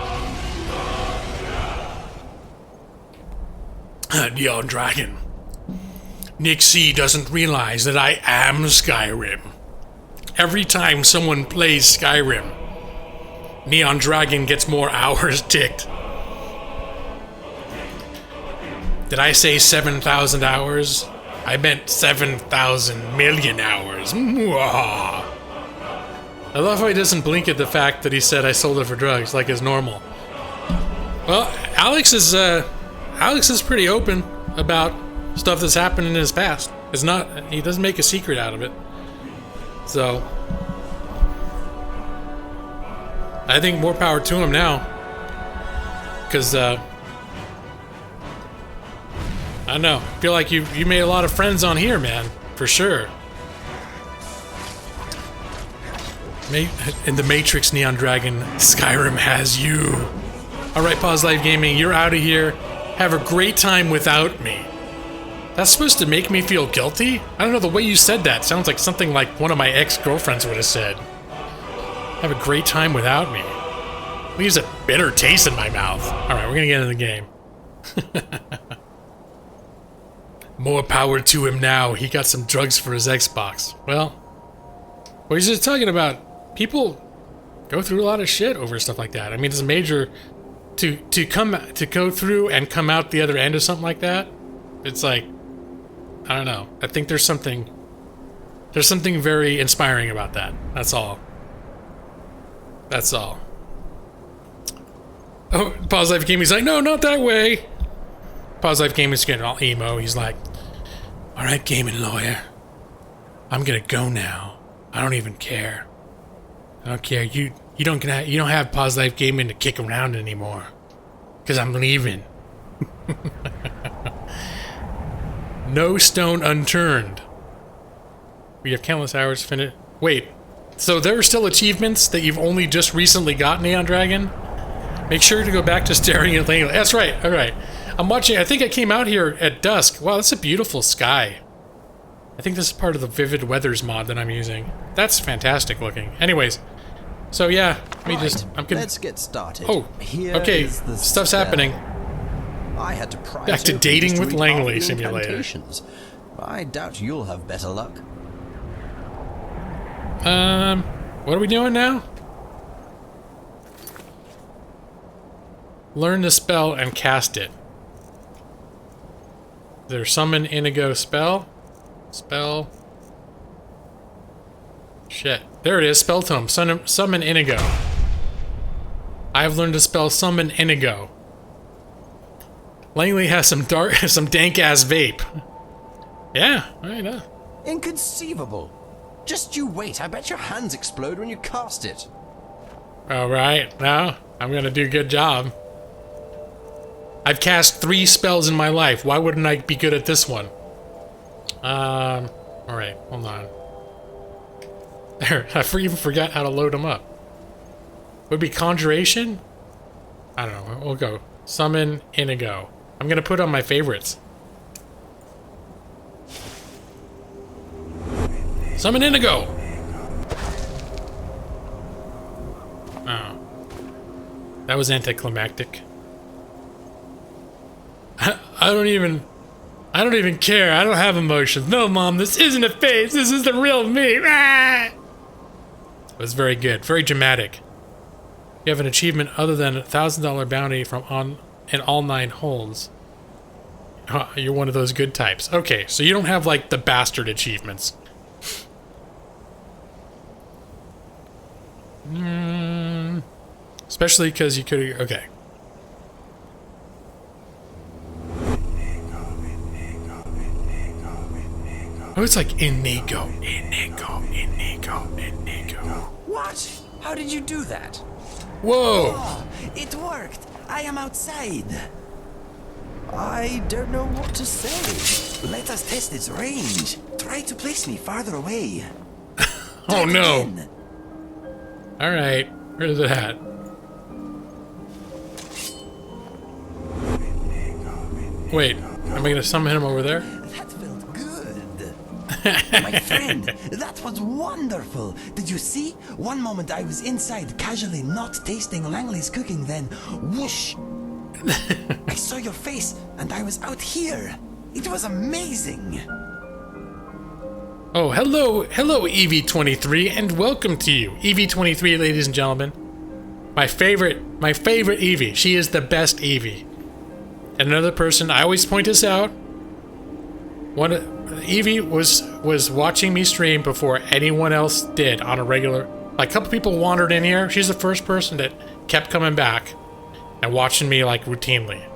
Neon Dragon. Nick C doesn't realize that I am Skyrim. Every time someone plays Skyrim, Neon Dragon gets more hours ticked. Did I say 7,000 hours? I meant 7,000 million hours. Mwah. I love how he doesn't blink at the fact that he said I sold it for drugs, like it's normal. Well, Alex is pretty open about stuff that's happened in his past. He doesn't make a secret out of it. So, I think more power to him now. Because, I don't know. I feel like you made a lot of friends on here, man. For sure. In the Matrix, Neon Dragon, Skyrim has you. Alright, Pause Live Gaming, you're out of here. Have a great time without me. That's supposed to make me feel guilty? I don't know, the way you said that sounds like something like one of my ex-girlfriends would have said. Have a great time without me. Leaves a bitter taste in my mouth. Alright, we're gonna get into the game. More power to him now. He got some drugs for his Xbox. Well, he's just talking about people go through a lot of shit over stuff like that. I mean, it's major to go through and come out the other end of something like that. It's like, I don't know. I think there's something very inspiring about that. That's all. That's all. Oh, Pause Life Gaming's like, no, not that way. Pause Life Gaming's getting all emo. He's like, all right, gaming lawyer, I'm gonna go now. I don't even care. I don't care. You don't have Pause Life Gaming to kick around anymore, cause I'm leaving. No stone unturned. We have countless hours finished. Wait, so there are still achievements that you've only just recently got, Neon Dragon? Make sure to go back to staring at Langley. That's right, alright. I'm watching, I think I came out here at dusk. Wow, that's a beautiful sky. I think this is part of the Vivid Weathers mod that I'm using. That's fantastic looking. Anyways, so yeah, let's get started. Oh, okay, stuff's happening. I had to pry back to dating with Langley simulator. I doubt you'll have better luck. What are we doing now? Learn the spell and cast it. There, summon Inigo spell. Spell. Shit. There it is, spell tome. Summon Inigo. I have learned to spell summon Inigo. Langley has some dank ass vape. Yeah, I know. Inconceivable. Just you wait. I bet your hands explode when you cast it. Alright, now I'm gonna do a good job. I've cast 3 spells in my life. Why wouldn't I be good at this one? Alright, hold on. There, I even forgot how to load them up. Would it be Conjuration? I don't know, we'll go. Summon Inigo. I'm gonna put on my favorites. Summon Inigo! Oh. That was anticlimactic. I don't even care. I don't have emotions. No, Mom, this isn't a face. This is the real me. Ah! It was very good. Very dramatic. You have an achievement other than a $1,000 bounty from in all 9 holds. You're one of those good types. Okay, so you don't have, like, the bastard achievements. Especially because you could... Okay. Oh, it's like Inigo, Inigo, Inigo, Inigo. What? How did you do that? Whoa! Oh, it worked. I am outside. I don't know what to say. Let us test its range. Try to place me farther away. Oh no! Alright, where's it at? Wait, am I gonna summon him over there? That felt good. My friend, that was wonderful. Did you see? One moment I was inside, casually not tasting Langley's cooking, then whoosh! I saw your face, and I was out here. It was amazing. Oh, hello, EV23, and welcome to you, EV23, ladies and gentlemen. My favorite Eevee. She is the best Eevee. And another person, I always point this out. Eevee was watching me stream before anyone else did on a regular. Like, a couple people wandered in here. She's the first person that kept coming back and watching me like routinely.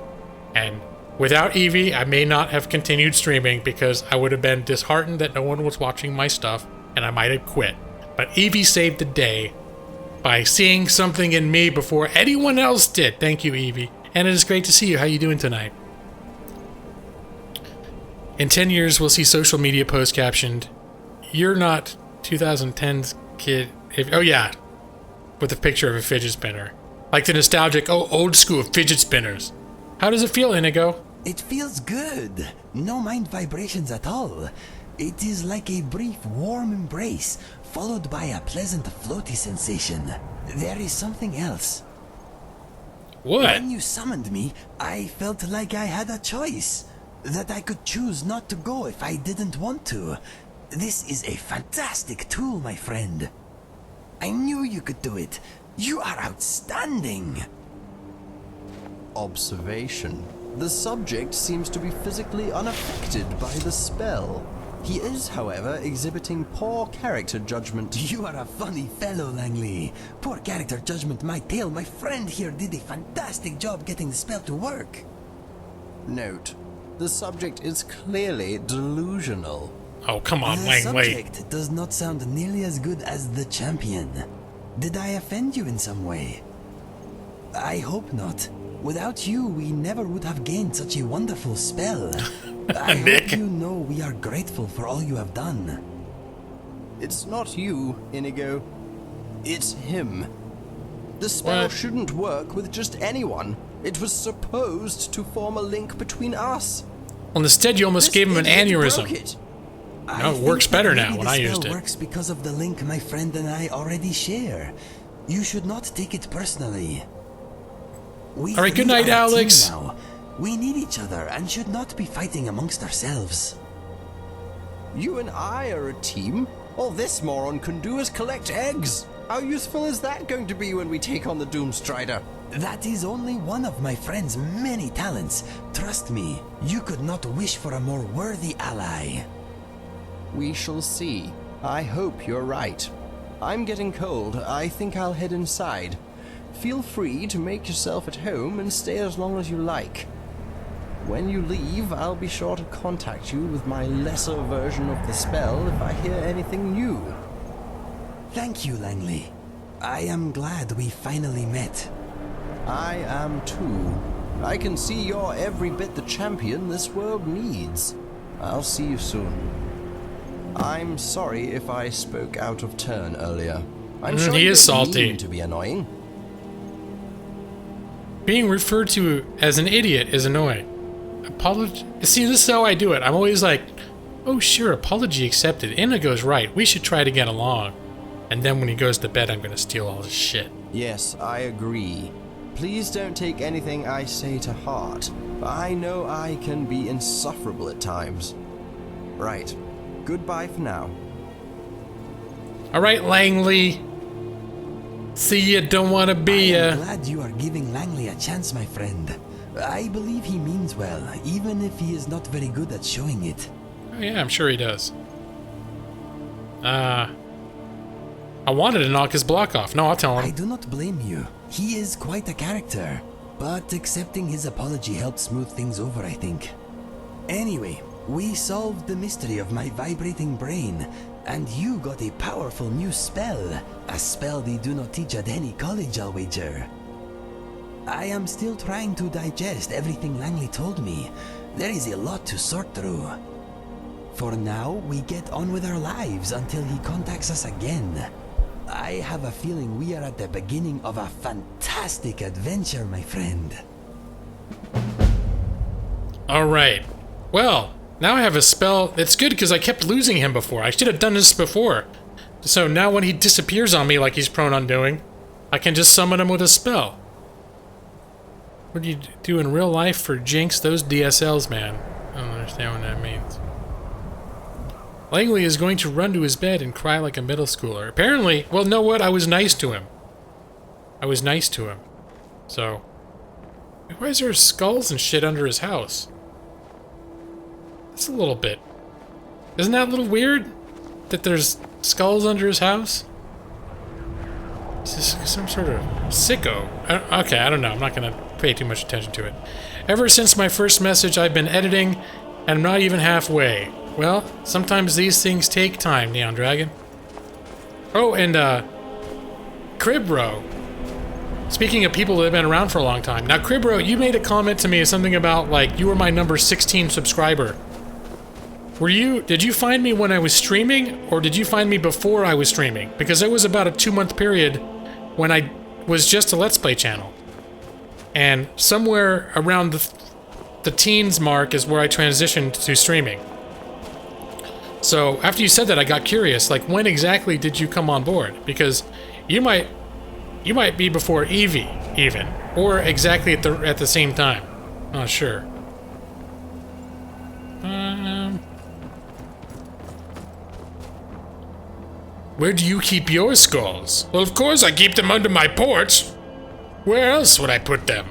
And without Eevee, I may not have continued streaming because I would have been disheartened that no one was watching my stuff and I might have quit. But Eevee saved the day by seeing something in me before anyone else did. Thank you, Eevee. And it is great to see you. How you doing tonight? In 10 years, we'll see social media posts captioned, "You're not 2010's kid." Oh yeah, with a picture of a fidget spinner. Like the nostalgic, old school fidget spinners. How does it feel, Inigo? It feels good. No mind vibrations at all. It is like a brief, warm embrace, followed by a pleasant, floaty sensation. There is something else. What? When you summoned me, I felt like I had a choice. that I could choose not to go if I didn't want to. This is a fantastic tool, my friend. I knew you could do it. You are outstanding. Observation. The subject seems to be physically unaffected by the spell. He is, however, exhibiting poor character judgment. You are a funny fellow, Langley. Poor character judgment, my tail. My friend here did a fantastic job getting the spell to work. Note, the subject is clearly delusional. Oh, come on, The Langley. subject does not sound nearly as good as the champion. Did I offend you in some way? I hope not. Without you, we never would have gained such a wonderful spell. I hope you know we are grateful for all you have done. It's not you, Inigo. It's him. The spell What? shouldn't work with just anyone. It was supposed to form a link between us. Well, instead you almost gave him an This idiot aneurysm. broke it. No, it think works that better maybe now when the I used spell it. works because of the link my friend and I already share. You should not take it personally. We All right, good three night, are a team Alex. now. We need each other and should not be fighting amongst ourselves. You and I are a team. All this moron can do is collect eggs. How useful is that going to be when we take on the Doomstrider? That is only one of my friend's many talents. Trust me, you could not wish for a more worthy ally. We shall see. I hope you're right. I'm getting cold. I think I'll head inside. Feel free to make yourself at home and stay as long as you like. When you leave, I'll be sure to contact you with my lesser version of the spell if I hear anything new. Thank you, Langley. I am glad we finally met. I am too. I can see you're every bit the champion this world needs. I'll see you soon. I'm sorry if I spoke out of turn earlier. I'm sure he you is don't salty. mean to be annoying. Being referred to as an idiot is annoying. See, this is how I do it. I'm always like, oh sure, apology accepted. Inigo's right. We should try to get along. And then when he goes to bed, I'm going to steal all his shit. Yes, I agree. Please don't take anything I say to heart. I know I can be insufferable at times. Right. Goodbye for now. All right, Langley. See ya, don't want to be I am ya. glad you are giving Langley a chance, my friend. I believe he means well, even if he is not very good at showing it. Oh, yeah, I'm sure he does. I wanted to knock his block off. No, I'll tell I him. do not blame you. He is quite a character. But accepting his apology helped smooth things over, I think. Anyway, we solved the mystery of my vibrating brain, and you got a powerful new spell. A spell they do not teach at any college, I'll wager. I am still trying to digest everything Langley told me. There is a lot to sort through. For now, we get on with our lives until he contacts us again. I have a feeling we are at the beginning of a fantastic adventure, my friend. All right. Well, now I have a spell. It's good because I kept losing him before. I should have done this before. So now when he disappears on me like he's prone on doing, I can just summon him with a spell. What do you do in real life for Jinx? Those DSLs, man. I don't understand what that means. Langley is going to run to his bed and cry like a middle schooler. Apparently, well, know what? I was nice to him. I was nice to him. So, why is there skulls and shit under his house? That's a little bit. Isn't that a little weird? That there's skulls under his house? Is this some sort of sicko? Okay, I don't know. I'm not going to pay too much attention to it. Ever since my first message, I've been editing, and I'm not even halfway. Well, sometimes these things take time, Neon Dragon. Oh, and, Cribro. Speaking of people that have been around for a long time. Now, Cribro, you made a comment to me, something about, like, you were my number 16 subscriber. Did you find me when I was streaming, or did you find me before I was streaming? Because there was about a 2-month period when I was just a Let's Play channel. And somewhere around the teens mark is where I transitioned to streaming. So, after you said that, I got curious, like, when exactly did you come on board? Because you might be before Eevee, even. Or exactly at the same time. Not sure. Where do you keep your skulls? Well, of course I keep them under my porch. Where else would I put them?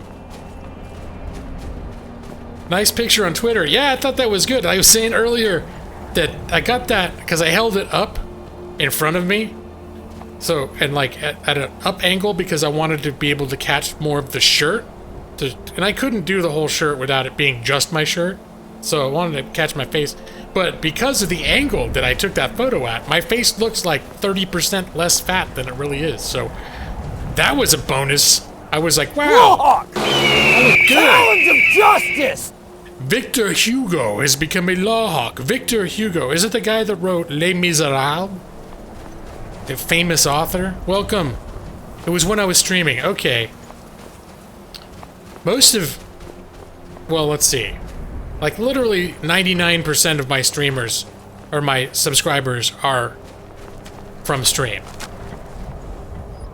Nice picture on Twitter. Yeah, I thought that was good. I was saying earlier that I got that because I held it up in front of me. So, and like at an up angle because I wanted to be able to catch more of the shirt. And I couldn't do the whole shirt without it being just my shirt. So I wanted to catch my face. But because of the angle that I took that photo at, my face looks like 30% less fat than it really is. So that was a bonus. I was like, wow. Lawhawk! That was good. Challenge of justice! Victor Hugo has become a lawhawk. Victor Hugo. Is it the guy that wrote Les Miserables? The famous author? Welcome. It was when I was streaming. Okay. Most of... Well, let's see. Like, literally 99% of my streamers, or my subscribers, are from stream.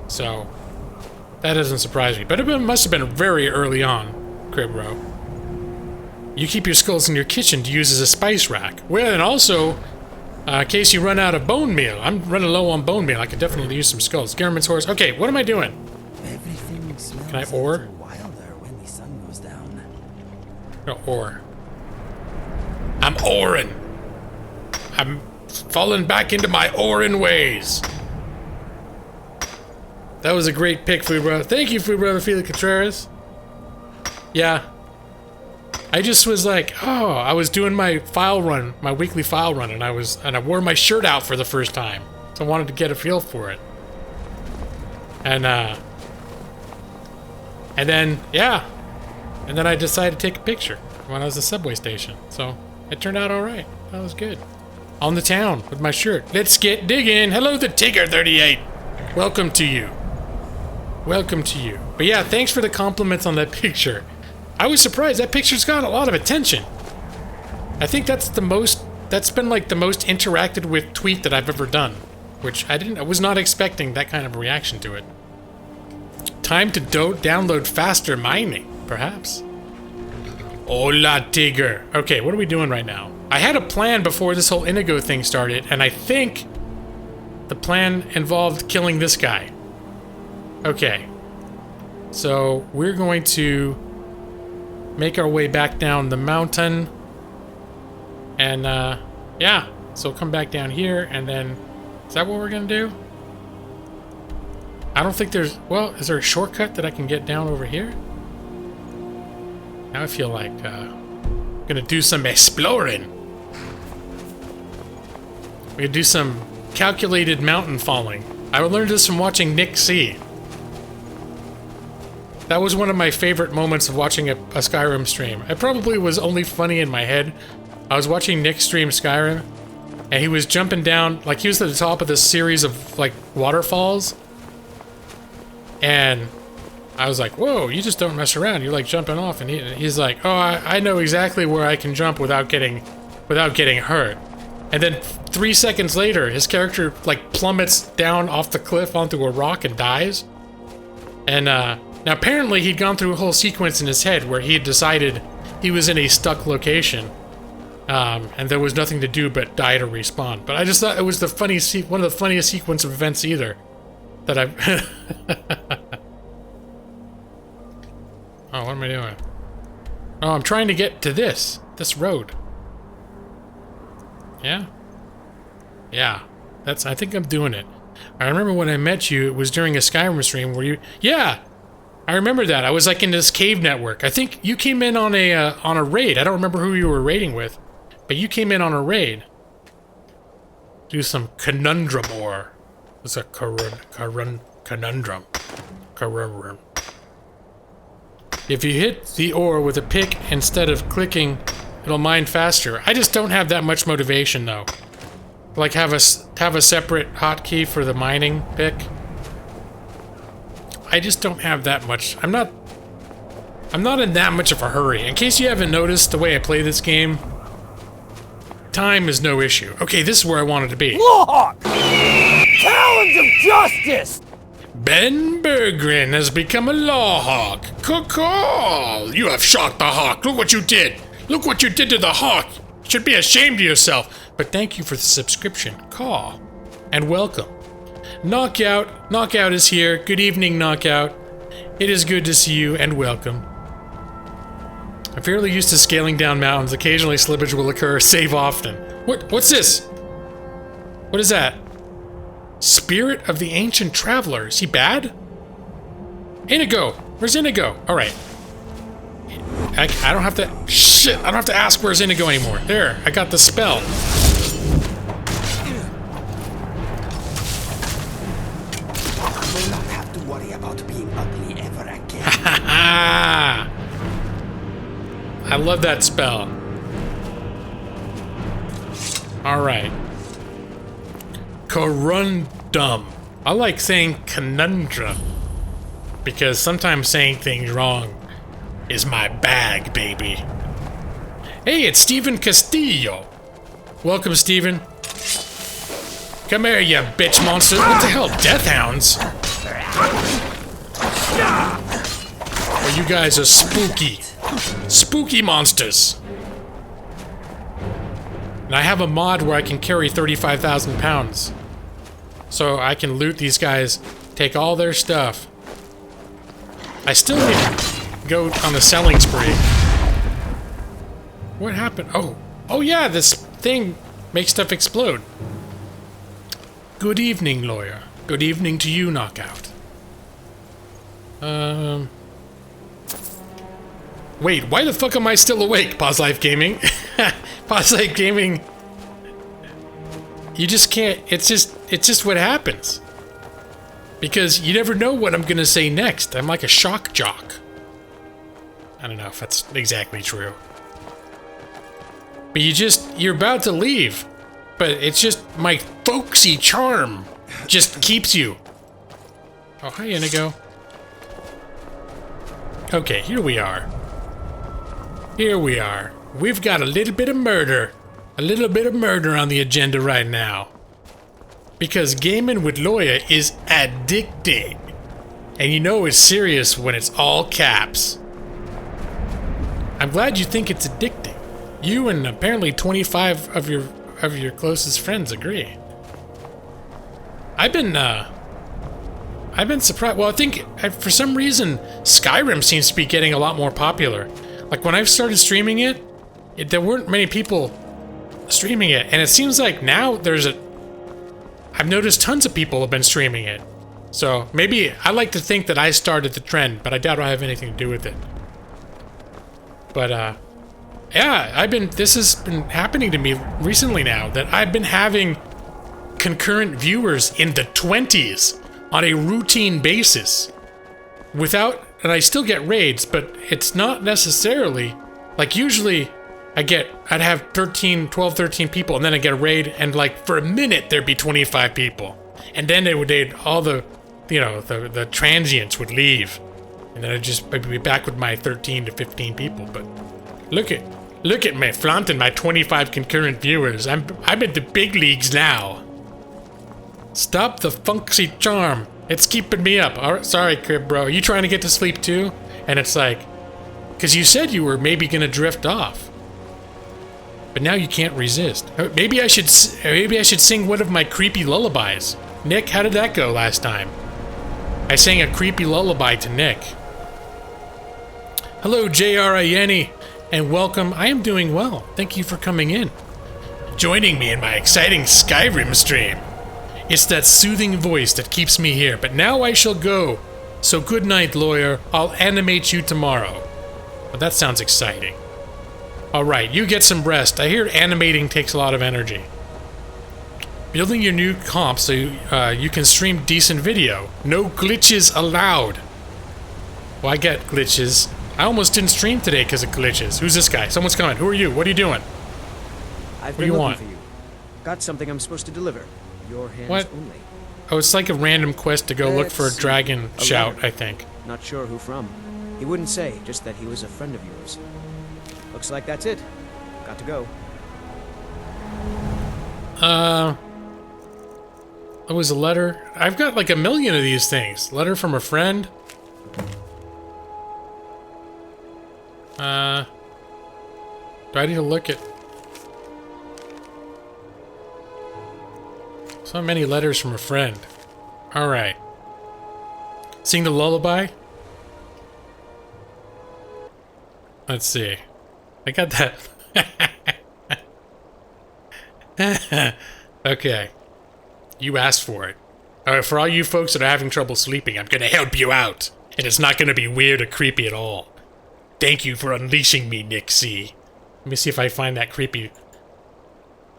So, that doesn't surprise me. But it must have been very early on, Cribro. You keep your skulls in your kitchen to use as a spice rack. Well, and also, in case you run out of bone meal. I'm running low on bone meal. I could definitely use some skulls. Garrett's horse. Okay, what am I doing? Everything smells Can I a ore? little wilder when the sun goes down. No, ore. I'm orin'. I'm falling back into my orin' ways. That was a great pick, Food Brother. Thank you, Food Brother Felix Contreras. Yeah. I just was like, oh, I was doing my file run, my weekly file run, and I wore my shirt out for the first time. So I wanted to get a feel for it. And then, yeah. And then I decided to take a picture when I was at the subway station. So it turned out alright. That was good. On the town with my shirt. Let's get digging. Hello, the Tigger38. Welcome to you. Welcome to you. But yeah, thanks for the compliments on that picture. I was surprised. That picture's got a lot of attention. I think that's been like the most interacted with tweet that I've ever done. Which I was not expecting that kind of a reaction to it. Time to download faster mining, perhaps. Hola, Tigger. Okay, what are we doing right now? I had a plan before this whole Inigo thing started, and I think the plan involved killing this guy. Okay. So, we're going to make our way back down the mountain. And, yeah. So come back down here, and then... Is that what we're gonna do? I don't think there's... Well, is there a shortcut that I can get down over here? Now I feel like, gonna do some exploring. We're gonna do some calculated mountain falling. I learned this from watching Nick C. That was one of my favorite moments of watching a Skyrim stream. It probably was only funny in my head. I was watching Nick stream Skyrim, and he was jumping down, like he was at the top of this series of, like, waterfalls. And I was like, whoa, you just don't mess around. You're, like, jumping off. And he's like, oh, I know exactly where I can jump without getting hurt. And then 3 seconds later, his character, like, plummets down off the cliff onto a rock and dies. And, now, apparently, he'd gone through a whole sequence in his head where he had decided he was in a stuck location, and there was nothing to do but die to respawn. But I just thought it was one of the funniest sequence of events either that I've... Oh, what am I doing? Oh, I'm trying to get to this road. Yeah? Yeah. I think I'm doing it. I remember when I met you, it was during a Skyrim stream where you... Yeah! I remember that. I was like in this cave network. I think you came in on a raid. I don't remember who you were raiding with, but you came in on a raid. Do some conundrum ore. It's a conundrum. If you hit the ore with a pick instead of clicking, it'll mine faster. I just don't have that much motivation though. Like have a separate hotkey for the mining pick. I just don't have that much. I'm not in that much of a hurry. In case you haven't noticed the way I play this game, time is no issue. Okay, this is where I wanted to be. Lawhawk! Challenge of justice! Ben Berggren has become a lawhawk. Caw! You have shocked the hawk. Look what you did. Look what you did to the hawk. You should be ashamed of yourself. But thank you for the subscription. Caw. And welcome. Knockout. Knockout is here. Good evening, Knockout. It is good to see you and welcome. I'm fairly used to scaling down mountains. Occasionally slippage will occur. Save often. What's this? What is that? Spirit of the Ancient Traveler. Is he bad? Inigo! Where's Inigo? Alright. I don't have to... Shit! I don't have to ask where's Inigo anymore. There, I got the spell. Will not have to worry about being ugly ever again. I love that spell. Alright. Corundum. I like saying conundrum. Because sometimes saying things wrong is my bag, baby. Hey, it's Stephen Castillo. Welcome, Stephen. Come here, you bitch monster. What the hell? Death hounds? Oh, you guys are spooky. Spooky monsters. And I have a mod where I can carry 35,000 pounds. So I can loot these guys, take all their stuff. I still need to go on a selling spree. What happened? Oh yeah, this thing makes stuff explode. Good evening, lawyer. Good evening to you, Knockout. Wait, why the fuck am I still awake, Pause Life Gaming? Pause Life Gaming. You just can't, it's just what happens. Because you never know what I'm gonna say next. I'm like a shock jock. I don't know if that's exactly true. But you're about to leave. But it's just my folksy charm just keeps you. Oh, hi, Inigo. Okay, here we are. Here we are. We've got a little bit of murder. A little bit of murder on the agenda right now. Because gaming with Lawyer is addicting. And you know it's serious when it's all caps. I'm glad you think it's addicting. You and apparently 25 of your closest friends agree. I've been surprised. Well, I think for some reason Skyrim seems to be getting a lot more popular. Like when I've started streaming it, there weren't many people streaming it, and it seems like now I've noticed tons of people have been streaming it. So maybe I like to think that I started the trend, but I doubt I have anything to do with it. But yeah, this has been happening to me recently now, that I've been having concurrent viewers in the 20s on a routine basis. And I still get raids, but it's not necessarily, like usually I'd have 12, 13 people, and then I'd get a raid, and like for a minute there'd be 25 people. And then all the transients would leave. And then I'd be back with my 13 to 15 people, but look at me flaunting my 25 concurrent viewers. I'm in the big leagues now. Stop the funky charm. It's keeping me up. All right, sorry, Crib Bro. Are you trying to get to sleep too? And it's like, because you said you were maybe gonna drift off, but now you can't resist. Maybe I should sing one of my creepy lullabies. Nick, how did that go last time? I sang a creepy lullaby to Nick. Hello, J.R. Ayeni, and welcome. I am doing well. Thank you for coming in. Joining me in my exciting Skyrim stream. It's that soothing voice that keeps me here, but now I shall go. So good night, lawyer. I'll animate you tomorrow. Well, that sounds exciting. Alright, you get some rest. I hear animating takes a lot of energy. Building your new comp so you can stream decent video. No glitches allowed. Well, I get glitches. I almost didn't stream today because of glitches. Who's this guy? Someone's coming. Who are you? What are you doing? I've What do you want? for you. Got something I'm supposed to deliver. Your hands What? only. Oh, it's like a random quest to go look for a It's dragon a shout, letter. I think. Not sure who from. He wouldn't say, just that he was a friend of yours. Looks like that's it. Got to go. It was a letter. I've got like a million of these things. Letter from a friend. Do I need to look at... So many letters from a friend. Alright. Sing the lullaby? Let's see. I got that. Okay. You asked for it. Alright, for all you folks that are having trouble sleeping, I'm gonna help you out. And it's not gonna be weird or creepy at all. Thank you for unleashing me, Nixie. Let me see if I find that creepy.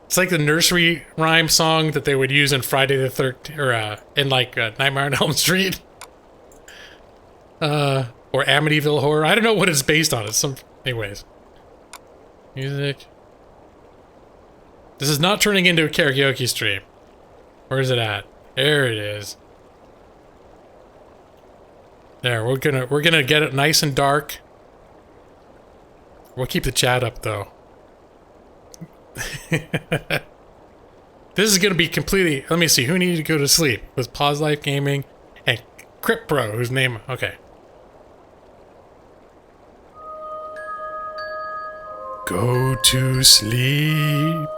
It's like the nursery rhyme song that they would use in Friday the 13th, or in like Nightmare on Elm Street. Or Amityville Horror. I don't know what it's based on. It's some... Anyways. Music. This is not turning into a karaoke stream. Where is it at? There it is. There, we're gonna get it nice and dark. We'll keep the chat up though. This is gonna be completely... Let me see, who needed to go to sleep? It was Pause Life Gaming and Crypt Pro, whose name... Okay. Go to sleep.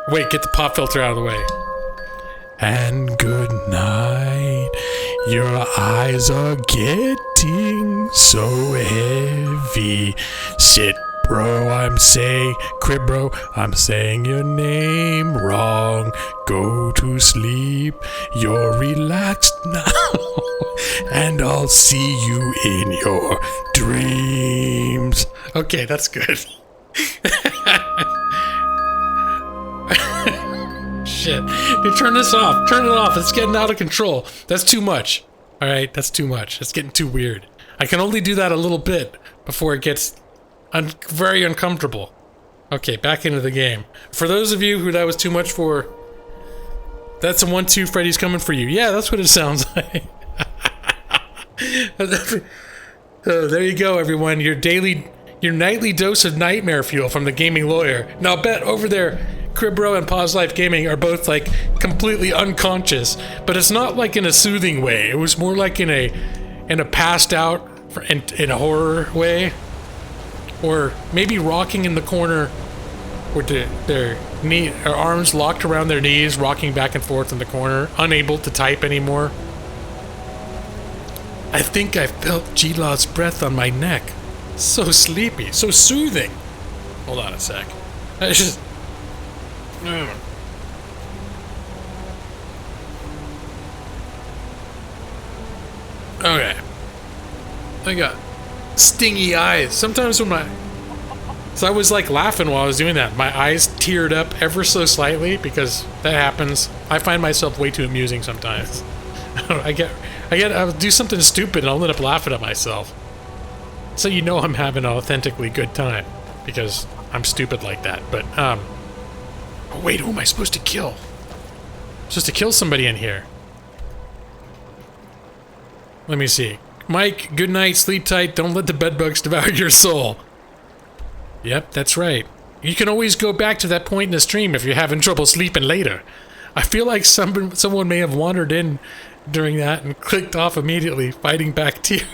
Wait, get the pop filter out of the way. And good night. Your eyes are getting so heavy. Sit, bro, I'm saying, crib, bro, I'm saying your name wrong. Go to sleep. You're relaxed now. And I'll see you in your dreams. Okay, that's good. Shit. Dude, turn this off. Turn it off. It's getting out of control. That's too much. Alright, that's too much. It's getting too weird. I can only do that a little bit before it gets very uncomfortable. Okay, back into the game. For those of you who that was too much for, that's a 1-2 Freddy's coming for you. Yeah, that's what it sounds like. There you go, everyone. Your nightly dose of nightmare fuel from the gaming lawyer. Now, bet over there, Cribro and Pause Life Gaming are both like completely unconscious, but it's not like in a soothing way. It was more like in a passed out in a horror way, or maybe rocking in the corner with their arms locked around their knees, rocking back and forth in the corner, unable to type anymore. I think I felt G-Law's breath on my neck. So sleepy, so soothing. Hold on a sec. I just... Okay. I got stingy eyes. Sometimes when my... So I was like laughing while I was doing that. My eyes teared up ever so slightly because that happens. I find myself way too amusing sometimes. I'll do something stupid and I'll end up laughing at myself. So you know I'm having an authentically good time because I'm stupid like that. But, oh wait, who am I supposed to kill? I'm supposed to kill somebody in here. Let me see. Mike, good night, sleep tight, don't let the bedbugs devour your soul. Yep, that's right. You can always go back to that point in the stream if you're having trouble sleeping later. I feel like someone may have wandered in during that and clicked off immediately, fighting back tears.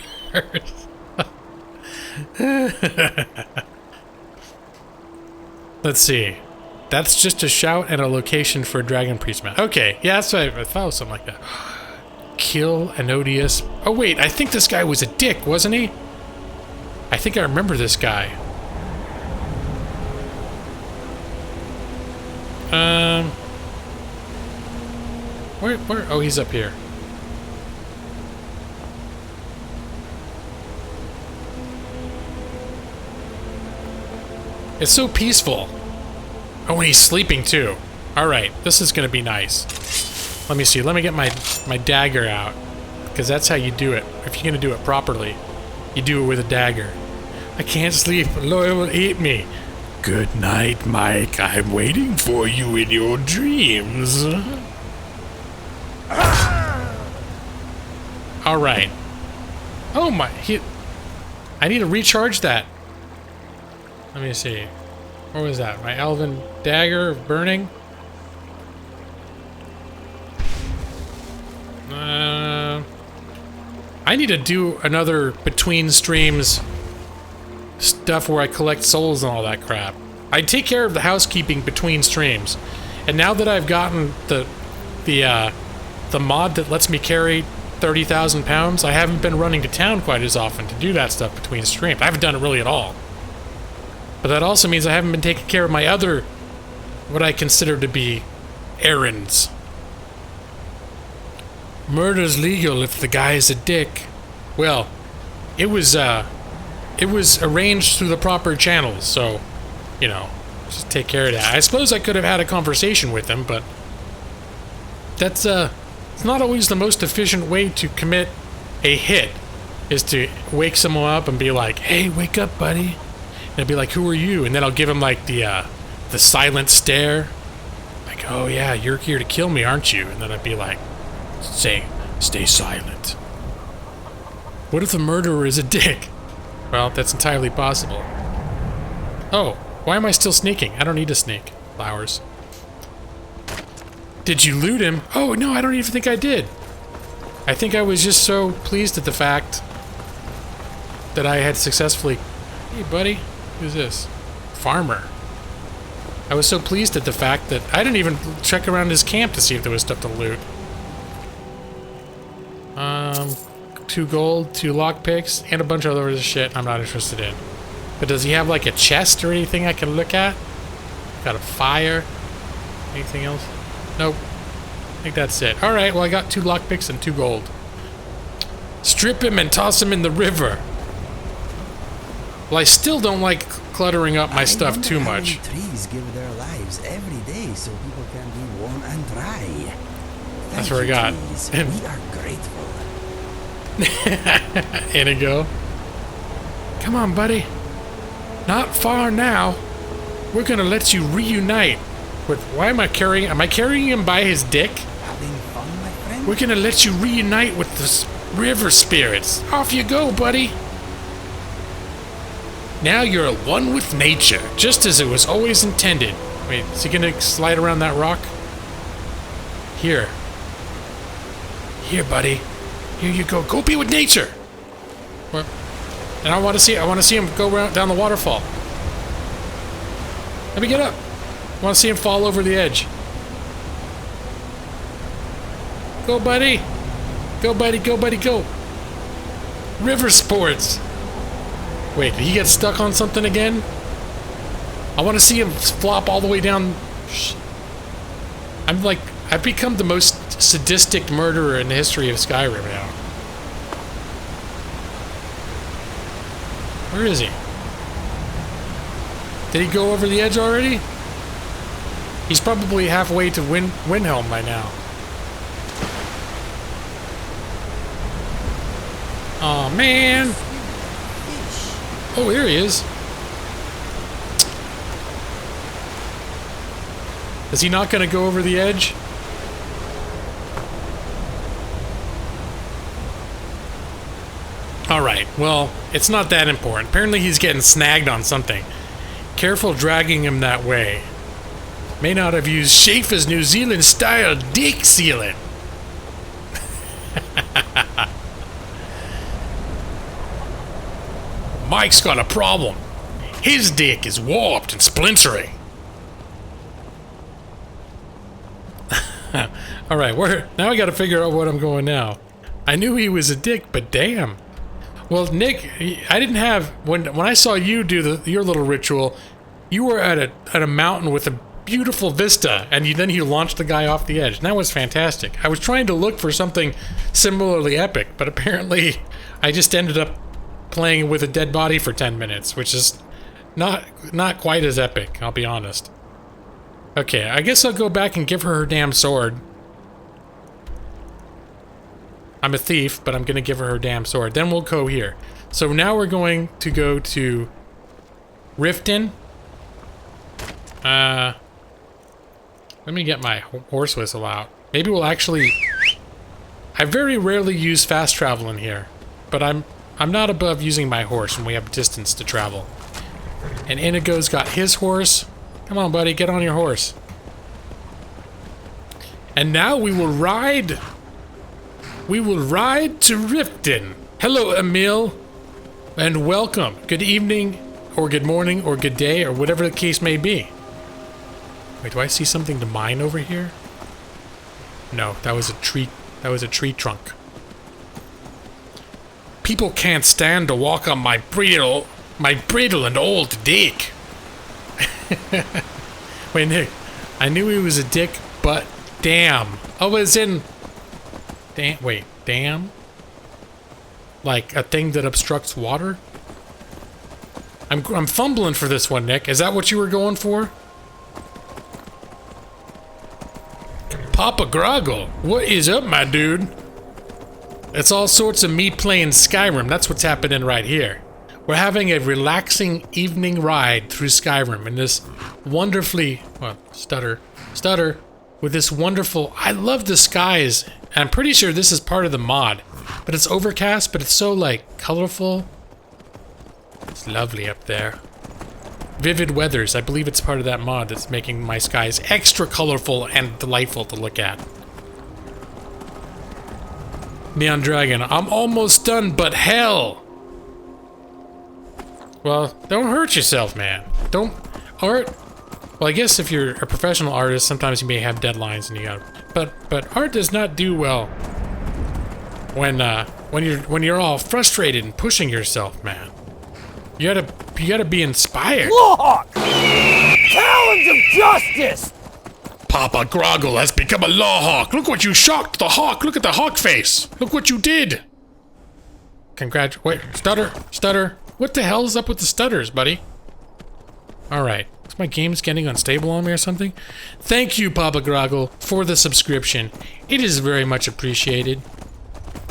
Let's see. That's just a shout and a location for a Dragon Priest map. Okay, yeah, that's what I thought it was something like that. Kill an odious... Oh wait, I think this guy was a dick, wasn't he? I think I remember this guy. Where? Oh, he's up here. It's so peaceful. Oh, and he's sleeping too. Alright, this is gonna be nice. Let me see, let me get my dagger out. Because that's how you do it. If you're gonna do it properly, you do it with a dagger. I can't sleep, Lawyer will eat me. Good night, Mike. I'm waiting for you in your dreams. Alright. Oh my, I need to recharge that. Let me see. What was that? My elven dagger burning? I need to do another between streams stuff where I collect souls and all that crap. I take care of the housekeeping between streams. And now that I've gotten the the mod that lets me carry 30,000 pounds, I haven't been running to town quite as often to do that stuff between streams. I haven't done it really at all. But that also means I haven't been taking care of my other, what I consider to be, errands. Murder's legal if the guy is a dick. Well, it was arranged through the proper channels, so, you know, just take care of that. I suppose I could have had a conversation with him, but that's, it's not always the most efficient way to commit a hit, is to wake someone up and be like, hey, wake up, buddy. And I'd be like, who are you? And then I'll give him, like, the silent stare. Like, oh, yeah, you're here to kill me, aren't you? And then I'd be like, stay silent. What if the murderer is a dick? Well, that's entirely possible. Oh, why am I still sneaking? I don't need to sneak. Flowers. Did you loot him? Oh, no, I don't even think I did. I think I was just so pleased at the fact that I had successfully... Hey, buddy. Who's this? Farmer. I was so pleased at the fact that I didn't even check around his camp to see if there was stuff to loot. 2 gold, 2 lockpicks, and a bunch of other shit I'm not interested in. But does he have like a chest or anything I can look at? Got a fire? Anything else? Nope. I think that's it. Alright, well I got 2 lockpicks and 2 gold. Strip him and toss him in the river. Well, I still don't like cluttering up my stuff too much. Trees give their lives every day so people can be warm and dry. That's what I got. We are grateful. Inigo. Come on, buddy. Not far now. We're gonna let you reunite with... Why am I carrying... Am I carrying him by his dick? Having fun, my friend? We're gonna let you reunite with the river spirits. Off you go, buddy. Now you're one with nature, just as it was always intended. Wait, is he gonna slide around that rock? Here. Here, buddy. Here you go. Go be with nature. What? And I want to see him go down the waterfall. Let me get up. I want to see him fall over the edge. Go, buddy. Go, buddy. Go, buddy. Go. River sports. Wait, did he get stuck on something again? I want to see him flop all the way down. I'm like, I've become the most sadistic murderer in the history of Skyrim now. Where is he? Did he go over the edge already? He's probably halfway to Windhelm by now. Aw, man! Oh, here he is. Is he not going to go over the edge? Alright, well, it's not that important. Apparently he's getting snagged on something. Careful dragging him that way. May not have used Schaefer's New Zealand style dick sealant. Mike's got a problem. His dick is warped and splintering. Alright, now I gotta figure out what I'm going now. I knew he was a dick, but damn. Well, Nick, I didn't have... When I saw you do your little ritual, you were at a mountain with a beautiful vista, and then you launched the guy off the edge. And that was fantastic. I was trying to look for something similarly epic, but apparently I just ended up playing with a dead body for 10 minutes, which is not quite as epic, I'll be honest. Okay, I guess I'll go back and give her damn sword. I'm a thief, but I'm gonna give her damn sword. Then we'll go here. So now we're going to go to Riften. Let me get my horse whistle out. Maybe we'll actually... I very rarely use fast travel in here, but I'm not above using my horse when we have distance to travel. And Inigo's got his horse. Come on, buddy, get on your horse. And now we will ride... We will ride to Riften. Hello, Emil, and welcome. Good evening, or good morning, or good day, or whatever the case may be. Wait, do I see something to mine over here? No, that was a tree. That was a tree trunk. People can't stand to walk on my brittle and old dick. Wait, Nick. I knew he was a dick, but damn. Oh, as in... Damn, wait, damn? Like a thing that obstructs water? I'm fumbling for this one, Nick. Is that what you were going for? Papa Groggle, what is up, my dude? It's all sorts of me playing Skyrim. That's what's happening right here. We're having a relaxing evening ride through Skyrim in this wonderfully... Well, stutter, with this wonderful... I love the skies. And I'm pretty sure this is part of the mod. But it's overcast, but it's so, like, colorful. It's lovely up there. Vivid Weathers. I believe it's part of that mod that's making my skies extra colorful and delightful to look at. Neon Dragon. I'm almost done, but hell! Well, don't hurt yourself, man. Don't... Art... Well, I guess if you're a professional artist, sometimes you may have deadlines and you gotta... But art does not do well when you're all frustrated and pushing yourself, man. You gotta be inspired. Lawhawk! Talons of justice! Papa Groggle has become a lawhawk. Look what you shocked the hawk. Look at the hawk face. Look what you did. Wait, stutter. What the hell is up with the stutters, buddy? Alright. Is my game's getting unstable on me or something? Thank you, Papa Groggle, for the subscription. It is very much appreciated.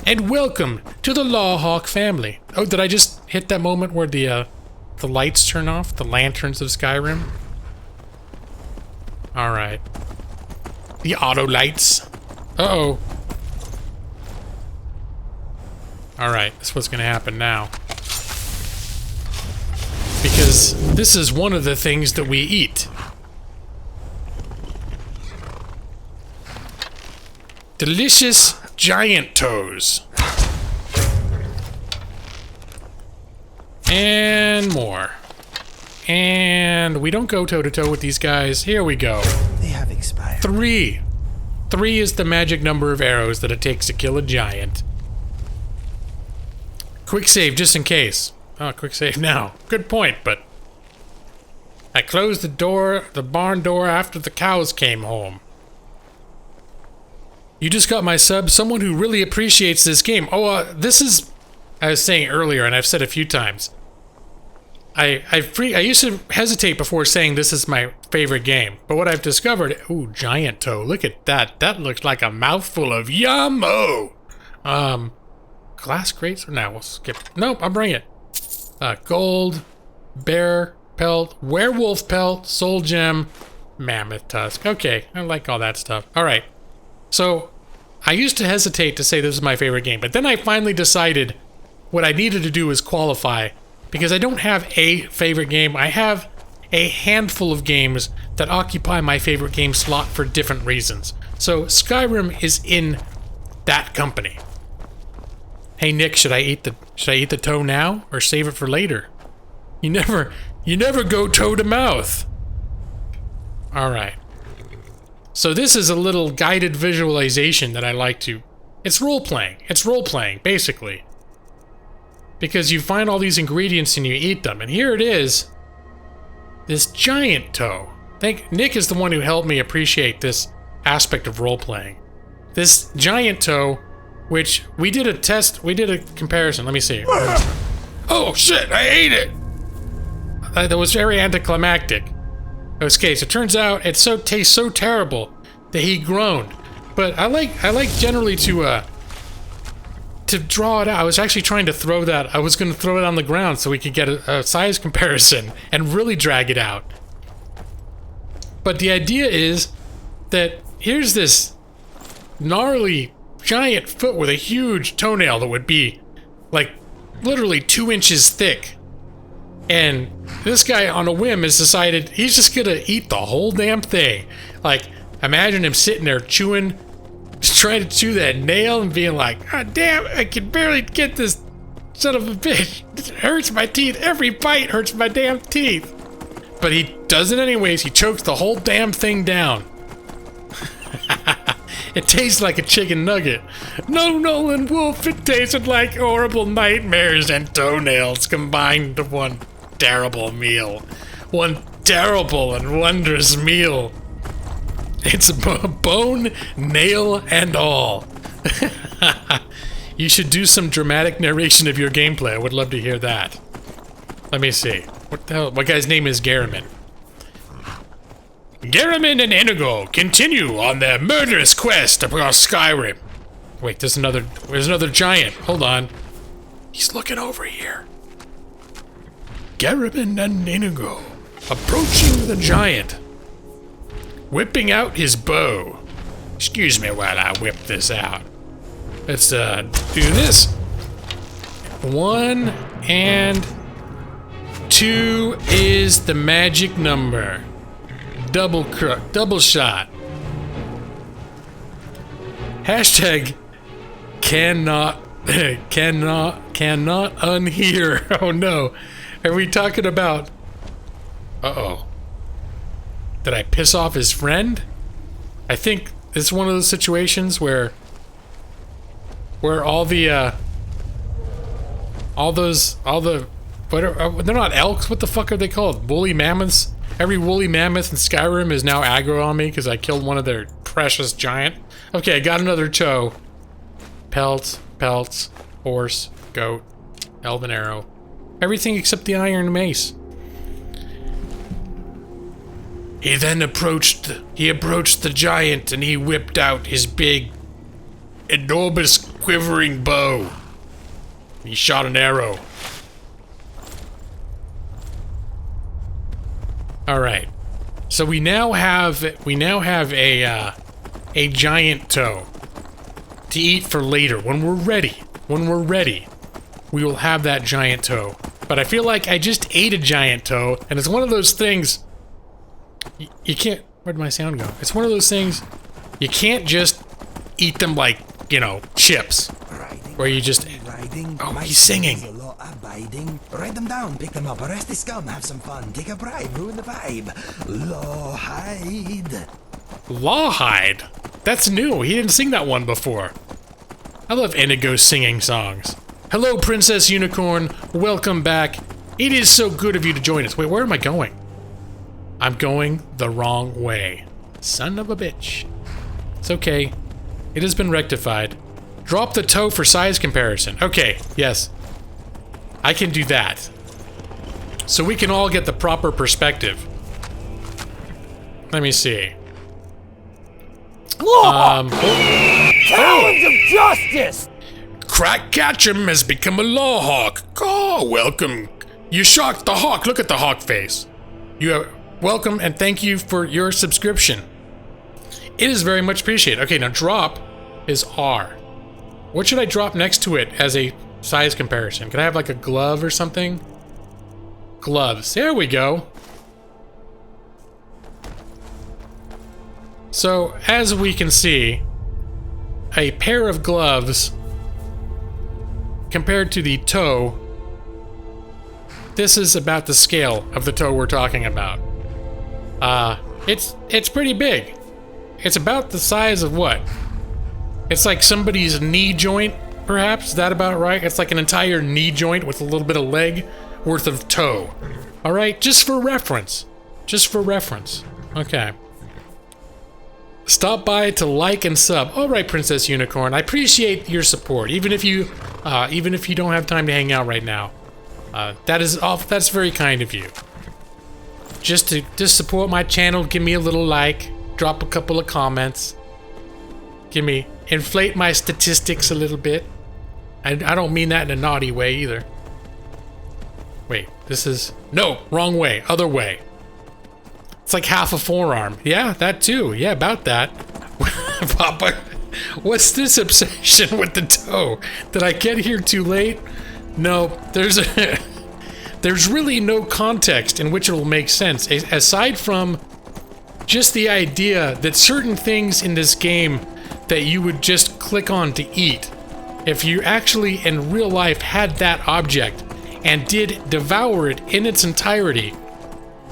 And welcome to the Lawhawk family. Oh, did I just hit that moment where the lights turn off? The lanterns of Skyrim? Alright. The auto lights. Uh-oh. Alright, that's what's gonna happen now. Because this is one of the things that we eat. Delicious giant toes. And more. And we don't go toe-to-toe with these guys. Here we go. They have expired. 3. 3 is the magic number of arrows that it takes to kill a giant. Quick save just in case. Oh, quick save now. Good point, but... I closed the barn door after the cows came home. You just got my sub, someone who really appreciates this game. Oh, this is... I was saying earlier, and I've said a few times. I used to hesitate before saying this is my favorite game. But what I've discovered... Ooh, giant toe. Look at that. That looks like a mouthful of yummo! Glass crates? No, we'll skip. Nope, I'll bring it. Gold, bear pelt, werewolf pelt, soul gem, mammoth tusk. Okay, I like all that stuff. Alright, so I used to hesitate to say this is my favorite game, but then I finally decided what I needed to do is qualify, because I don't have a favorite game. I have a handful of games that occupy my favorite game slot for different reasons. So Skyrim is in that company. Hey Nick, should I eat the toe now or save it for later? You never go toe to mouth. All right. So this is a little guided visualization that I like to... It's role-playing. It's role-playing, basically. Because you find all these ingredients and you eat them. And here it is. This giant toe. Nick is the one who helped me appreciate this aspect of role-playing. This giant toe, which we did a test, we did a comparison. Let me see. Oh shit, I ate it! That was very anticlimactic. Okay, so it turns out it tastes so terrible that he groaned. But I like generally to draw it out. I was actually trying to throw that. I was going to throw it on the ground so we could get a size comparison and really drag it out. But the idea is that here's this gnarly giant foot with a huge toenail that would be like literally 2 inches thick. And this guy on a whim has decided he's just gonna eat the whole damn thing. Like, imagine him sitting there chewing, just trying to chew that nail and being like, "God damn, I can barely get this son of a bitch. It hurts my teeth. Every bite hurts my damn teeth." But he does it anyways. He chokes the whole damn thing down. It tastes like a chicken nugget. No, Nolan Wolf, it tasted like horrible nightmares and toenails combined to one terrible meal. One terrible and wondrous meal. It's bone, nail, and all. You should do some dramatic narration of your gameplay. I would love to hear that. Let me see. What the hell? My guy's name is Garriman. Garriman and Inigo continue on their murderous quest across Skyrim. Wait, there's another giant. Hold on. He's looking over here. Garriman and Inigo approaching the giant, whipping out his bow. Excuse me while I whip this out. Let's do this. 1 and 2 is the magic number. Double shot. Hashtag cannot unhear. Oh no. Are we talking about... Uh-oh. Did I piss off his friend? I think it's one of those situations where all the they're not elks. What the fuck are they called? Woolly mammoths? Every woolly mammoth in Skyrim is now aggro on me because I killed one of their precious giant. Okay, I got another toe. Pelts, horse, goat, elven arrow. Everything except the iron mace. He then approached the giant and he whipped out his big, enormous, quivering bow. He shot an arrow. All right, so we now have a giant toe to eat for later when we're ready. When we're ready, we will have that giant toe. But I feel like I just ate a giant toe, and it's one of those things. You can't. Where'd my sound go? It's one of those things. You can't just eat them like, you know, chips. Where you just... Oh, he's singing. Write them down, pick them up, arrest the scum, have some fun, take a bribe, ruin the vibe. Lawhide. Lawhide? That's new. He didn't sing that one before. I love Inigo singing songs. Hello, Princess Unicorn. Welcome back. It is so good of you to join us. Wait, where am I going? I'm going the wrong way. Son of a bitch. It's okay. It has been rectified. Drop the toe for size comparison. Okay, yes. I can do that. So we can all get the proper perspective. Let me see. Law! Talons of justice! Crack Catchem has become a law hawk. Oh, welcome. You shocked the hawk. Look at the hawk face. You are welcome and thank you for your subscription. It is very much appreciated. Okay, now drop is R. What should I drop next to it as a size comparison? Could I have like a glove or something? Gloves. There we go. So, as we can see, a pair of gloves compared to the toe, this is about the scale of the toe we're talking about. It's pretty big. It's about the size of what? It's like somebody's knee joint, perhaps? Is that about right? It's like an entire knee joint with a little bit of leg worth of toe. Alright, just for reference. Just for reference. Okay. Stop by to like and sub. Alright, Princess Unicorn. I appreciate your support, even if you don't have time to hang out right now. That's very kind of you. Just support my channel, give me a little like, drop a couple of comments. Inflate my statistics a little bit. I don't mean that in a naughty way either. Wait, no, wrong way, other way. It's like half a forearm. Yeah, that too. Yeah, about that. Papa, what's this obsession with the toe? Did I get here too late? No, there's really no context in which it will make sense, aside from just the idea that certain things in this game that you would just click on to eat, if you actually in real life had that object and did devour it in its entirety,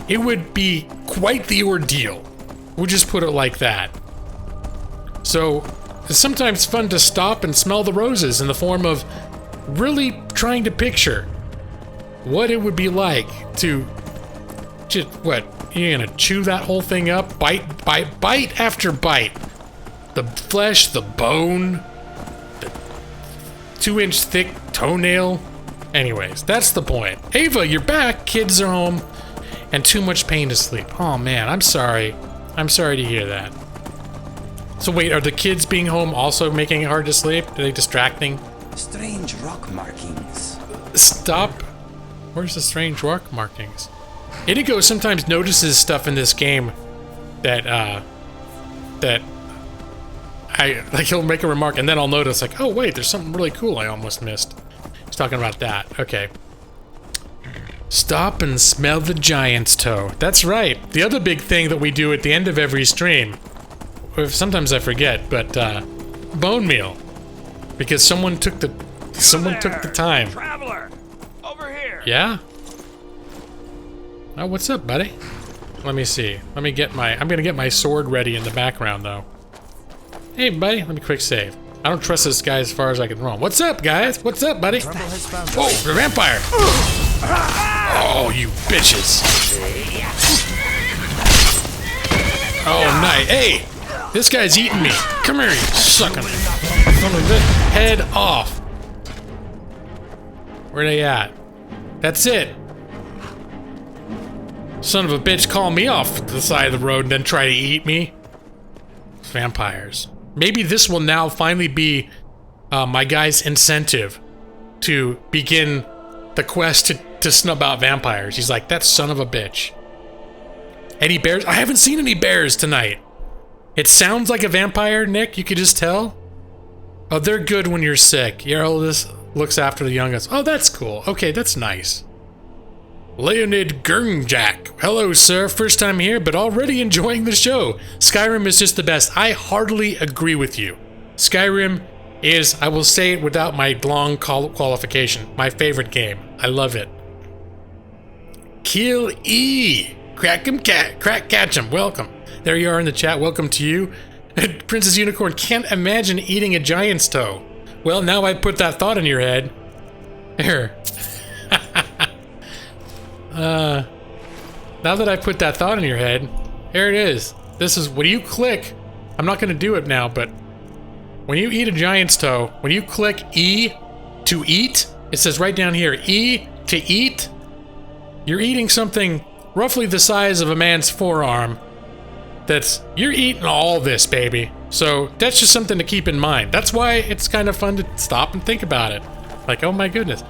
it would be quite the ordeal. We'll just put it like that. So it's sometimes fun to stop and smell the roses in the form of really trying to picture what it would be like to just, what, you're gonna chew that whole thing up, bite after bite. The flesh, the bone, the 2-inch thick toenail. Anyways, that's the point. Ava, you're back, kids are home, and too much pain to sleep. Oh man, I'm sorry. I'm sorry to hear that. So wait, are the kids being home also making it hard to sleep? Are they distracting? Strange rock markings. Stop. Where's the strange rock markings? Inigo sometimes notices stuff in this game that he'll make a remark and then I'll notice like, oh wait, there's something really cool I almost missed. He's talking about that. Okay. Stop and smell the giant's toe. That's right. The other big thing that we do at the end of every stream, sometimes I forget, but bone meal. Because someone took the time. Traveler, over here. Yeah? Oh, what's up, buddy? Let me see. I'm gonna get my sword ready in the background, though. Hey, buddy, let me quick save. I don't trust this guy as far as I can throw him. What's up, guys? What's up, buddy? Oh, the vampire! Oh, you bitches! Oh, nice. Hey! This guy's eating me. Come here, you sucking. Head off. Where they at? That's it. Son of a bitch call me off the side of the road and then try to eat me. Vampires. Maybe this will now finally be my guy's incentive to begin the quest to snub out vampires. He's like, that son of a bitch. Any bears? I haven't seen any bears tonight. It sounds like a vampire, Nick. You could just tell. Oh, they're good when you're sick. Your oldest looks after the youngest. Oh, that's cool. Okay, that's nice. Leonid Gernjak. Hello, sir. First time here, but already enjoying the show. Skyrim is just the best. I heartily agree with you. Skyrim is, I will say it without my long qualification, my favorite game. I love it. Kill E. Crack him, catch him. Welcome. There you are in the chat. Welcome to you. Princess Unicorn can't imagine eating a giant's toe. Well, now I put that thought in your head. Here. Now that I put that thought in your head, here it is. This is, when you click, I'm not going to do it now, but when you eat a giant's toe, when you click E to eat, it says right down here, E to eat, you're eating something roughly the size of a man's forearm. You're eating all this, baby. So that's just something to keep in mind. That's why it's kind of fun to stop and think about it. Like, oh my goodness.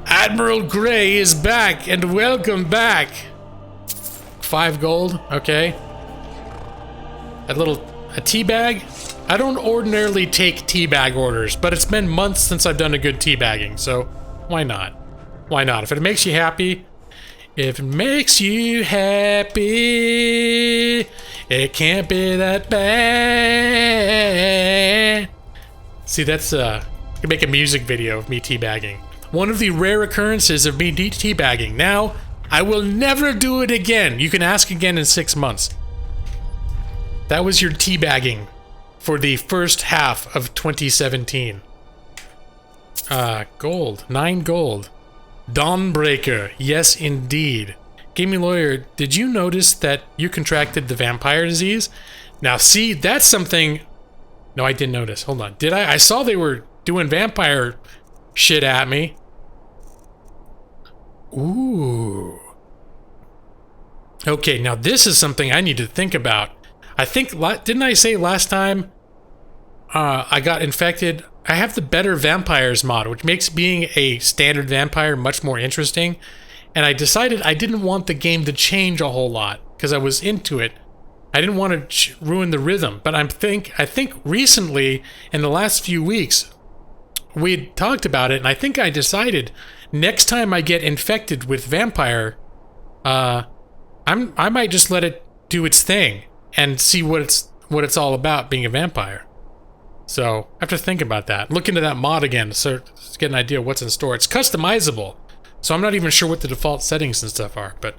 Admiral Gray is back, and welcome back. 5 gold, okay. A tea bag? I don't ordinarily take tea bag orders, but it's been months since I've done a good tea bagging, so why not? Why not? If it makes you happy, it can't be that bad. See, that's, I could make a music video of me teabagging. One of the rare occurrences of me teabagging. Now, I will never do it again. You can ask again in 6 months. That was your teabagging for the first half of 2017. Gold. 9 gold. Dawnbreaker. Yes, indeed. Gaming Lawyer, did you notice that you contracted the vampire disease? Now, see, that's something... No, I didn't notice. Hold on. Did I? I saw they were doing vampire shit at me. Ooh. Okay, now this is something I need to think about. I think, didn't I say last time I got infected? I have the Better Vampires mod, which makes being a standard vampire much more interesting. And I decided I didn't want the game to change a whole lot because I was into it. I didn't want to ruin the rhythm. But I think recently, in the last few weeks, we talked about it, and I think I decided next time I get infected with vampire, I might just let it do its thing and see what it's all about being a vampire. So I have to think about that. Look into that mod again so to get an idea of what's in store. It's customizable, so I'm not even sure what the default settings and stuff are, but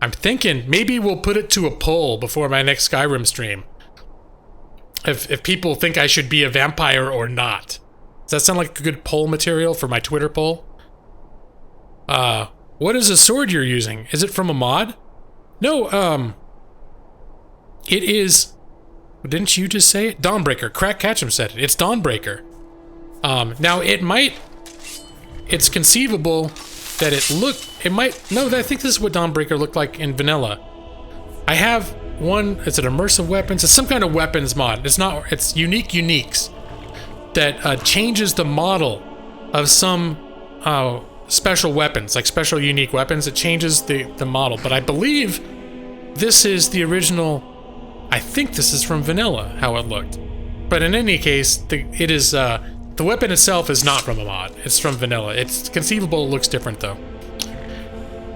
I'm thinking maybe we'll put it to a poll before my next Skyrim stream. if people think I should be a vampire or not. Does that sound like a good poll material for my Twitter poll? What is the sword you're using? Is it from a mod? No, it is... Didn't you just say it? Dawnbreaker. Crack Catchem said it. It's Dawnbreaker. Now it might... It's conceivable that it might... No, I think this is what Dawnbreaker looked like in vanilla. I have one... It's an immersive weapons. It's some kind of weapons mod. It's not... It's unique uniques that changes the model of some special weapons, like special unique weapons. It changes the model. But I believe this is the original... I think this is from vanilla, how it looked. But in any case, the weapon itself is not from a mod. It's from vanilla. It's conceivable. It looks different though.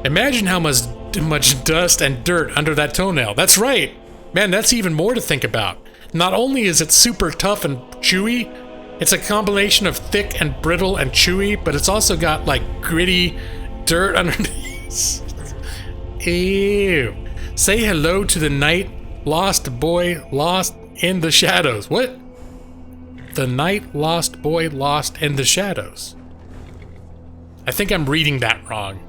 Imagine how much dust and dirt under that toenail. That's right, man. That's even more to think about. Not only is it super tough and chewy, it's a combination of thick and brittle and chewy, but it's also got like gritty dirt underneath. Ew. Say hello to the night lost boy lost in the shadows. What? The night lost boy lost in the shadows. I think I'm reading that wrong.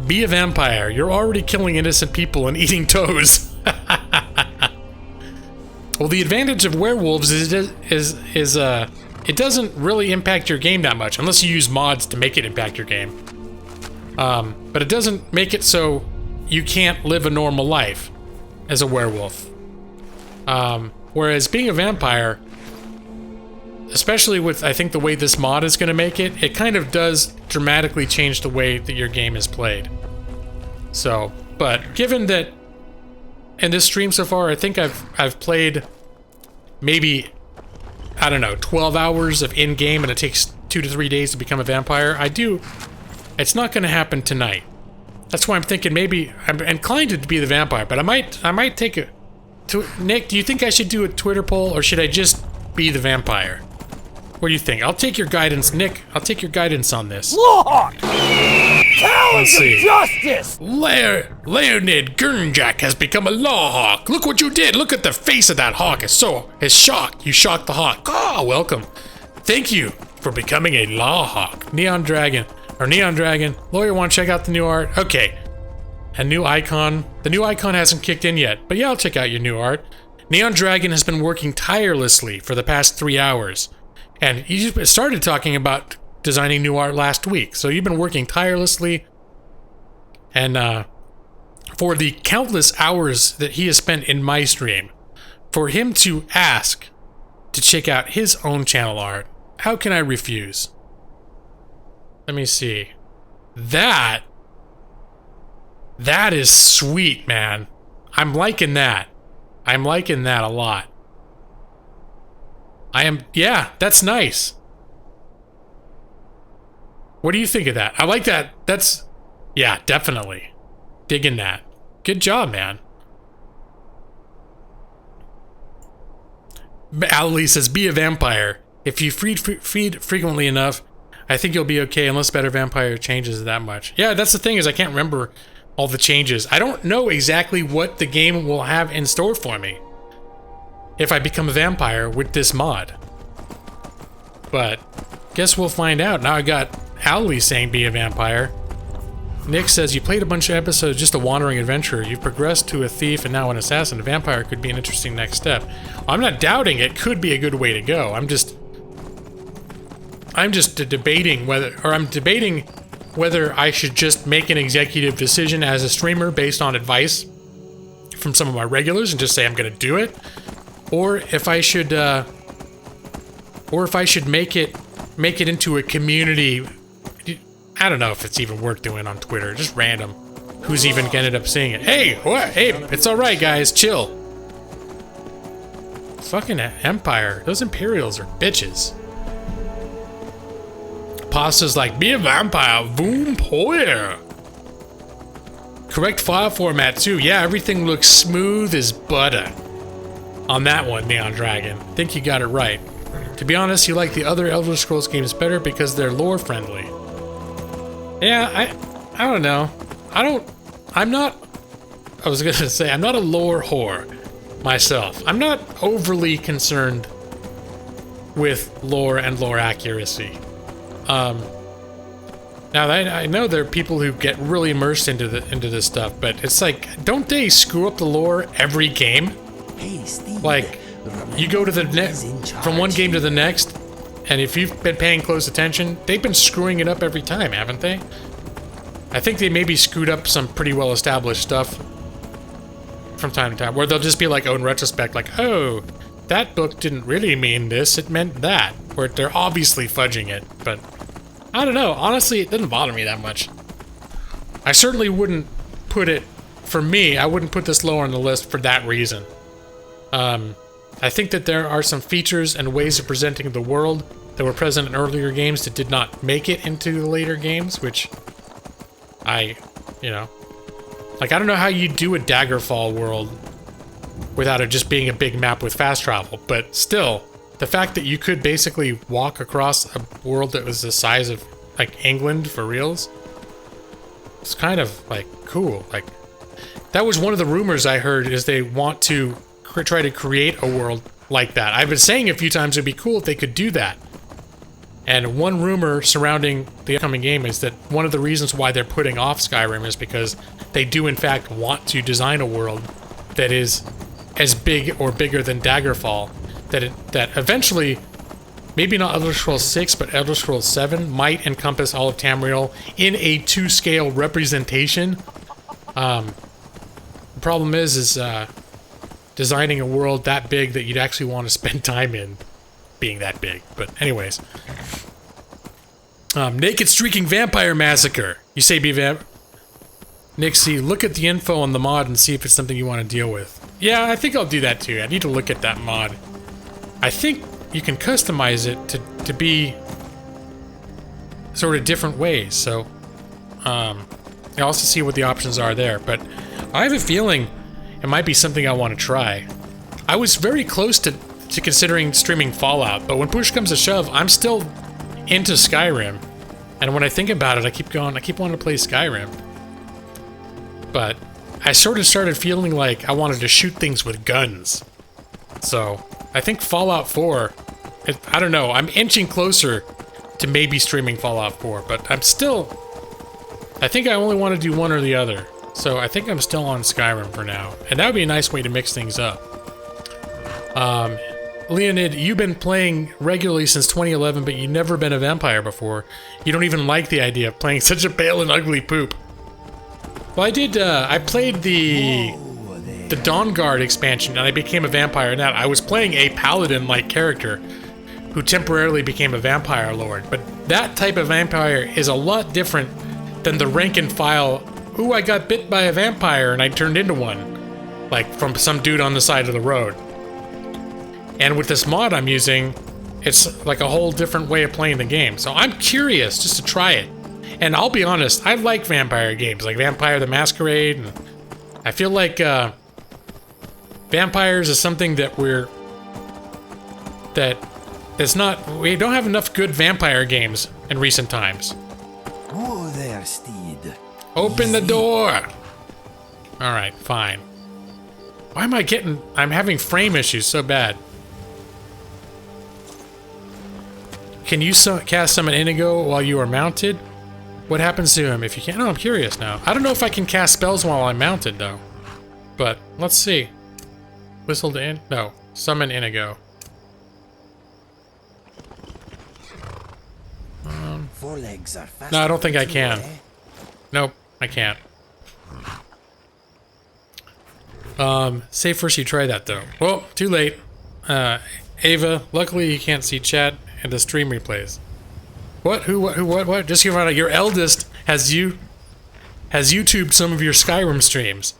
Be a vampire. You're already killing innocent people and eating toes. Well, the advantage of werewolves is it doesn't really impact your game that much unless you use mods to make it impact your game. But it doesn't make it so you can't live a normal life as a werewolf. Whereas being a vampire, especially with, I think, the way this mod is going to make it, it kind of does dramatically change the way that your game is played. So, but given that in this stream so far, I think I've played maybe, I don't know, 12 hours of in-game, and it takes 2 to 3 days to become a vampire. It's not going to happen tonight. That's why I'm thinking maybe I'm inclined to be the vampire, but I might take a... Nick, do you think I should do a Twitter poll, or should I just be the vampire? What do you think? I'll take your guidance, Nick. I'll take your guidance on this. Lord! Talons of justice! Leonid Gurnjak has become a law hawk. Look what you did. Look at the face of that hawk. It's shocked. You shocked the hawk. Oh, welcome. Thank you for becoming a law hawk. Neon Dragon. Lawyer, want to check out the new art? Okay. A new icon. The new icon hasn't kicked in yet, but yeah, I'll check out your new art. Neon Dragon has been working tirelessly for the past 3 hours. And you started talking about designing new art last week, so you've been working tirelessly. And for the countless hours that he has spent in my stream, for him to ask to check out his own channel art, how can I refuse? Let me see. That is sweet, man. I'm liking that. I'm liking that a lot. Yeah, that's nice. What do you think of that? I like that. Yeah, definitely. Digging that. Good job, man. Ali says, be a vampire. If you feed frequently enough, I think you'll be okay unless Better Vampire changes that much. Yeah, that's the thing, is I can't remember all the changes. I don't know exactly what the game will have in store for me if I become a vampire with this mod. But guess we'll find out. Now I got Owly saying be a vampire. Nick says, you played a bunch of episodes, just a wandering adventurer. You've progressed to a thief and now an assassin. A vampire could be an interesting next step. I'm not doubting it could be a good way to go. I'm just debating whether I should just make an executive decision as a streamer based on advice from some of my regulars and just say I'm gonna do it, or if I should make it into a community. I don't know if it's even worth doing on Twitter. Just random. Who's even gonna end up seeing it? Hey, what? Hey, it's all right, guys. Chill. Fucking Empire. Those Imperials are bitches. Pasta's like, be a vampire. Boom, poor. Correct file format too. Yeah, everything looks smooth as butter. On that one, Neon Dragon. I think you got it right. To be honest, you like the other Elder Scrolls games better because they're lore friendly. Yeah, I don't know. I'm not a lore whore. myself. I'm not overly concerned with lore and lore accuracy. Now I know there are people who get really immersed into this stuff, but it's like, don't they screw up the lore every game? Hey, Steve. Like, you go to the from one game to the next, and if you've been paying close attention, they've been screwing it up every time, haven't they? I think they maybe screwed up some pretty well-established stuff from time to time, where they'll just be like, oh, in retrospect, like, oh, that book didn't really mean this, it meant that. Where they're obviously fudging it, but I don't know. Honestly, it doesn't bother me that much. I certainly wouldn't put it, for me, I wouldn't put this lower on the list for that reason. I think that there are some features and ways of presenting the world that were present in earlier games that did not make it into the later games, which you know, like, I don't know how you do a Daggerfall world without it just being a big map with fast travel, but still, the fact that you could basically walk across a world that was the size of, like, England for reals, it's kind of, like, cool. Like, that was one of the rumors I heard, is they want to try to create a world like that. I've been saying a few times it'd be cool if they could do that. And one rumor surrounding the upcoming game is that one of the reasons why they're putting off Skyrim is because they do in fact want to design a world that is as big or bigger than Daggerfall, that eventually, maybe not Elder Scrolls 6, but Elder Scrolls 7 might encompass all of Tamriel in a 2-scale representation. The problem is designing a world that big that you'd actually want to spend time in being that big. But anyways. Naked Streaking Vampire Massacre. You say be Nixie, look at the info on the mod and see if it's something you want to deal with. Yeah, I think I'll do that too. I need to look at that mod. I think you can customize it to be sort of different ways, so I'll also see what the options are there, but I have a feeling it might be something I want to try. I was very close to considering streaming Fallout, but when push comes to shove, I'm still into Skyrim, and when I think about it, I keep wanting to play Skyrim. But I sort of started feeling like I wanted to shoot things with guns. So I think Fallout 4, I don't know, I'm inching closer to maybe streaming Fallout 4, but I think I only want to do one or the other. So I think I'm still on Skyrim for now, and that would be a nice way to mix things up. Leonid, you've been playing regularly since 2011, but you've never been a vampire before. You don't even like the idea of playing such a pale and ugly poop. Well, I did, I played the Dawnguard expansion, and I became a vampire in that. I was playing a paladin-like character who temporarily became a vampire lord, but that type of vampire is a lot different than the rank-and-file, ooh, I got bit by a vampire and I turned into one, like from some dude on the side of the road. And with this mod I'm using, it's like a whole different way of playing the game. So I'm curious just to try it. And I'll be honest, I like vampire games, like Vampire the Masquerade, and I feel like vampires is something that we don't have enough good vampire games in recent times. Oh there, Steed. Open the door! Alright, fine. Why am I'm having frame issues so bad. Can you cast summon Inigo while you are mounted? What happens to him if you can't? Oh, I'm curious now. I don't know if I can cast spells while I'm mounted, though. But, let's see. Whistle to in? No. Summon Inigo. Forelegs are fast. No, I don't think I can. Nope, I can't. Say first you try that, though. Well, too late. Ava, luckily you can't see chat and the stream replays. What? Who? What? Just give out. Your eldest has YouTubed some of your Skyrim streams.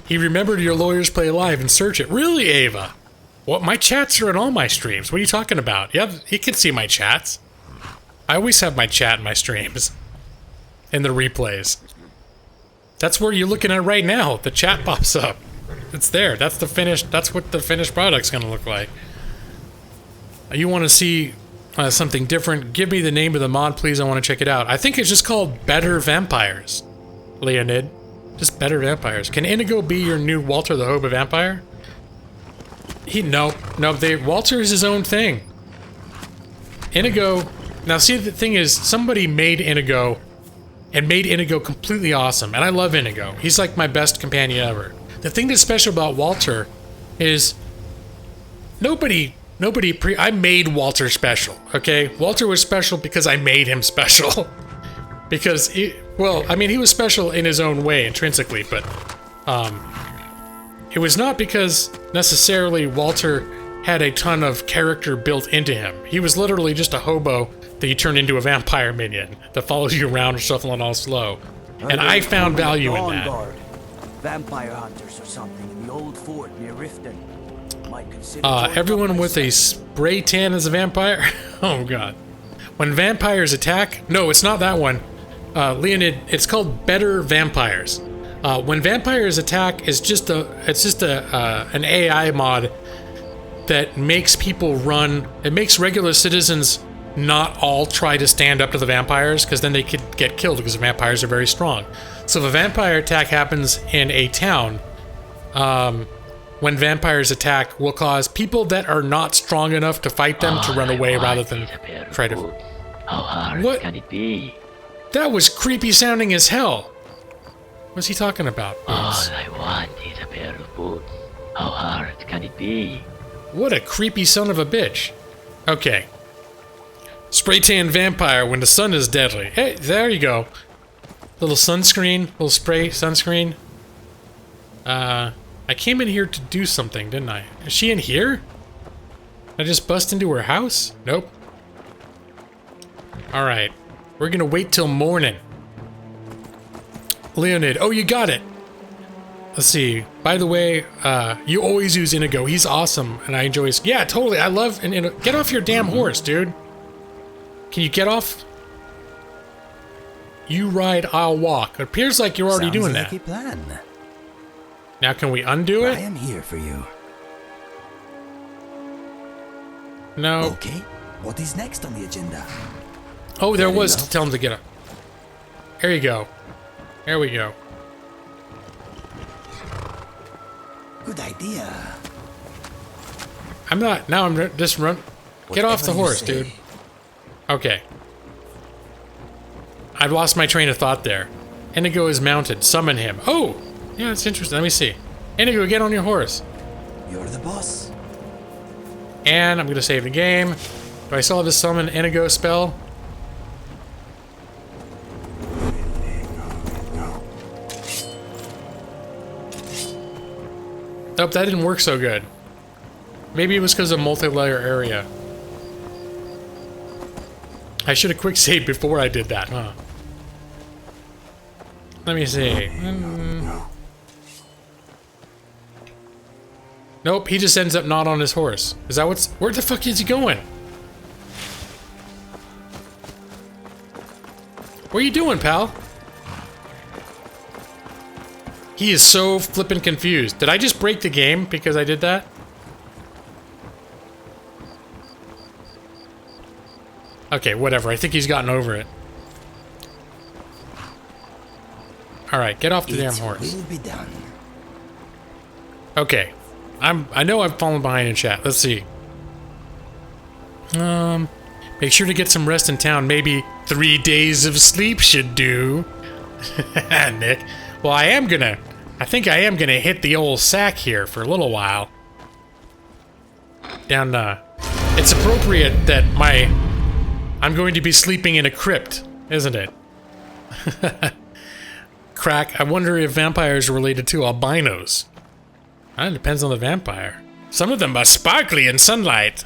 He remembered your Lawyers Play Live and search it. Really, Ava? What? My chats are in all my streams. What are you talking about? Yeah, he can see my chats. I always have my chat in my streams. In the replays. That's where you're looking at right now. The chat pops up. It's there. That's what the finished product's gonna look like. You want to see something different? Give me the name of the mod, please. I want to check it out. I think it's just called Better Vampires, Leonid. Just Better Vampires. Can Inigo be your new Walter the Hobe vampire? No, Walter is his own thing. Inigo, now see the thing is, somebody made Inigo, and made Inigo completely awesome, and I love Inigo. He's like my best companion ever. The thing that's special about Walter is, I made Walter special, okay? Walter was special because I made him special. Because, he was special in his own way, intrinsically, but, it was not because necessarily Walter had a ton of character built into him. He was literally just a hobo that you turned into a vampire minion that follows you around shuffling all slow. And I found value in that. Guard. Vampire hunters or something in the old fort near Riften. Might consider Everyone with a spray tan as a vampire? Oh god. When vampires attack... No, it's not that one. Leonid, it's called Better Vampires. When vampires attack, it's just an AI mod that makes people run. It makes regular citizens not all try to stand up to the vampires, because then they could get killed because the vampires are very strong. So if a vampire attack happens in a town, when vampires attack, will cause people that are not strong enough to fight them to run away rather than try to... How hard What? can it be? That was creepy sounding as hell. What's he talking about? All I want is a pair of boots. How hard can it be? What a creepy son of a bitch. Okay. Spray tan vampire when the sun is deadly. Hey, there you go. Little sunscreen, little spray sunscreen. I came in here to do something, didn't I? Is she in here? Did I just bust into her house? Nope. Alright. We're gonna wait till morning. Leonid, oh, you got it. Let's see. By the way, you always use Inigo. He's awesome, and I enjoy his... Yeah, totally. I love... Get off your damn horse, dude. Can you get off? You ride, I'll walk. It appears like you're already doing that. Sounds like a plan. Now, can we undo I it? am here for you. No. Okay, what is next on the agenda? Oh, there Fair was enough. to tell him to get up. There you go. There we go. Good idea. I'm not... Now I'm just run... Get off the Whatever you horse, say. dude. Okay. I've lost my train of thought there. Inigo is mounted. Summon him. Oh! Yeah, that's interesting. Let me see. Inigo, get on your horse. You're the boss. And I'm gonna save the game. Do I still have to summon Inigo spell? Nope, that didn't work so good. Maybe it was because of multi-layer area. I should have quick saved before I did that, huh? Let me see. Nope, he just ends up not on his horse. Is that what's... Where the fuck is he going? What are you doing, pal? He is so flippin' confused. Did I just break the game because I did that? Okay, whatever. I think he's gotten over it. Alright, get off the damn horse. Will be done. Okay. I know I've fallen behind in chat. Let's see. Make sure to get some rest in town. Maybe 3 days of sleep should do. Nick. Well, I think I am gonna hit the old sack here for a little while. Down, it's appropriate that I'm going to be sleeping in a crypt, isn't it? Crack, I wonder if vampires are related to albinos. It depends on the vampire. Some of them are sparkly in sunlight.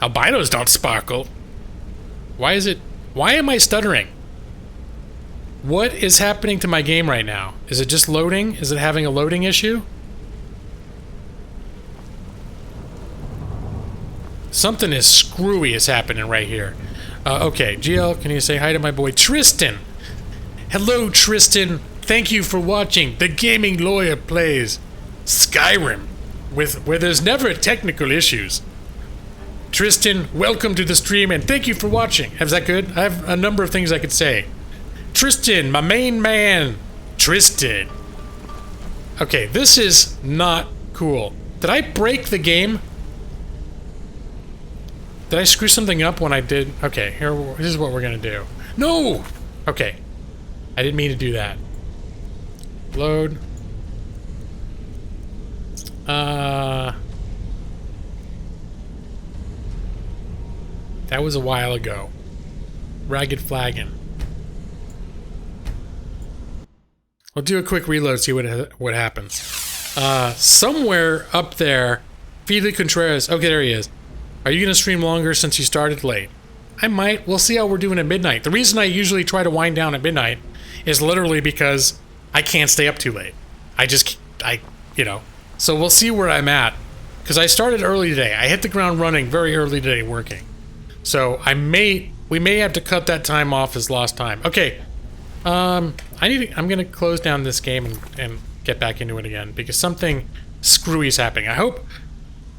Albinos don't sparkle. Why am I stuttering? What is happening to my game right now? Is it just loading? Is it having a loading issue? Something is screwy is happening right here. Okay, GL, can you say hi to my boy Tristan? Hello, Tristan. Thank you for watching. The Gaming Lawyer plays Skyrim, where there's never technical issues. Tristan, welcome to the stream, and thank you for watching. Is that good? I have a number of things I could say. Tristan, my main man. Tristan. Okay, this is not cool. Did I break the game? Did I screw something up when I did? Okay, here, this is what we're gonna do. No! Okay. I didn't mean to do that. Load. That was a while ago. Ragged flagging. We'll do a quick reload, see what happens. Somewhere up there, Felix Contreras. Okay, there he is. Are you gonna stream longer since you started late? I might. We'll see how we're doing at midnight. The reason I usually try to wind down at midnight is literally because I can't stay up too late. You know. So we'll see where I'm at. Because I started early today. I hit the ground running very early today working. So we may have to cut that time off as lost time. Okay. I'm gonna close down this game and get back into it again because something screwy is happening. I hope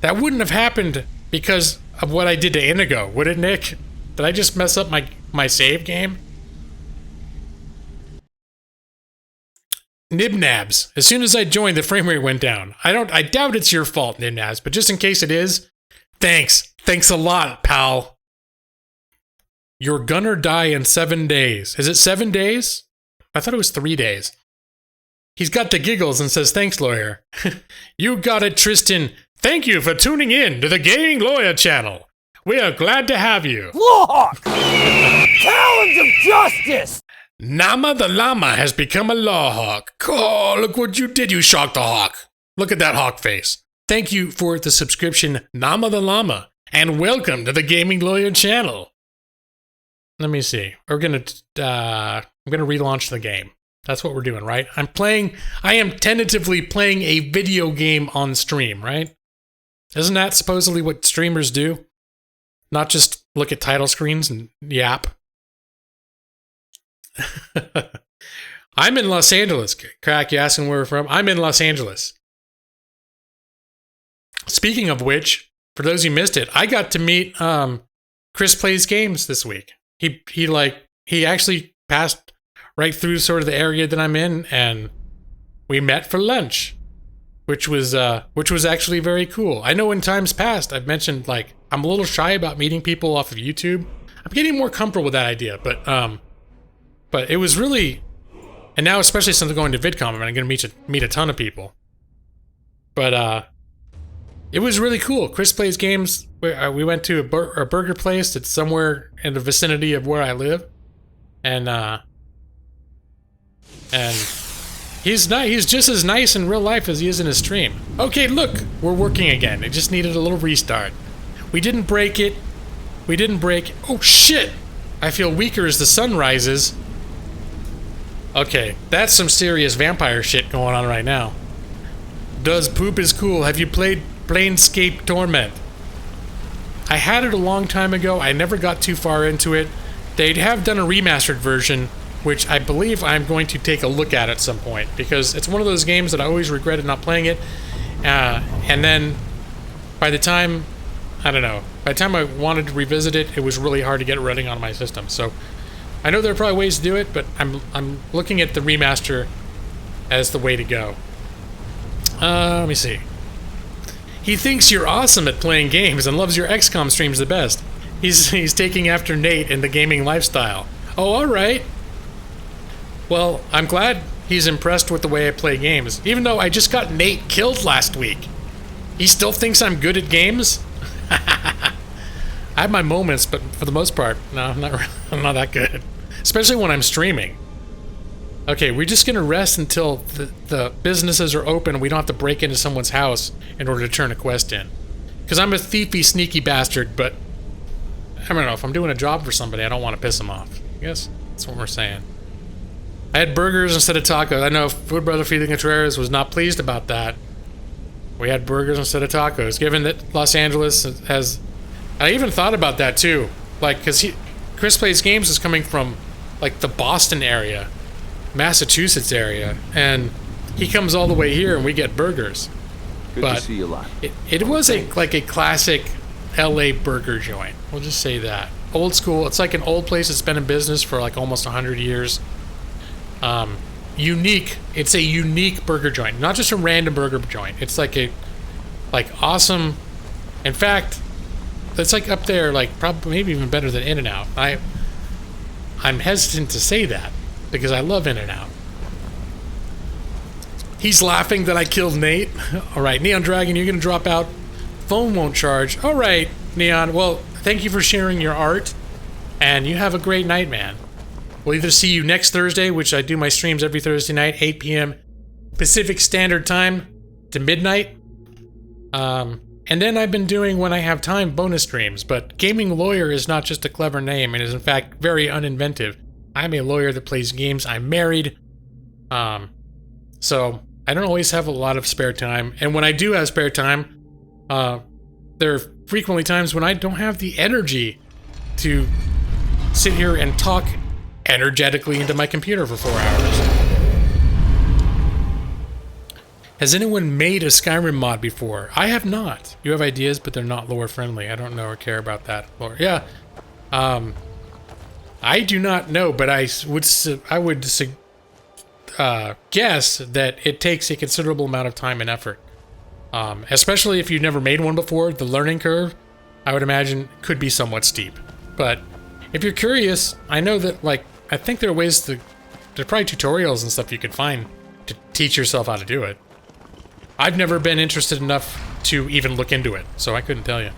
that wouldn't have happened because of what I did to Inigo, would it, Nick? Did I just mess up my save game? Nibnabs. As soon as I joined, the frame rate went down. I doubt it's your fault, Nibnabs, but just in case it is, thanks. Thanks a lot, pal. You're gonna die in 7 days. Is it 7 days? I thought it was 3 days. He's got the giggles and says, thanks, lawyer. You got it, Tristan. Thank you for tuning in to the Gaming Lawyer channel. We are glad to have you. Lawhawk! Talons of justice! Nama the llama has become a lawhawk. Oh, look what you did, you shocked the hawk. Look at that hawk face. Thank you for the subscription, Nama the llama, and welcome to the Gaming Lawyer channel. Let me see. I'm gonna relaunch the game. That's what we're doing, right? I am tentatively playing a video game on stream, right? Isn't that supposedly what streamers do? Not just look at title screens and yap. I'm in Los Angeles. Crack, you asking where we're from? I'm in Los Angeles. Speaking of which, for those who missed it, I got to meet Chris Plays Games this week. He actually passed right through sort of the area that I'm in, and we met for lunch, which was actually very cool. I know in times past I've mentioned like I'm a little shy about meeting people off of YouTube. I'm getting more comfortable with that idea, but it was really, and now especially since I'm going to VidCon, I'm going to meet a ton of people. But it was really cool. Chris Plays Games. We went to a burger place that's somewhere in the vicinity of where I live, and he's nice. He's just as nice in real life as he is in his stream. Okay, look, we're working again. It just needed a little restart. We didn't break it. Oh shit! I feel weaker as the sun rises. Okay, that's some serious vampire shit going on right now. Does poop is cool. Have you played Planescape Torment? I had it a long time ago. I never got too far into it. They have done a remastered version, which I believe I'm going to take a look at some point, because it's one of those games that I always regretted not playing it. And then by the time I wanted to revisit it, it was really hard to get it running on my system. So I know there are probably ways to do it, but I'm looking at the remaster as the way to go. Let me see. He thinks you're awesome at playing games and loves your XCOM streams the best. He's taking after Nate in the gaming lifestyle. Oh, all right. Well, I'm glad he's impressed with the way I play games, even though I just got Nate killed last week. He still thinks I'm good at games? I have my moments, but for the most part, no, I'm not that good. Especially when I'm streaming. Okay, we're just gonna rest until the businesses are open. We don't have to break into someone's house in order to turn a quest in. Because I'm a thiefy, sneaky bastard, but I don't know, if I'm doing a job for somebody, I don't want to piss them off. I guess that's what we're saying. I had burgers instead of tacos. I know Food Brother Felix Contreras was not pleased about that. We had burgers instead of tacos, given that Los Angeles has... I even thought about that too. Like, because Chris Plays Games is coming from, like, the Boston area, Massachusetts area, and he comes all the way here and we get burgers. Good to see you a lot. It was a classic LA burger joint. We'll just say that. Old school. It's like an old place that's been in business for like almost 100 years. Unique. It's a unique burger joint, not just a random burger joint. It's like like awesome. In fact, it's like up there, like probably maybe even better than In-N-Out. I'm hesitant to say that because I love In-N-Out. He's laughing that I killed Nate. All right, Neon Dragon, you're gonna drop out. Phone won't charge. All right, Neon. Well, thank you for sharing your art, and you have a great night, man. We'll either see you next Thursday, which I do my streams every Thursday night, 8 p.m. Pacific Standard Time to midnight. And then I've been doing, when I have time, bonus streams. But Gaming Lawyer is not just a clever name. It is, in fact, very uninventive. I'm a lawyer that plays games. I'm married. So I don't always have a lot of spare time. And when I do have spare time, there are frequently times when I don't have the energy to sit here and talk energetically into my computer for 4 hours. Has anyone made a Skyrim mod before? I have not. You have ideas, but they're not lore friendly. I don't know or care about that lore. Yeah. I do not know, but I would guess that it takes a considerable amount of time and effort. Especially if you've never made one before, the learning curve, I would imagine, could be somewhat steep. But if you're curious, I know that, like, I think there are ways to... There's probably tutorials and stuff you could find to teach yourself how to do it. I've never been interested enough to even look into it, so I couldn't tell you.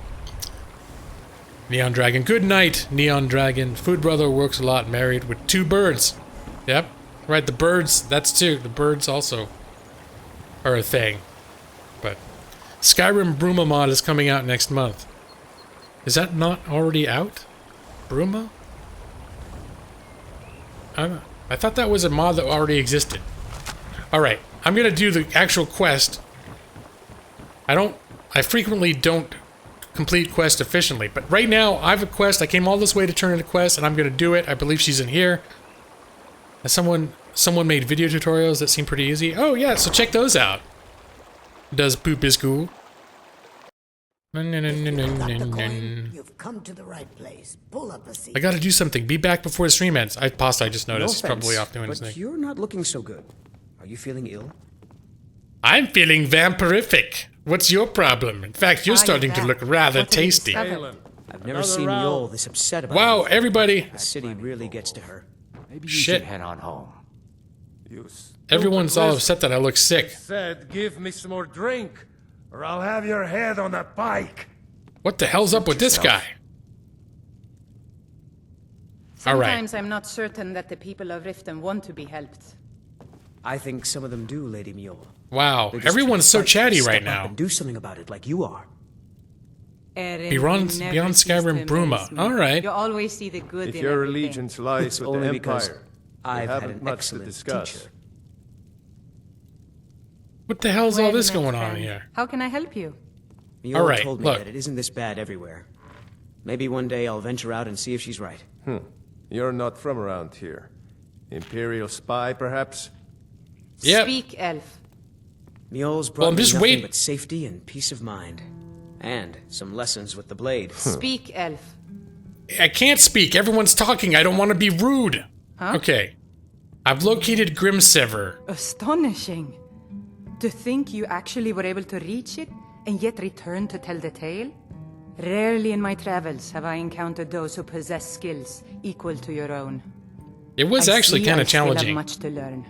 Neon Dragon, good night, Neon Dragon. Food Brother works a lot, married with 2 birds. Yep, right, the birds, that's 2. The birds also are a thing. But Skyrim Bruma mod is coming out next month. Is that not already out? Bruma? I thought that was a mod that already existed. Alright, I'm gonna do the actual quest. I frequently don't complete quests efficiently, but right now I have a quest. I came all this way to turn in a quest, and I'm gonna do it. I believe she's in here. Someone made video tutorials that seem pretty easy. Oh yeah, so check those out. Does poop is cool. You've come to the right place. Pull up a seat. I gotta do something. Be back before the stream ends. I just noticed. He's probably off doing his thing. But you're not looking so good. Are you feeling ill? I'm feeling vampirific. What's your problem? In fact, you're starting to look rather tasty. I've never seen Mjol this upset about Wow, anything. everybody. The city really gets to her. Maybe you Shit. should head on home. Everyone's all upset that I look sick. Said, give me some more drink, or I'll have your head on a pike. What the hell's up with this guy? All right. Sometimes I'm not certain that the people of Riften want to be helped. I think some of them do, Lady Mjol. Wow, They're just everyone's so trying to chatty step right up now. and do something about it, like you are. Beyond Skyrim Bruma. All right. You always see the good If in your everything. allegiance lies It's with only the because Empire, I've had haven't an much to excellent discuss. teacher. What the hell's all Well, this my going on friend, here? How can I help you? Mjol All right, told me look. that it isn't this bad everywhere. Maybe one day I'll venture out and see if she's right. You're not from around here. Imperial spy, perhaps? Yep. Speak, elf. Mjol's Well, brought I'm me just nothing wait- but safety and peace of mind. And some lessons with the blade. Speak, elf. I can't speak. Everyone's talking. I don't want to be rude. Huh? Okay. I've located Grimsever. Astonishing. To think you actually were able to reach it and yet return to tell the tale? Rarely in my travels have I encountered those who possess skills equal to your own. It was I actually see kind I of still have challenging. much to learn.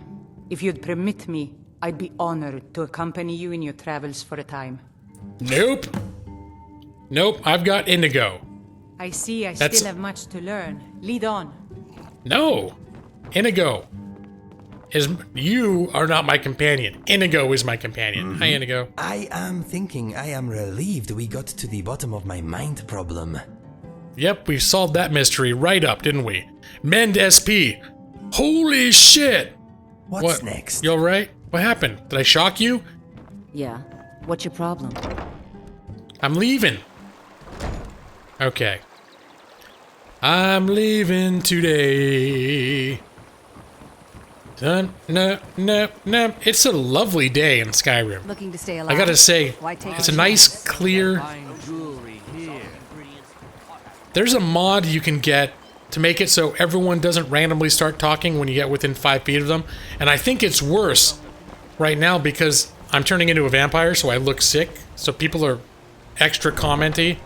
If you'd permit me, I'd be honored to accompany you in your travels for a time. Nope. Nope, I've got Inigo. I see I That's- still have much to learn. Lead on. No. Inigo. You are not my companion. Inigo is my companion. Hi, Inigo. I am thinking I am relieved we got to the bottom of my mind problem. Yep, we solved that mystery right up, didn't we? Mend SP. Holy shit. What's What? next? You alright? What happened? Did I shock you? Yeah. What's your problem? I'm leaving. Okay. I'm leaving today. Dun, no. It's a lovely day in Skyrim. Looking to stay alive? I gotta say, Why take it's a nice, clear... There's a mod you can get to make it so everyone doesn't randomly start talking when you get within 5 feet of them. And I think it's worse right now because I'm turning into a vampire, so I look sick. So people are extra commenty.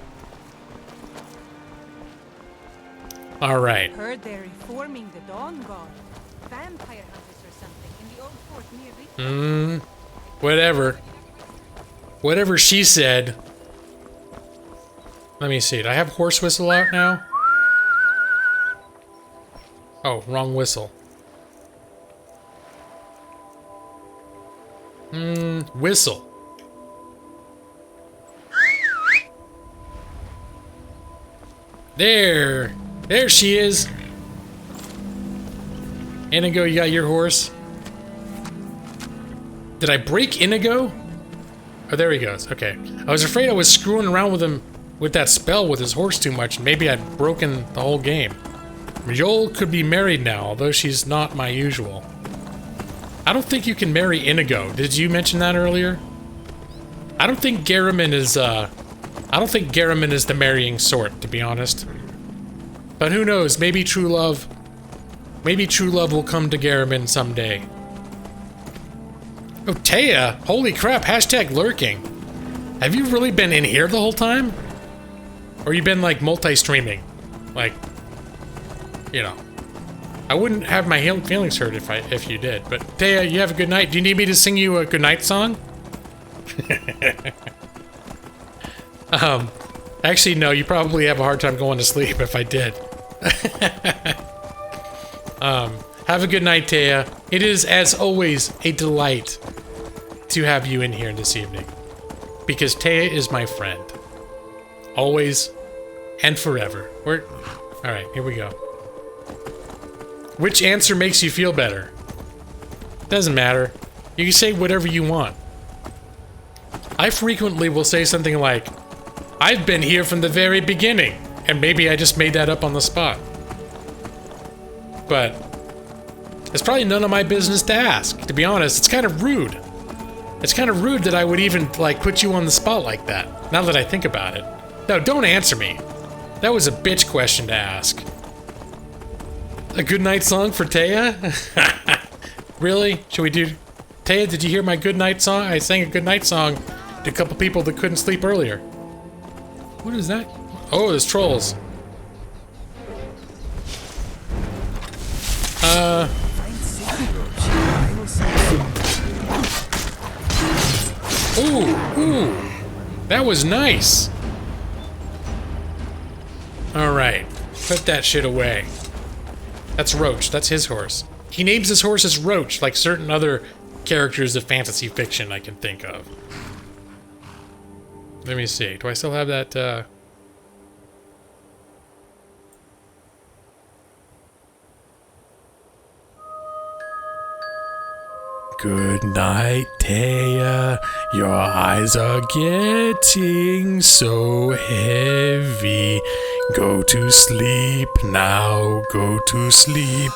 Alright. Heard they're reforming the Dawn Guard. Vampire hunters or something in the old fort near Richmond. Whatever. Whatever she said. Let me see. Do I have horse whistle out now? Oh, wrong whistle. Whistle. There! There she is! Inigo, you got your horse? Did I break Inigo? Oh, there he goes. Okay. I was afraid I was screwing around with him with that spell with his horse too much, and maybe I'd broken the whole game. Joel could be married now, although she's not my usual. I don't think you can marry Inigo. Did you mention that earlier? I don't think Garamond is, I don't think Garamond is the marrying sort, to be honest. But who knows, maybe true love will come to Garamond someday. Oh, Taya! Holy crap, hashtag lurking. Have you really been in here the whole time? Or you been, like, multi-streaming? Like, you know. I wouldn't have my feelings hurt if you did. But, Taya, you have a good night. Do you need me to sing you a goodnight song? Actually, no, you probably have a hard time going to sleep if I did. Have a good night, Taya. It is, as always, a delight to have you in here this evening. Because Taya is my friend. Always and forever. Alright, here we go. Which answer makes you feel better? Doesn't matter. You can say whatever you want. I frequently will say something like, I've been here from the very beginning, and maybe I just made that up on the spot. But it's probably none of my business to ask. To be honest, it's kind of rude. It's kind of rude that I would even, like, put you on the spot like that, now that I think about it. No, don't answer me. That was a bitch question to ask. A goodnight song for Taya? Really? Should we do... Taya, did you hear my goodnight song? I sang a goodnight song to a couple people that couldn't sleep earlier. What is that? Oh, there's trolls. Ooh, that was nice. Alright, put that shit away. That's Roach, that's his horse. He names his horse as Roach, like certain other characters of fantasy fiction I can think of. Let me see, do I still have that, Good night, Taya. Your eyes are getting so heavy. Go to sleep now, go to sleep.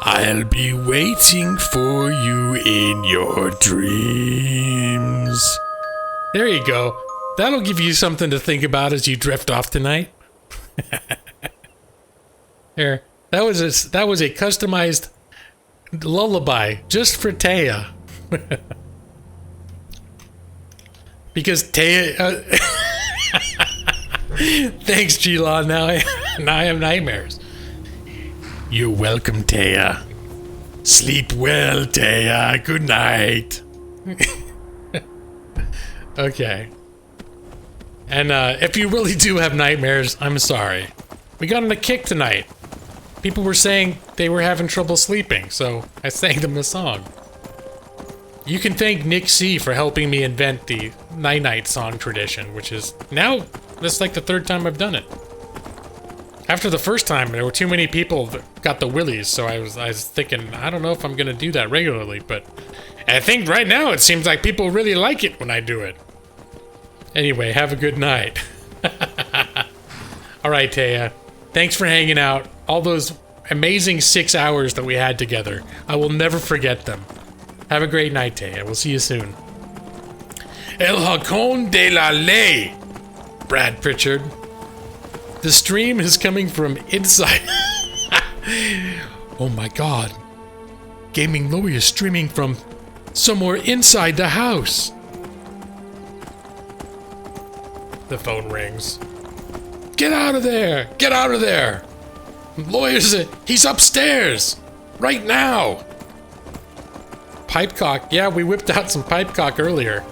I'll be waiting for you in your dreams. There you go. That'll give you something to think about as you drift off tonight. There. That was a customized lullaby just for Taya. Because Taya thanks, G-Law. Now I have nightmares. You're welcome, Taya. Sleep well, Taya. Good night. Okay. And if you really do have nightmares, I'm sorry. We got on a kick tonight. People were saying they were having trouble sleeping, so I sang them a song. You can thank Nick C for helping me invent the night-night song tradition, which is now, this is like the third time I've done it. After the first time, there were too many people that got the willies, so I was thinking, I don't know if I'm gonna do that regularly, but I think right now it seems like people really like it when I do it. Anyway, have a good night. Alright, Taya. Thanks for hanging out. All those amazing 6 hours that we had together. I will never forget them. Have a great night, Taya. We'll see you soon. El Halcón de la Ley, Brad Pritchard. The stream is coming from inside. Oh my god. Gaming Lawyer is streaming from somewhere inside the house. The phone rings. Get out of there! Get out of there! Lawyers, he's upstairs! Right now! Pipecock. Yeah, we whipped out some pipecock earlier.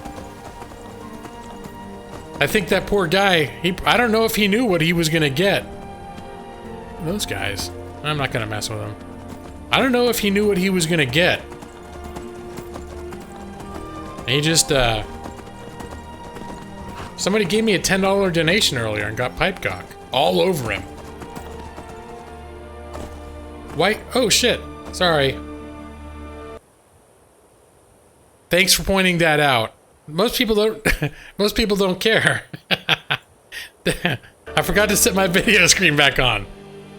I think that poor guy, I don't know if he knew what he was gonna get. Those guys. I'm not gonna mess with them. I don't know if he knew what he was gonna get. He just, somebody gave me a $10 donation earlier and got pipecock. All over him. Why? Oh, shit. Sorry. Thanks for pointing that out. Most people don't care. I forgot to set my video screen back on.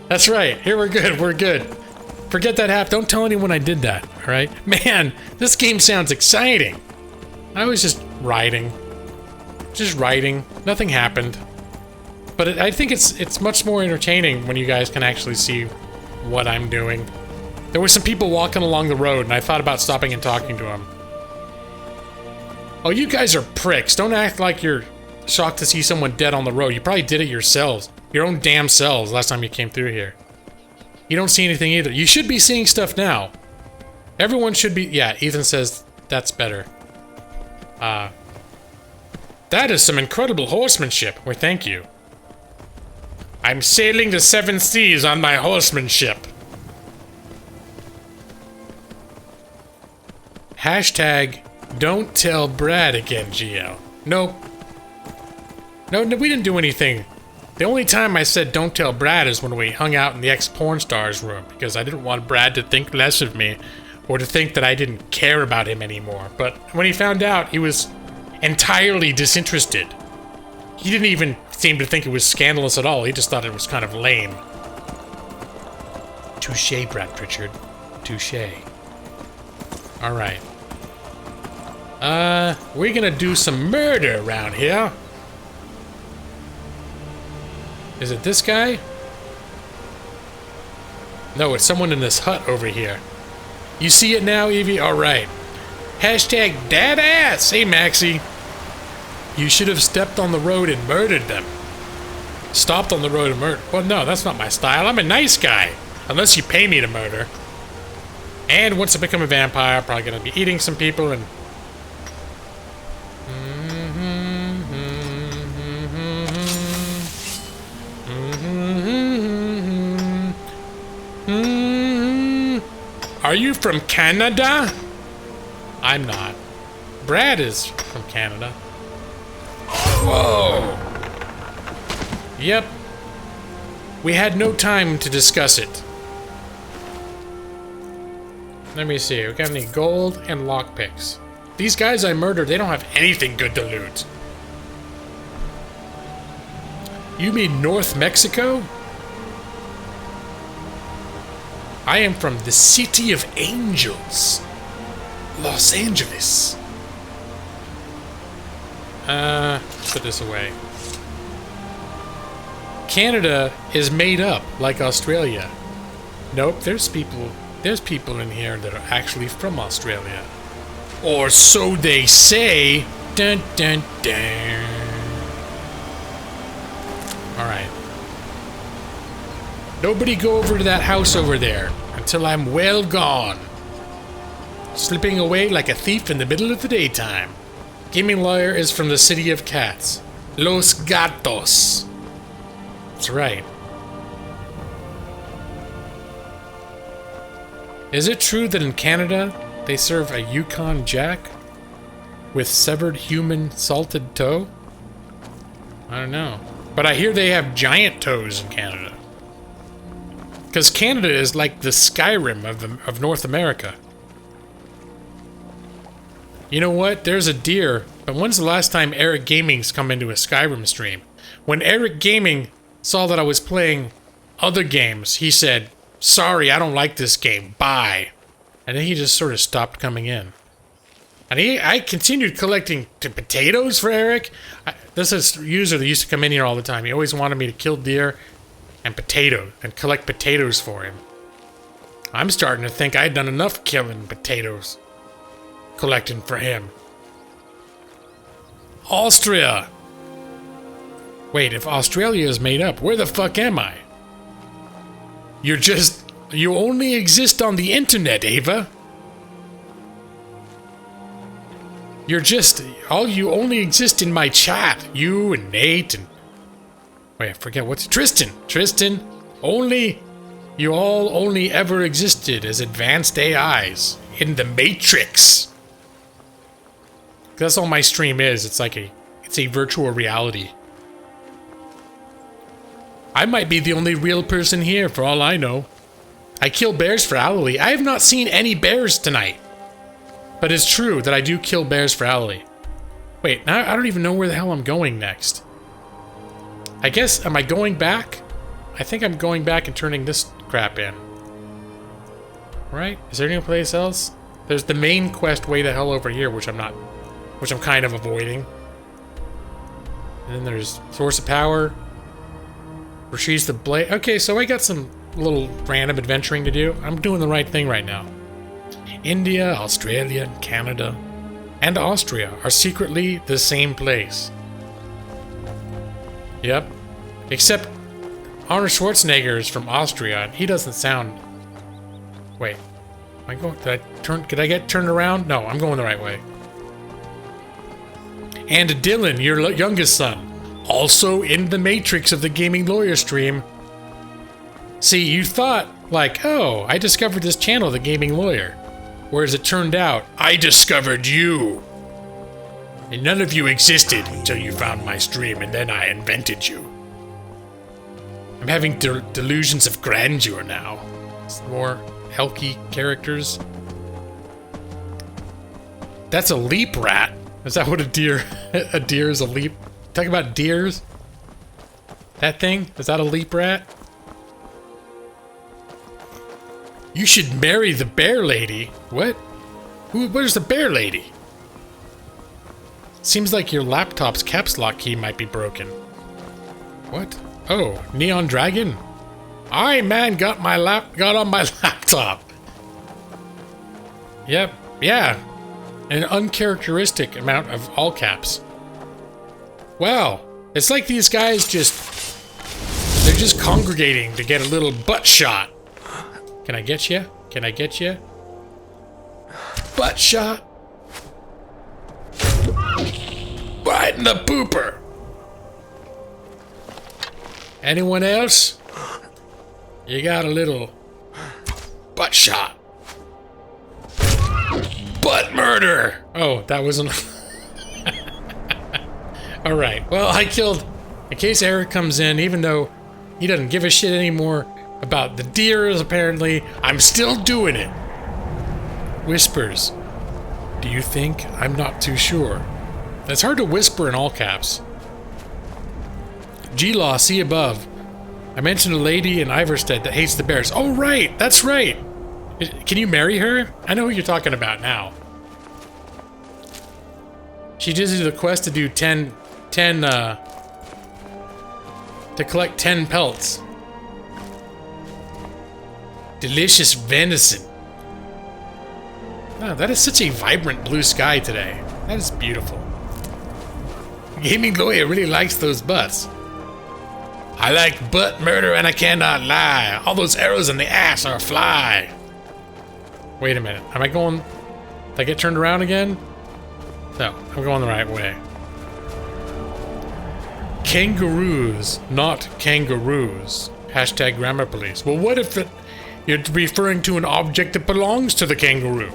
That's right. Here we're good. We're good. Forget that half. Don't tell anyone I did that. All right? Man, this game sounds exciting. I was just writing. Just writing. Nothing happened. But I think it's much more entertaining when you guys can actually see what I'm doing. There were some people walking along the road, and I thought about stopping and talking to them. Oh, you guys are pricks. Don't act like you're shocked to see someone dead on the road. You probably did it yourselves. Your own damn selves last time you came through here. You don't see anything either. You should be seeing stuff now. Everyone should be... Yeah, Ethan says that's better. That is some incredible horsemanship. Well, thank you. I'm sailing the 7 seas on my horsemanship. Hashtag don't tell Brad again, GL. Nope. No, we didn't do anything. The only time I said don't tell Brad is when we hung out in the ex-porn stars room, because I didn't want Brad to think less of me, or to think that I didn't care about him anymore. But when he found out, he was entirely disinterested. He didn't even seem to think it was scandalous at all. He just thought it was kind of lame. Touché, Brad Pritchard. Touché. Alright. We're gonna do some murder around here. Is it this guy? No, it's someone in this hut over here. You see it now, Evie? Alright. Hashtag dadass! Hey, Maxie. You should have stepped on the road and murdered them. Stopped on the road and murdered. Well, no, that's not my style. I'm a nice guy. Unless you pay me to murder. And once I become a vampire, I'm probably gonna be eating some people and... Are you from Canada? I'm not. Brad is from Canada. Whoa! Yep. We had no time to discuss it. Let me see. We got any gold and lockpicks. These guys I murdered, they don't have anything good to loot. You mean North Mexico? I am from the City of Angels. Los Angeles. Put this away. Canada is made up like Australia. Nope, there's people in here that are actually from Australia. Or so they say. Dun dun dun. Alright. Nobody go over to that house over there until I'm well gone. Slipping away like a thief in the middle of the daytime. Gaming Lawyer is from the City of Cats. Los Gatos. That's right. Is it true that in Canada they serve a Yukon Jack with severed human salted toe? I don't know. But I hear they have giant toes in Canada. Because Canada is like the Skyrim of North America. You know what? There's a deer. But when's the last time Eric Gaming's come into a Skyrim stream? When Eric Gaming saw that I was playing other games, he said, "Sorry, I don't like this game. Bye." And then he just sort of stopped coming in. And I continued collecting potatoes for Eric. This is a user that used to come in here all the time. He always wanted me to kill deer and collect potatoes for him. I'm starting to think I'd done enough killing potatoes, collecting for him. Austria. Wait, if Australia is made up, where the fuck am I? You only exist on the internet, Ava. You only exist in my chat. You and Nate and... Wait, I forget what's... Tristan, you all only ever existed as advanced AIs in the Matrix. That's all my stream is. It's a virtual reality. I might be the only real person here, for all I know. I kill bears for Alley. I have not seen any bears tonight. But it's true that I do kill bears for Alley. Wait, now I don't even know where the hell I'm going next. I guess, am I going back? I think I'm going back and turning this crap in. Right? Is there any place else? There's the main quest way the hell over here, which I'm kind of avoiding. And then there's Source of Power. Retrieves the blade. Okay, so I got some little random adventuring to do. I'm doing the right thing right now. India, Australia, Canada, and Austria are secretly the same place. Yep. Except Arnold Schwarzenegger is from Austria, and he doesn't sound... Wait. Am I going... Did I get turned around? No, I'm going the right way. And Dylan, your youngest son. Also in the Matrix of the Gaming Lawyer stream. See, you thought, like, oh, I discovered this channel, The Gaming Lawyer. Whereas it turned out, I discovered you. And none of you existed until you found my stream, and then I invented you. I'm having delusions of grandeur now. Some more Helky characters. That's a leap rat. Is that what a deer is a leap? Talking about deers? That thing? Is that a leap rat? You should marry the bear lady. What? Where's the bear lady? Seems like your laptop's caps lock key might be broken. What? Oh, Neon Dragon? I man got on my laptop. Yep, yeah. An uncharacteristic amount of all caps. Wow, it's like these guys they're just congregating to get a little butt shot. Can I get you? Can I get you? Butt shot. Right in the pooper. Anyone else? You got a little butt shot. Butt murder. Oh, that wasn't... Alright, well, I killed... In case Eric comes in, even though he doesn't give a shit anymore about the deers, apparently, I'm still doing it. Whispers. Do you think? I'm not too sure. It's hard to whisper in all caps. G-Law, see above. I mentioned a lady in Iverstead that hates the bears. Oh, right! That's right! Can you marry her? I know who you're talking about now. She gives you the quest to do to collect 10 pelts. Delicious venison. Oh, that is such a vibrant blue sky today. That is beautiful. Gaming Lawyer really likes those butts. I like butt murder and I cannot lie. All those arrows in the ass are a fly. Wait a minute. Am I going... Did I get turned around again? No, I'm going the right way. Kangaroos, not kangaroos. Hashtag grammar police. Well, what if you're referring to an object that belongs to the kangaroo?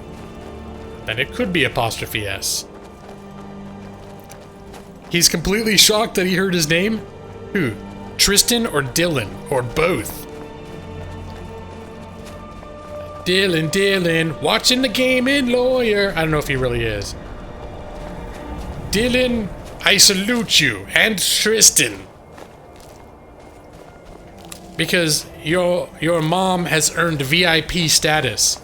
Then it could be apostrophe S. He's completely shocked that he heard his name? Who? Tristan or Dylan? Or both? Dylan, watching the Gaming Lawyer. I don't know if he really is. Dylan, I salute you, and Tristan. Because your mom has earned VIP status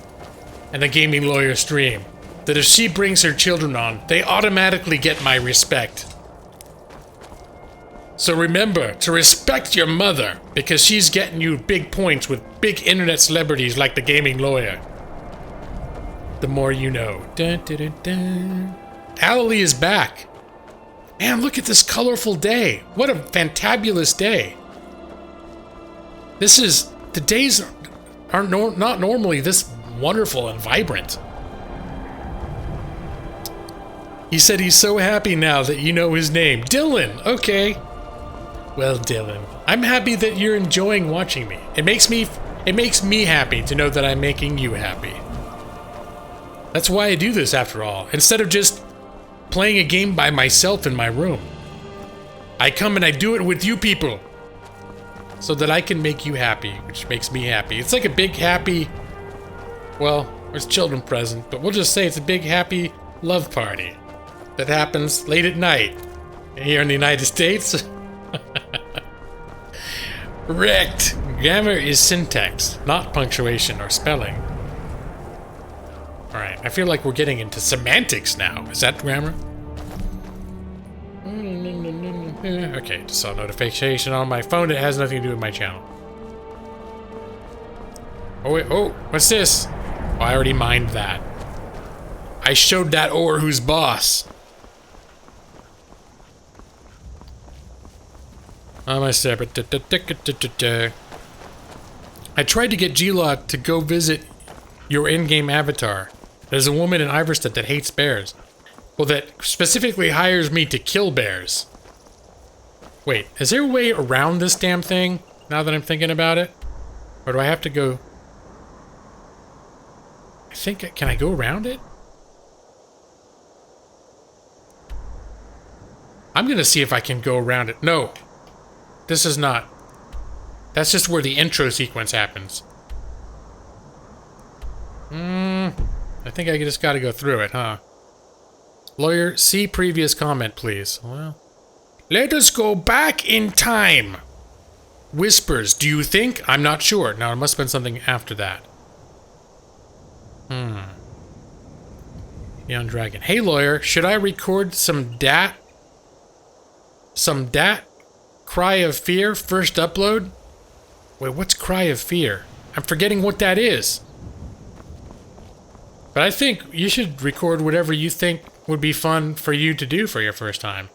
in the Gaming Lawyer stream. That if she brings her children on, they automatically get my respect. So remember to respect your mother, because she's getting you big points with big internet celebrities like the Gaming Lawyer. The more you know. Dun, dun, dun, dun. Alley is back. Man, look at this colorful day. What a fantabulous day. The days are not normally this wonderful and vibrant. He said he's so happy now that you know his name. Dylan, okay. Well, Dylan, I'm happy that you're enjoying watching me. It makes me happy to know that I'm making you happy. That's why I do this, after all. Instead of just playing a game by myself in my room, I come and I do it with you people so that I can make you happy, which makes me happy. It's like a big happy, well, there's children present, but we'll just say it's a big happy love party that happens late at night here in the United States. Wrecked. Grammar is syntax, not punctuation or spelling. Alright, I feel like we're getting into semantics now. Is that grammar? Okay, just saw a notification on my phone. It has nothing to do with my channel. Oh, wait, oh, what's this? Oh, I already mined that. I showed that ore who's boss. I tried to get G-Log to go visit your in-game avatar. There's a woman in Iverstead that hates bears. Well, that specifically hires me to kill bears. Wait, is there a way around this damn thing, now that I'm thinking about it? Or do I have to go... can I go around it? I'm gonna see if I can go around it. No. This is not. That's just where the intro sequence happens. I think I just gotta go through it, huh? Lawyer, see previous comment, please. Well, let us go back in time. Whispers, do you think? I'm not sure. Now, it must have been something after that. Neon Dragon. Hey, lawyer, should I record some DAT Cry of Fear first upload? Wait, what's Cry of Fear? I'm forgetting what that is. But I think you should record whatever you think would be fun for you to do for your first time.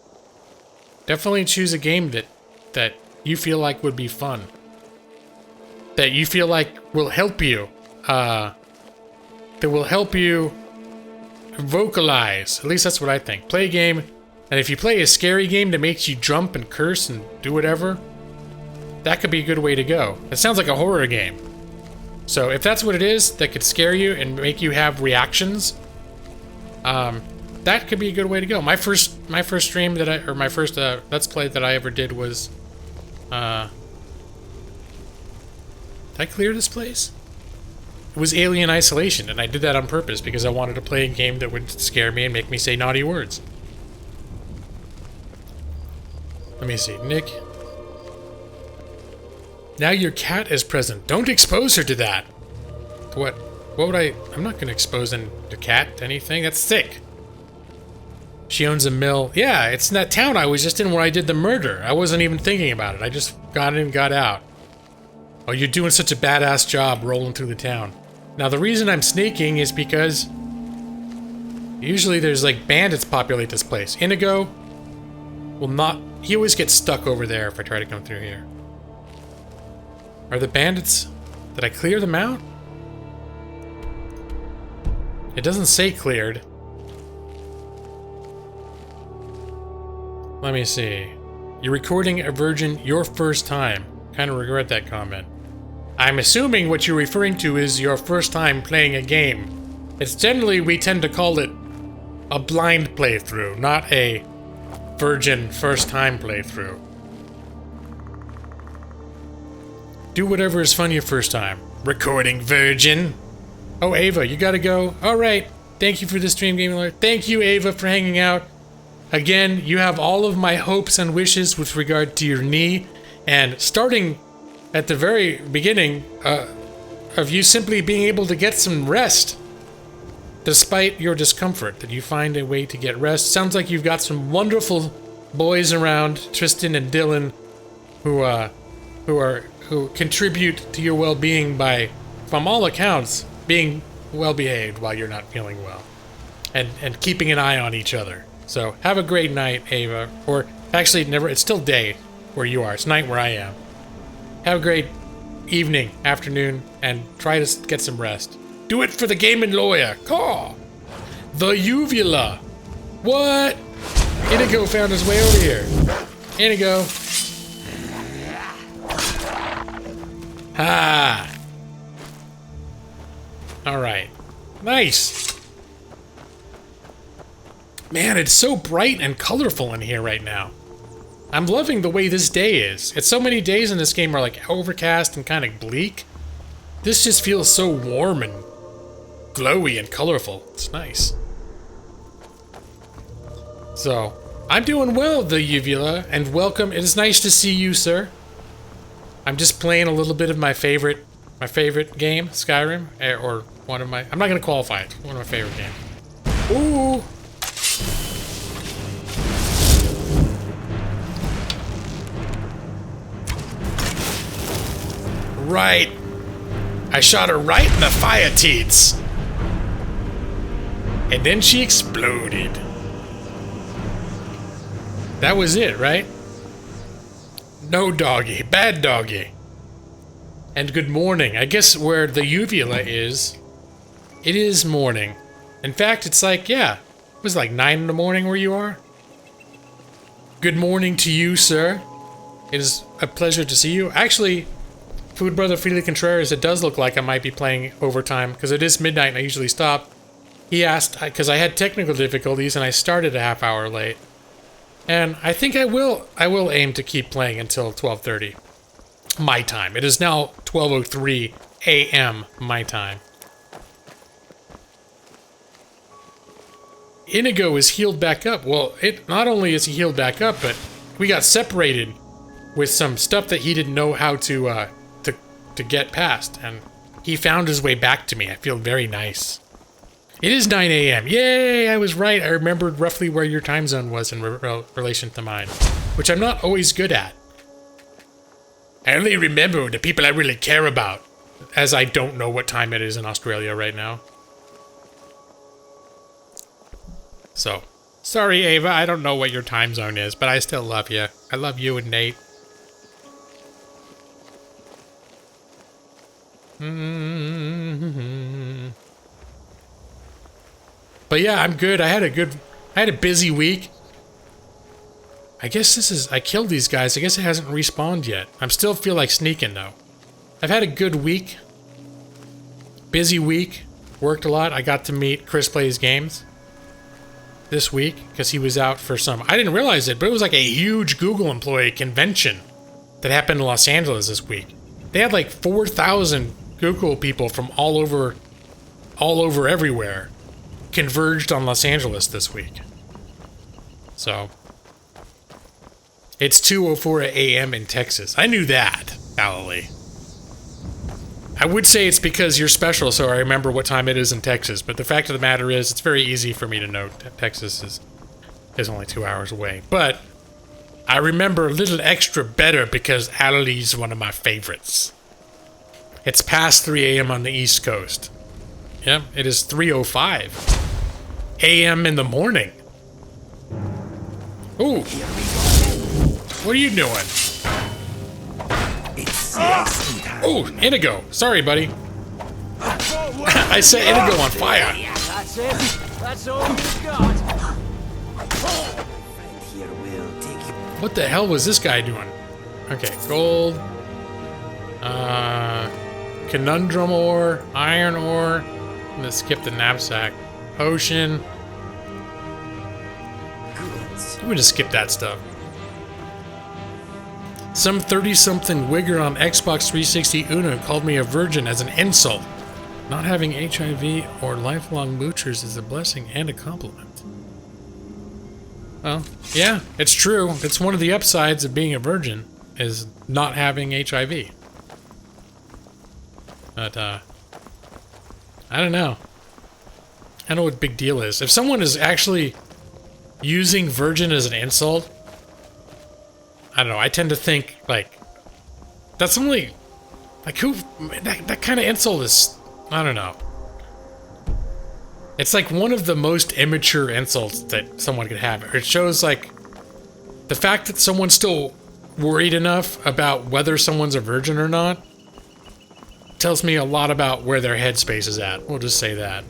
Definitely choose a game that you feel like would be fun. That you feel like will help you. That will help you vocalize. At least that's what I think. Play a game, and if you play a scary game that makes you jump and curse and do whatever, that could be a good way to go. It sounds like a horror game. So if that's what it is that could scare you and make you have reactions, that could be a good way to go. My first stream that my first Let's Play that I ever did was, did I clear this place? It was Alien Isolation, and I did that on purpose because I wanted to play a game that would scare me and make me say naughty words. Let me see, Nick. Now your cat is present. Don't expose her to that. What would I'm not gonna expose the cat to anything. That's sick. She owns a mill. Yeah, it's in that town I was just in where I did the murder. I wasn't even thinking about it. I just got in, got out. Oh, you're doing such a badass job rolling through the town. Now the reason I'm sneaking is because usually there's like bandits populate this place. Inigo will not. He always gets stuck over there if I try to come through here. Are the bandits... Did I clear them out? It doesn't say cleared. Let me see. You're recording a virgin your first time. Kind of regret that comment. I'm assuming what you're referring to is your first time playing a game. It's generally, we tend to call it a blind playthrough, not a virgin first time playthrough. Do whatever is fun your first time. Recording virgin. Oh, Ava, you gotta go. Alright. Thank you for the stream, Gaming Lord. Thank you, Ava, for hanging out. Again, you have all of my hopes and wishes with regard to your knee. And starting at the very beginning of you simply being able to get some rest. Despite your discomfort, that you find a way to get rest. Sounds like you've got some wonderful boys around, Tristan and Dylan, who contribute to your well-being by, from all accounts, being well-behaved while you're not feeling well. And keeping an eye on each other. So have a great night, Ava. Or actually, never. It's still day where you are. It's night where I am. Have a great evening, afternoon, and try to get some rest. Do it for the gaming lawyer. Call the uvula. What? Inigo found his way over here. Inigo. Ha. All right. Nice. Man, it's so bright and colorful in here right now. I'm loving the way this day is. It's so many days in this game are like overcast and kind of bleak. This just feels so warm and glowy and colorful. It's nice. So, I'm doing well, the uvula, and welcome. It is nice to see you, sir. I'm just playing a little bit of my favorite game, Skyrim, or one of my. I'm not gonna qualify it. One of my favorite games. Ooh. Right. I shot her right in the fire teats. And then she exploded. That was it, right? No doggy. Bad doggy. And good morning. I guess where the uvula is, it is morning. In fact, it's like, yeah, it was like 9 in the morning where you are. Good morning to you, sir. It is a pleasure to see you. Actually, Food Brother Freely Contreras, it does look like I might be playing overtime, because it is midnight and I usually stop. He asked, because I had technical difficulties and I started a half hour late. And I think I will aim to keep playing until 12:30 my time. It is now 12:03 a.m. my time. Inigo is healed back up. Well, not only is he healed back up, but we got separated with some stuff that he didn't know how to get past, and he found his way back to me. I feel very nice. It is 9 a.m. Yay, I was right. I remembered roughly where your time zone was in relation to mine, which I'm not always good at. I only remember the people I really care about, as I don't know what time it is in Australia right now. So, sorry, Ava, I don't know what your time zone is, but I still love you. I love you and Nate. But yeah, I'm good. I had a busy week. I guess I killed these guys. I guess it hasn't respawned yet. I still feel like sneaking though. I've had a good week. Busy week. Worked a lot. I got to meet Chris Plays Games this week because he was out for some. I didn't realize it, but it was like a huge Google employee convention that happened in Los Angeles this week. They had like 4,000 Google people from all over everywhere converged on Los Angeles this week. So it's 2:04 a.m. in Texas. I knew that, Galilee. I would say it's because you're special, so I remember what time it is in Texas. But the fact of the matter is, it's very easy for me to know that Texas is only 2 hours away. But I remember a little extra better because Ali's one of my favorites. It's past 3 a.m. on the East Coast. Yep, it is 3:05 a.m. in the morning. Ooh. What are you doing? Oh, Inigo. Sorry, buddy. I set Inigo on fire. That's it. That's all we've got. What the hell was this guy doing? Okay, gold. Conundrum ore, iron ore. I'm gonna skip the knapsack. Potion. I'm gonna skip that stuff. Some 30-something wigger on Xbox 360 Uno called me a virgin as an insult. Not having HIV or lifelong moochers is a blessing and a compliment. Well, yeah, it's true. It's one of the upsides of being a virgin, is not having HIV. But, I don't know. I don't know what big deal is. If someone is actually using virgin as an insult, I don't know, I tend to think, like, that's only, like, who, that kind of insult is, I don't know. It's like one of the most immature insults that someone could have. It shows like the fact that someone's still worried enough about whether someone's a virgin or not tells me a lot about where their headspace is at. We'll just say that.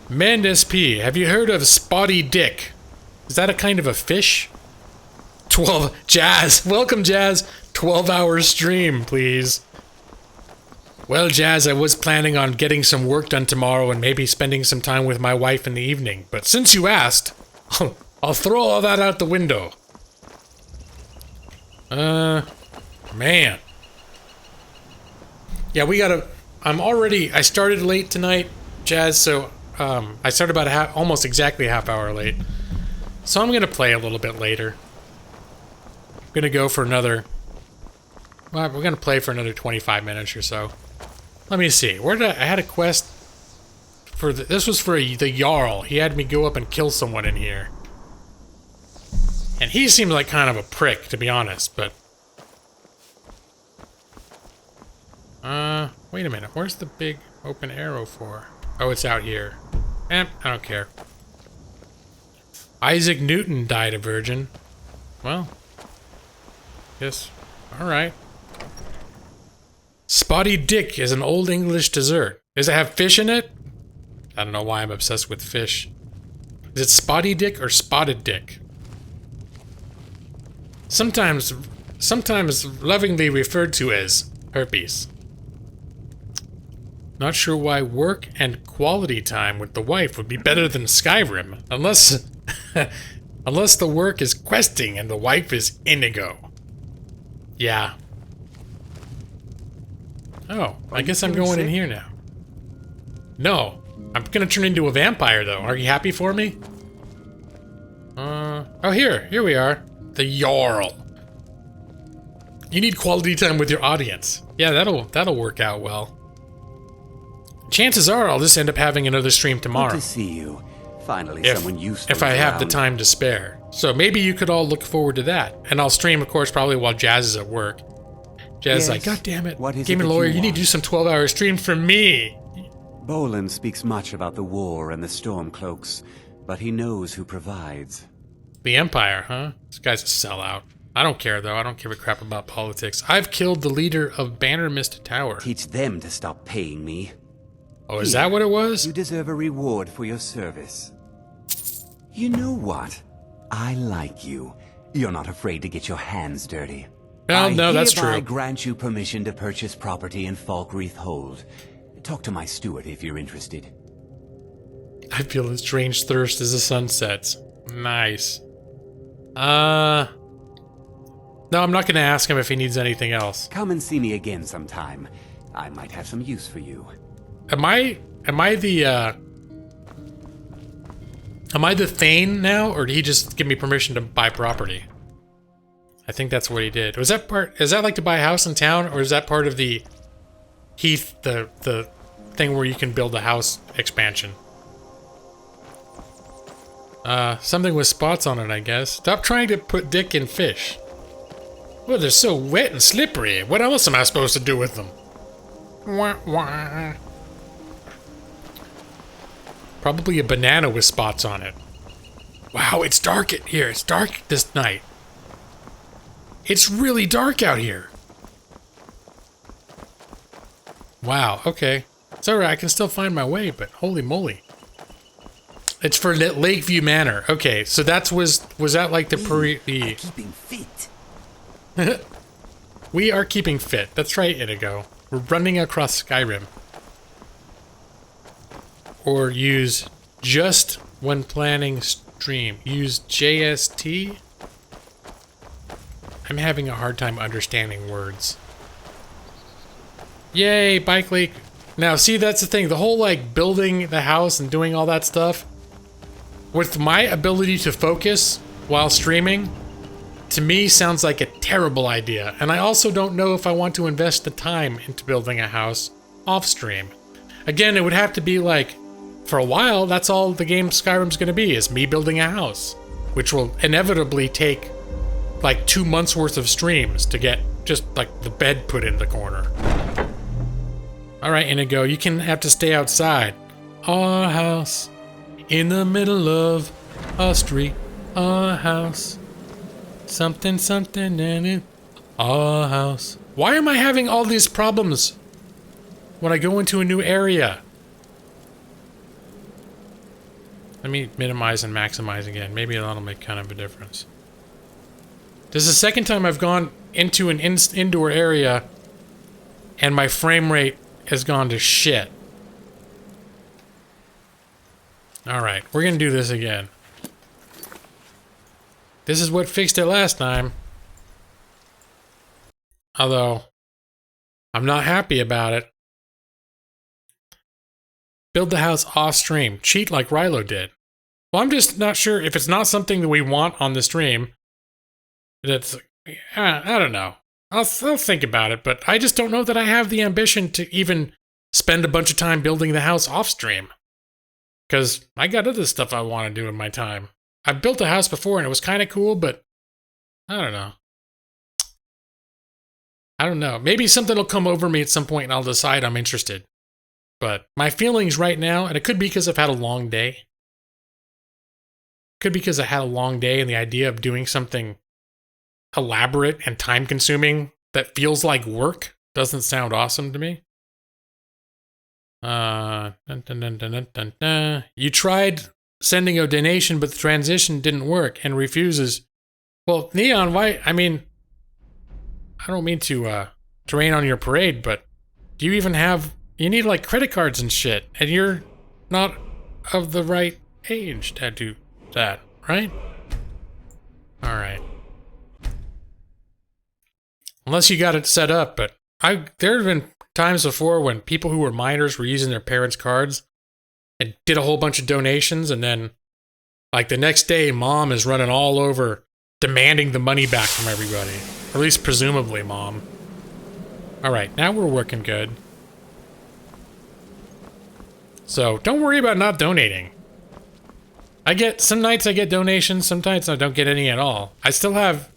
Mendes P, have you heard of Spotty Dick? Is that a kind of a fish? 12 Jazz, welcome Jazz. 12-hour stream, please. Well, Jazz, I was planning on getting some work done tomorrow and maybe spending some time with my wife in the evening. But since you asked, I'll throw all that out the window. Man. Yeah, we gotta... I started late tonight, Jazz, so I started about almost exactly a half hour late. So I'm gonna play a little bit later. I'm gonna go for another... Well, we're gonna play for another 25 minutes or so. Let me see. I had a quest for this was for the Jarl. He had me go up and kill someone in here. And he seems like kind of a prick, to be honest, but... wait a minute. Where's the big open arrow for? Oh, it's out here. I don't care. Isaac Newton died a virgin. Well, yes. Alright. Spotty Dick is an old English dessert. Does it have fish in it? I don't know why I'm obsessed with fish. Is it Spotty Dick or Spotted Dick? Sometimes lovingly referred to as herpes. Not sure why work and quality time with the wife would be better than Skyrim, unless unless the work is questing and the wife is Inigo. Yeah. Oh, I guess I'm going in here now. No, I'm gonna turn into a vampire though. Are you happy for me? Oh here we are. The Jarl. You need quality time with your audience. Yeah, that'll work out well. Chances are I'll just end up having another stream tomorrow. Good to see you. Finally, someone useful. If I have the around. time to spare. So maybe you could all look forward to that. And I'll stream, of course, probably while Jazz is at work. Jazz is like, God damn it, Gaming Lawyer, you need to do some 12-hour stream for me. Bolin speaks much about the war and the Stormcloaks, but he knows who provides. The Empire, huh? This guy's a sellout. I don't care, though. I don't give a crap about politics. I've killed the leader of Bannermist Tower. Teach them to stop paying me. Oh, is that what it was? You deserve a reward for your service. You know what? I like you. You're not afraid to get your hands dirty. No, that's true. I grant you permission to purchase property in Falkreath Hold. Talk to my steward if you're interested. I feel a strange thirst as the sun sets. Nice. No, I'm not gonna ask him if he needs anything else. Come and see me again sometime. I might have some use for you. Am I the Thane now, or did he just give me permission to buy property? I think that's what he did. Is that like to buy a house in town, or is that part of the Heath, the thing where you can build a house expansion? Something with spots on it, I guess. Stop trying to put dick in fish. Well, they're so wet and slippery. What else am I supposed to do with them? Wah, wah. Probably a banana with spots on it. Wow, it's dark here. It's dark this night. It's really dark out here. Wow, okay. It's alright, I can still find my way, but holy moly. It's for Lakeview Manor. Okay, so was that like the Keeping fit. We are keeping fit. That's right, Inigo. We're running across Skyrim. Or use just when planning stream. Use JST? I'm having a hard time understanding words. Yay, bike leak. Now, see, that's the thing. The whole, like, building the house and doing all that stuff. With my ability to focus while streaming, to me sounds like a terrible idea. And I also don't know if I want to invest the time into building a house off stream. Again, it would have to be like, for a while, that's all the game Skyrim's gonna be, is me building a house. Which will inevitably take like 2 months worth of streams to get just like the bed put in the corner. Alright, Inigo, you can have to stay outside. Our house, in the middle of a street. Our house, something, something, and it. Our house. Why am I having all these problems when I go into a new area? Let me minimize and maximize again. Maybe that'll make kind of a difference. This is the second time I've gone into an indoor area and my frame rate has gone to shit. Alright, we're gonna do this again. This is what fixed it last time. Although, I'm not happy about it. Build the house off stream. Cheat like Rilo did. Well, I'm just not sure if it's not something that we want on the stream. That's, I don't know. I'll think about it, but I just don't know that I have the ambition to even spend a bunch of time building the house off stream. Because I got other stuff I want to do in my time. I've built a house before and it was kind of cool, but I don't know. I don't know. Maybe something will come over me at some point and I'll decide I'm interested. But my feelings right now, and it could be because I've had a long day. Could be because I had a long day and the idea of doing something elaborate and time-consuming that feels like work doesn't sound awesome to me. You tried sending a donation, but the transition didn't work and refuses. Well, Neon, why? I mean, I don't mean to rain on your parade, but do you even have... You need, like, credit cards and shit, and you're not of the right age to do that, right? Alright. Unless you got it set up, but there have been times before when people who were minors were using their parents' cards and did a whole bunch of donations, and then, like, the next day, mom is running all over demanding the money back from everybody. Or at least presumably mom. Alright, now we're working good. So, don't worry about not donating. Some nights I get donations, sometimes I don't get any at all. I still have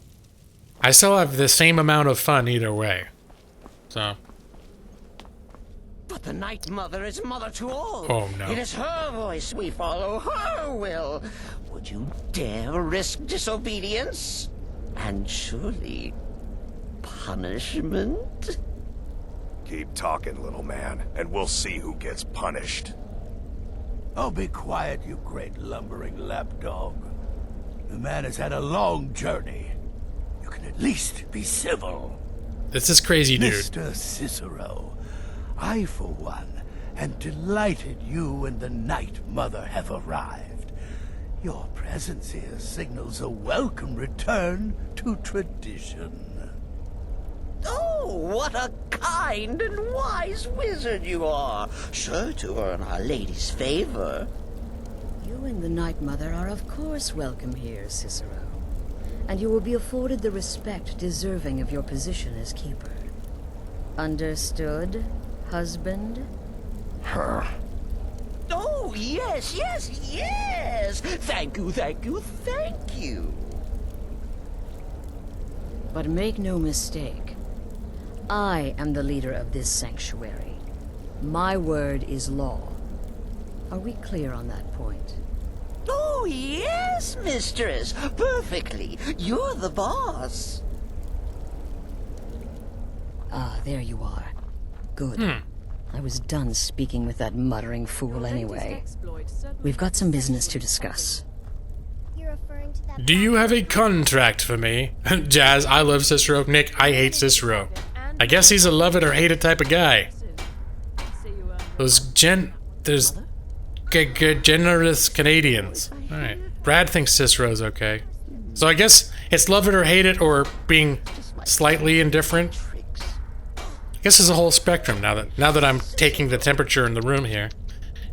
the same amount of fun either way. So. But the Night Mother is mother to all. Oh no. It is her voice we follow, her will. Would you dare risk disobedience? And surely punishment? Keep talking, little man, and we'll see who gets punished. Oh, be quiet, you great lumbering lapdog. The man has had a long journey. You can at least be civil. This is crazy, dude. Mr. Cicero, I, for one, am delighted you and the Night Mother have arrived. Your presence here signals a welcome return to tradition. Oh, what a kind and wise wizard you are! Sure to earn Our Lady's favor. You and the Night Mother are of course welcome here, Cicero. And you will be afforded the respect deserving of your position as keeper. Understood, husband? Her. Oh, yes, yes, yes! Thank you, thank you, thank you! But make no mistake. I am the leader of this sanctuary. My word is law. Are we clear on that point? Oh, yes, mistress. Perfectly. You're the boss. Ah, there you are. Good. I was done speaking with that muttering fool anyway. We've got some business to discuss. Do you have a contract for me? Jazz, I love Cicero. Nick, I hate Cicero. I guess he's a love it or hate it type of guy. There's generous Canadians. Alright. Brad thinks Cicero's okay. So I guess it's love it or hate it or being slightly indifferent. I guess there's a whole spectrum now that I'm taking the temperature in the room here.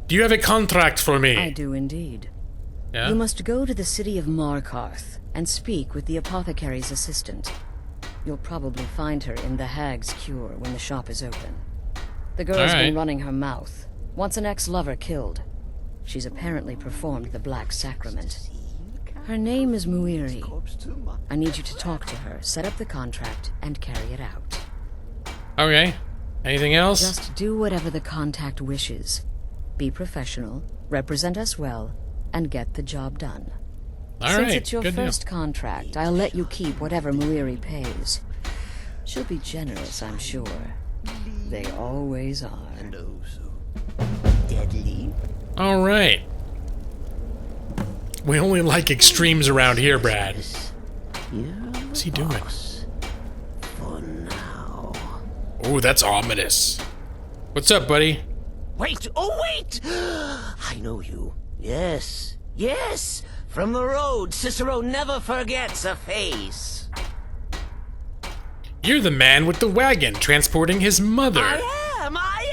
Do you have a contract for me? I do indeed. Yeah? You must go to the city of Markarth and speak with the apothecary's assistant. You'll probably find her in the Hag's Cure when the shop is open. The girl's been running her mouth. Wants an ex-lover killed. She's apparently performed the Black Sacrament. Her name is Muiri. I need you to talk to her, set up the contract, and carry it out. Okay. Anything else? Just do whatever the contact wishes. Be professional, represent us well, and get the job done. Since it's your first contract, I'll let you keep whatever Muiri pays. She'll be generous, I'm sure. They always are. And oh so deadly. All right. We only like extremes around here, Brad. What's he doing? For now. Oh, that's ominous. What's up, buddy? Wait! Oh, wait! I know you. Yes. Yes! From the road, Cicero never forgets a face. You're the man with the wagon transporting his mother. I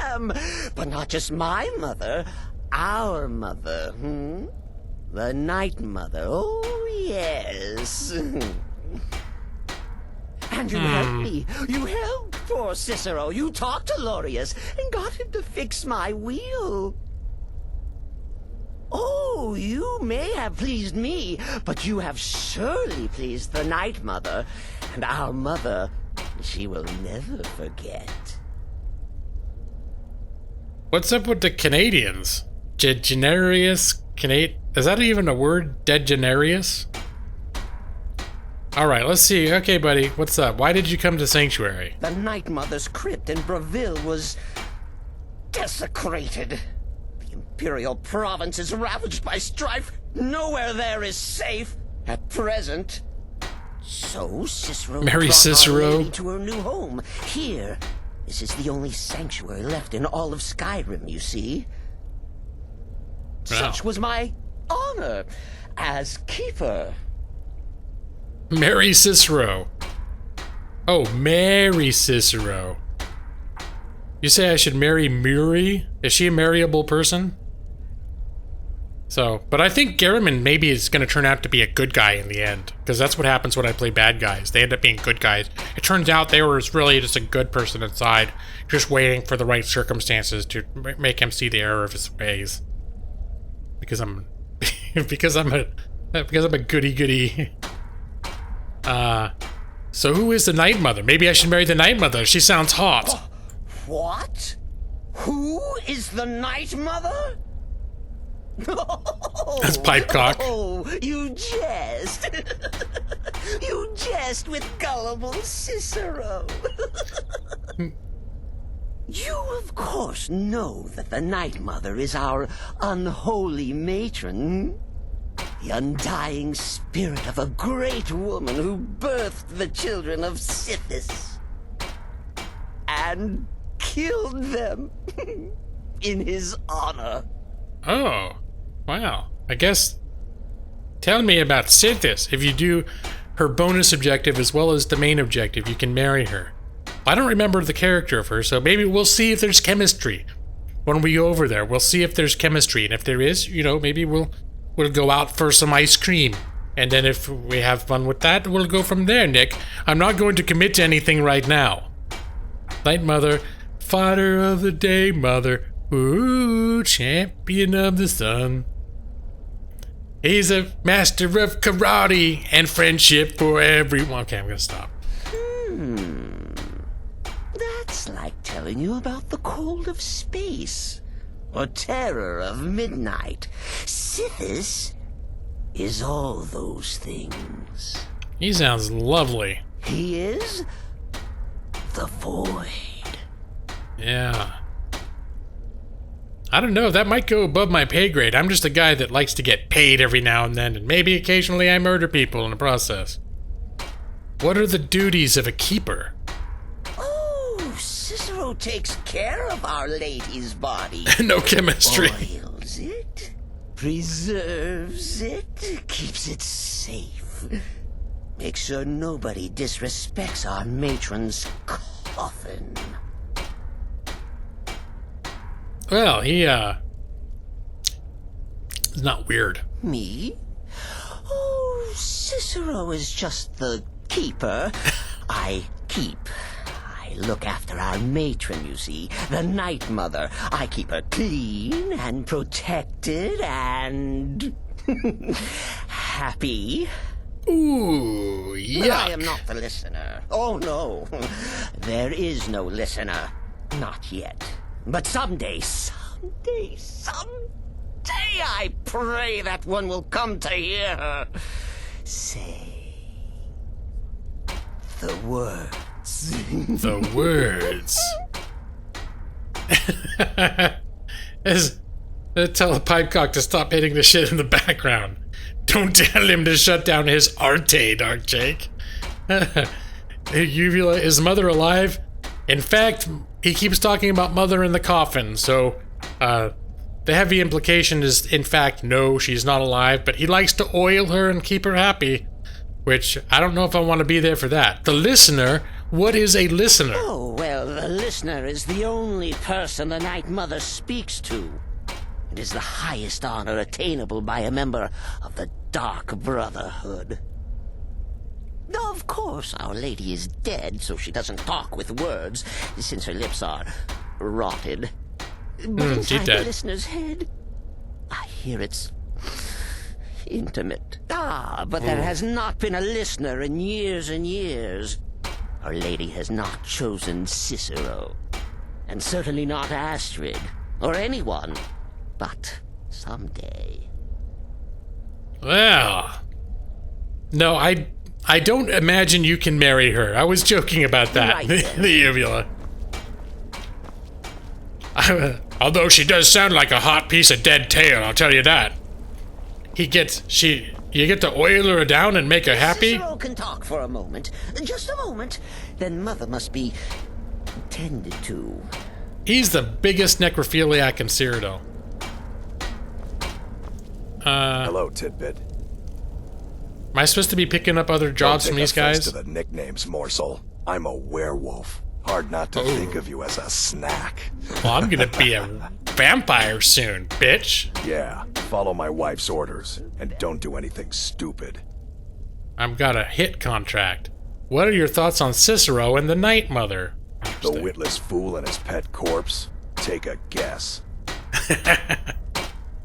am! But not just my mother, our mother, The Night Mother, oh yes. And you helped me. You helped poor Cicero. You talked to Lorius and got him to fix my wheel. Oh, you may have pleased me, but you have surely pleased the Night Mother. And our mother, she will never forget. What's up with the Canadians? Degenerous Canadian? Is that even a word? Degenerous? Alright, let's see. Okay, buddy, what's up? Why did you come to Sanctuary? The Night Mother's crypt in Breville was desecrated. The Imperial province is ravaged by strife. Nowhere there is safe at present. So Cicero Mary brought Cicero Our Lady to her new home. Here, this is the only sanctuary left in all of Skyrim, you see. Such was my honor as keeper. Mary Cicero. Oh, Mary Cicero. You say I should marry Muri? Is she a marryable person? So, but I think Garriman maybe is going to turn out to be a good guy in the end. Because that's what happens when I play bad guys. They end up being good guys. It turns out they were really just a good person inside. Just waiting for the right circumstances to make him see the error of his ways. Because I'm... because I'm a goody-goody... So who is the Night Mother? Maybe I should marry the Night Mother. She sounds hot. What? Who is the Night Mother? That's Pipecock. Oh, you jest. You jest with gullible Cicero. You, of course, know that the Night Mother is our unholy matron. The undying spirit of a great woman who birthed the children of Sithis. And killed them in his honor. Oh, wow. I guess... Tell me about Sithis. If you do her bonus objective as well as the main objective, you can marry her. I don't remember the character of her, so maybe we'll see if there's chemistry. When we go over there, we'll see if there's chemistry. And if there is, you know, maybe we'll go out for some ice cream. And then if we have fun with that, we'll go from there, Nick. I'm not going to commit to anything right now. Night Mother, fighter of the day, Mother. Ooh, champion of the sun. He's a master of karate and friendship for everyone. Okay, I'm gonna stop. That's like telling you about the cold of space. Or terror of midnight. Sithis is all those things. He sounds lovely. He is the void. Yeah. I don't know, that might go above my pay grade. I'm just a guy that likes to get paid every now and then, and maybe occasionally I murder people in the process. What are the duties of a keeper? Oh, Cicero takes care of Our Lady's body. No chemistry. Oils it, preserves it, keeps it safe. Makes sure nobody disrespects our matron's coffin. Well, he, is not weird. Me? Oh, Cicero is just the keeper. I keep. I look after our matron, you see, the Night Mother. I keep her clean and protected and happy. Ooh, But yeah. I am not the listener. Oh, no. There is no listener. Not yet. But someday, I pray that one will come to hear her say the words. The words. Tell the pipecock to stop hitting the shit in the background. Don't tell him to shut down his arte, Dark Jake. Uvula, is Mother alive? In fact, he keeps talking about Mother in the coffin, so the heavy implication is, in fact, no, she's not alive, but he likes to oil her and keep her happy, which I don't know if I want to be there for that. The listener, what is a listener? Oh, well, the listener is the only person the Night Mother speaks to. It is the highest honor attainable by a member of the Dark Brotherhood. Of course, Our Lady is dead, so she doesn't talk with words, since her lips are rotted. But inside the listener's head, I hear it's intimate. But there has not been a listener in years and years. Our Lady has not chosen Cicero, and certainly not Astrid, or anyone. But someday. Well, no, I don't imagine you can marry her. I was joking about that. Right The uvula. Although she does sound like a hot piece of dead tail, I'll tell you that. You get to oil her down and make her happy? Cicero can talk for a moment. Just a moment. Then Mother must be tended to. He's the biggest necrophiliac in Cyrodiil. Hello, Tidbit. Am I supposed to be picking up other jobs from these guys? To the nicknames, morsel. I'm a werewolf. Hard not to think of you as a snack. Well, I'm gonna be a vampire soon, bitch. Yeah, follow my wife's orders, and don't do anything stupid. I've got a hit contract. What are your thoughts on Cicero and the Night Mother? The witless fool and his pet corpse? Take a guess.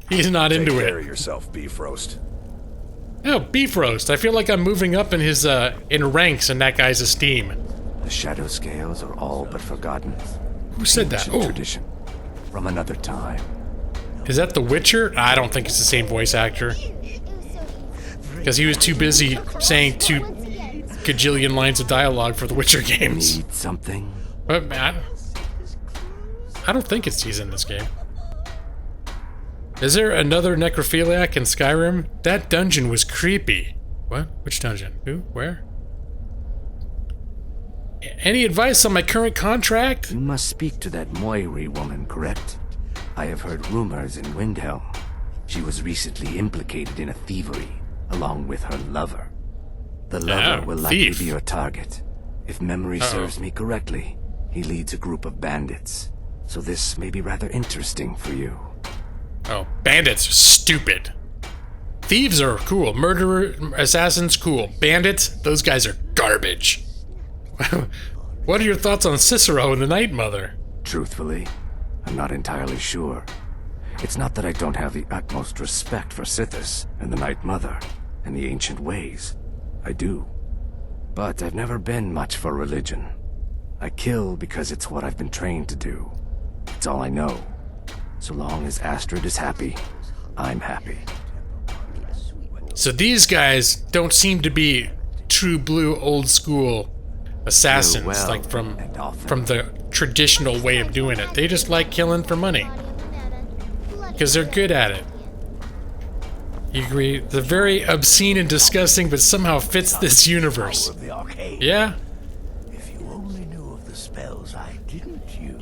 He's not into Take it. care of yourself, beef roast. No, beef roast. I feel like I'm moving up in his in ranks in that guy's esteem. The shadow scales are all but forgotten. Who said that? Ancient tradition from another time. Is that The Witcher? I don't think it's the same voice actor. Because he was too busy saying 2 gajillion lines of dialogue for The Witcher games. Need something? But man, I don't think he's in this game. Is there another necrophiliac in Skyrim? That dungeon was creepy. What? Which dungeon? Who? Where? Any advice on my current contract? You must speak to that Moiri woman, correct? I have heard rumors in Windhelm. She was recently implicated in a thievery, along with her lover. The lover will likely be your target. If memory serves me correctly, he leads a group of bandits. So this may be rather interesting for you. Oh, bandits are stupid. Thieves are cool. Murderer, assassins, cool. Bandits, those guys are garbage. What are your thoughts on Cicero and the Night Mother? Truthfully, I'm not entirely sure. It's not that I don't have the utmost respect for Sithis and the Night Mother and the ancient ways. I do. But I've never been much for religion. I kill because it's what I've been trained to do. It's all I know. So long as Astrid is happy, I'm happy. So these guys don't seem to be true blue old school assassins, like from the traditional way of doing it. They just like killing for money. Because they're good at it. You agree? They're very obscene and disgusting, but somehow fits this universe. Yeah? If you only knew of the spells I didn't use.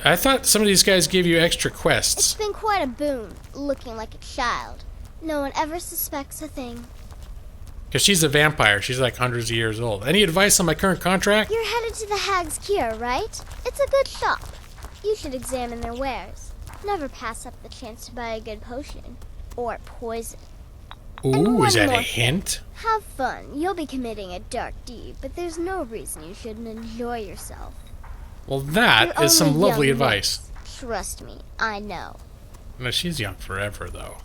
I thought some of these guys gave you extra quests. It's been quite a boon, looking like a child. No one ever suspects a thing. Because she's a vampire. She's like hundreds of years old. Any advice on my current contract? You're headed to the Hag's Cure, right? It's a good shop. You should examine their wares. Never pass up the chance to buy a good potion. Or poison. Ooh, is that a hint? Have fun. You'll be committing a dark deed, but there's no reason you shouldn't enjoy yourself. Well, that is some lovely advice. Trust me, I know. No, she's young forever, though.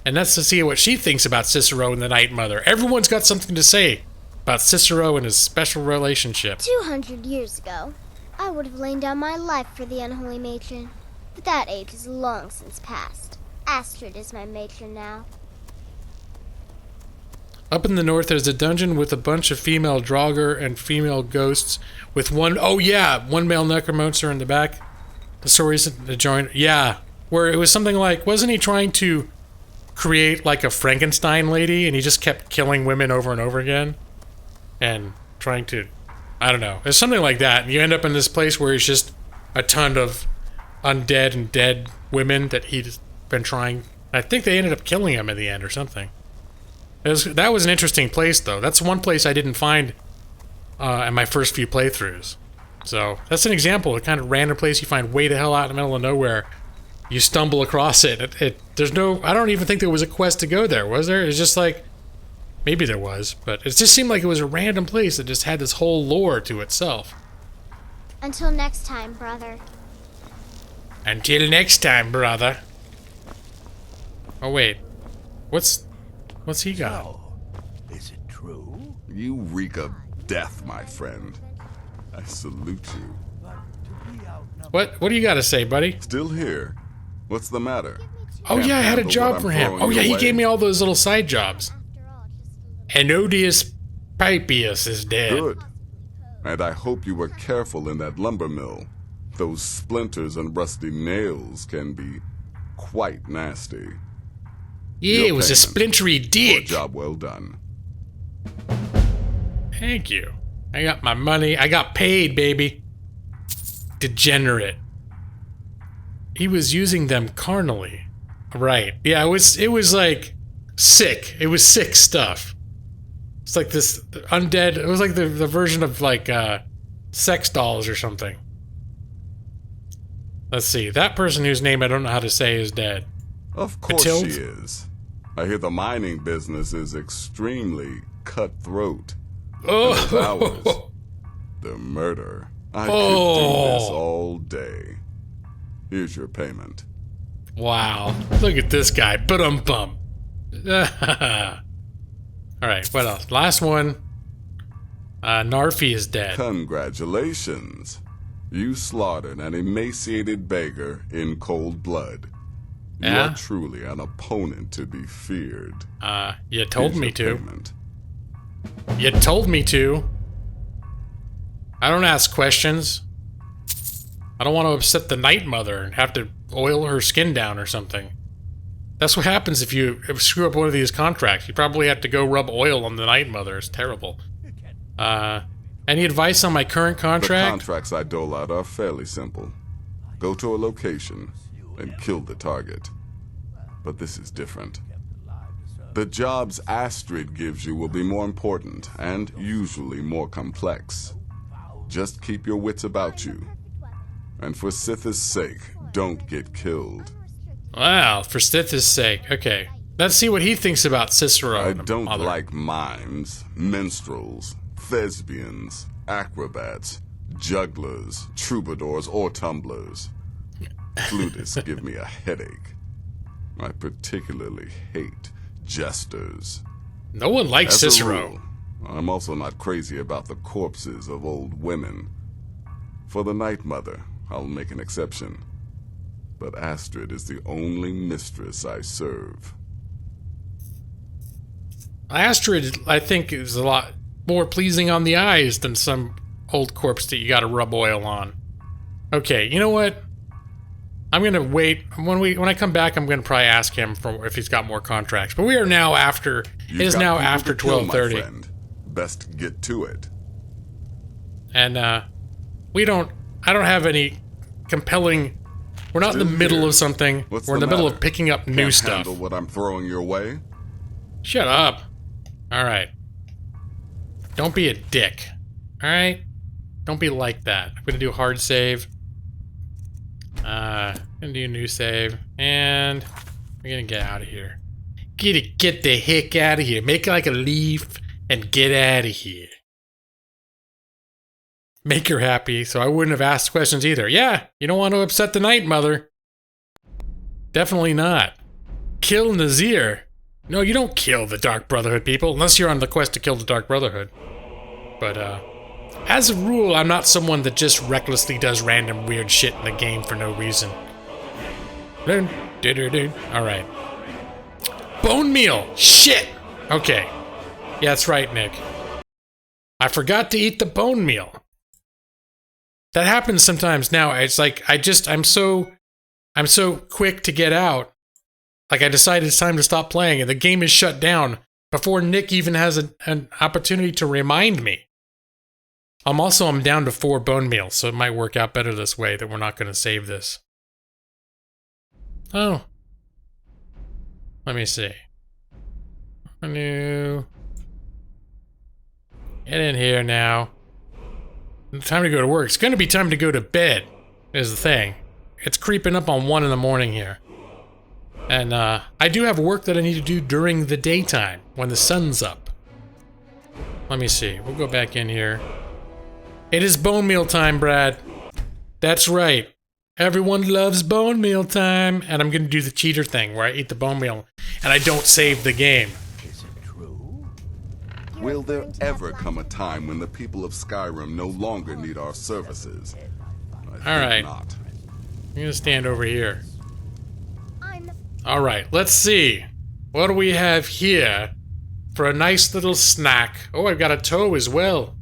And that's to see what she thinks about Cicero and the Night Mother. Everyone's got something to say about Cicero and his special relationship. 200 years ago, I would have lain down my life for the unholy matron. But that age is long since past. Astrid is my matron now. Up in the north, there's a dungeon with a bunch of female Draugr and female ghosts with one male necromancer in the back. The stories adjoined. Yeah, where it was something like, wasn't he trying to create like a Frankenstein lady and he just kept killing women over and over again? And trying to, I don't know. It's something like that. And you end up in this place where it's just a ton of undead and dead women that he'd been trying. I think they ended up killing him in the end or something. That was an interesting place, though. That's one place I didn't find in my first few playthroughs. So that's an example of a kind of random place you find way the hell out in the middle of nowhere. You stumble across it. There's no. I don't even think there was a quest to go there, was there? It's just like, maybe there was, but it just seemed like it was a random place that just had this whole lore to itself. Until next time, brother. Until next time, brother. Oh wait, what's he got? So, is it true? You reek of death, my friend. I salute you. What do you got to say, buddy? Still here. What's the matter? Oh Can't yeah, I had a handle job what for I'm him. throwing Oh yeah, your he way? gave me all those little side jobs. Anodius Pipius is dead. Good. And I hope you were careful in that lumber mill. Those splinters and rusty nails can be quite nasty. Yeah, Your it was a payment splintery for a dick. job well done. Thank you. I got my money. I got paid, baby. Degenerate. He was using them carnally. Right. Yeah, it was like sick. It was sick stuff. It's like this undead. It was like the version of like sex dolls or something. Let's see. That person whose name I don't know how to say is dead. Of course Matilda? she is. I hear the mining business is extremely cutthroat. Oh. And as ours, the murder. I could do this all day. Here's your payment. Wow. Look at this guy. Ba-dum-bum. Alright, what else? Last one. Narfi is dead. Congratulations. You slaughtered an emaciated beggar in cold blood. You Yeah? are truly an opponent to be feared. You told Here's me your to. payment. You told me to. I don't ask questions. I don't want to upset the Night Mother and have to oil her skin down or something. That's what happens if you screw up one of these contracts. You probably have to go rub oil on the Night Mother. It's terrible. Any advice on my current The contract? contracts I dole out are fairly simple. Go to a location and kill the target. But this is different. The jobs Astrid gives you will be more important and usually more complex. Just keep your wits about you. And for Sith's sake, don't get killed. Wow, for Sith's sake. Okay. Let's see what he thinks about Cicero. I and the don't mother. like mimes, minstrels, thespians, acrobats, jugglers, troubadours, or tumblers. Flutists give me a headache. I particularly hate jesters. No one likes As a Cicero. rule, I'm also not crazy about the corpses of old women. For the Night Mother, I'll make an exception. But Astrid is the only mistress I serve. Astrid, I think, is a lot more pleasing on the eyes than some old corpse that you gotta rub oil on. Okay, you know what? I'm gonna wait. When I come back, I'm gonna probably ask him for if he's got more contracts. But we are now after. It is now after 12:30, Best get to it. and we don't. I don't have any compelling. We're not in the Still middle here. of something. What's We're in the the middle matter? of picking up new Can't stuff. handle what I'm throwing your way? Shut up. All right. Don't be a dick. All right. Don't be like that. I'm gonna do a hard save. Gonna do a new save, and we're gonna get out of here. Get the heck out of here. Make like a leaf and get out of here. Make her happy, so I wouldn't have asked questions either. Yeah, you don't want to upset the Night Mother. Definitely not. Kill Nazir. No, you don't kill the Dark Brotherhood people, unless you're on the quest to kill the Dark Brotherhood. But, as a rule, I'm not someone that just recklessly does random weird shit in the game for no reason. Alright. Bone meal! Shit! Okay. Yeah, that's right, Nick. I forgot to eat the bone meal. That happens sometimes now. It's like, I'm so quick to get out. Like, I decided it's time to stop playing, and the game is shut down before Nick even has an opportunity to remind me. I'm down to 4 bone meals, so it might work out better this way, that we're not going to save this. Oh. Let me see. Menu. Get in here now. Time to go to work. It's going to be time to go to bed, is the thing. It's creeping up on 1 in the morning here. And, I do have work that I need to do during the daytime, when the sun's up. Let me see. We'll go back in here. It is bone meal time, Brad. That's right. Everyone loves bone meal time. And I'm going to do the cheater thing, where I eat the bone meal, and I don't save the game. Will there ever come a time when the people of Skyrim no longer need our services? Alright. I'm gonna stand over here. Alright, let's see. What do we have here for a nice little snack? Oh, I've got a toe as well.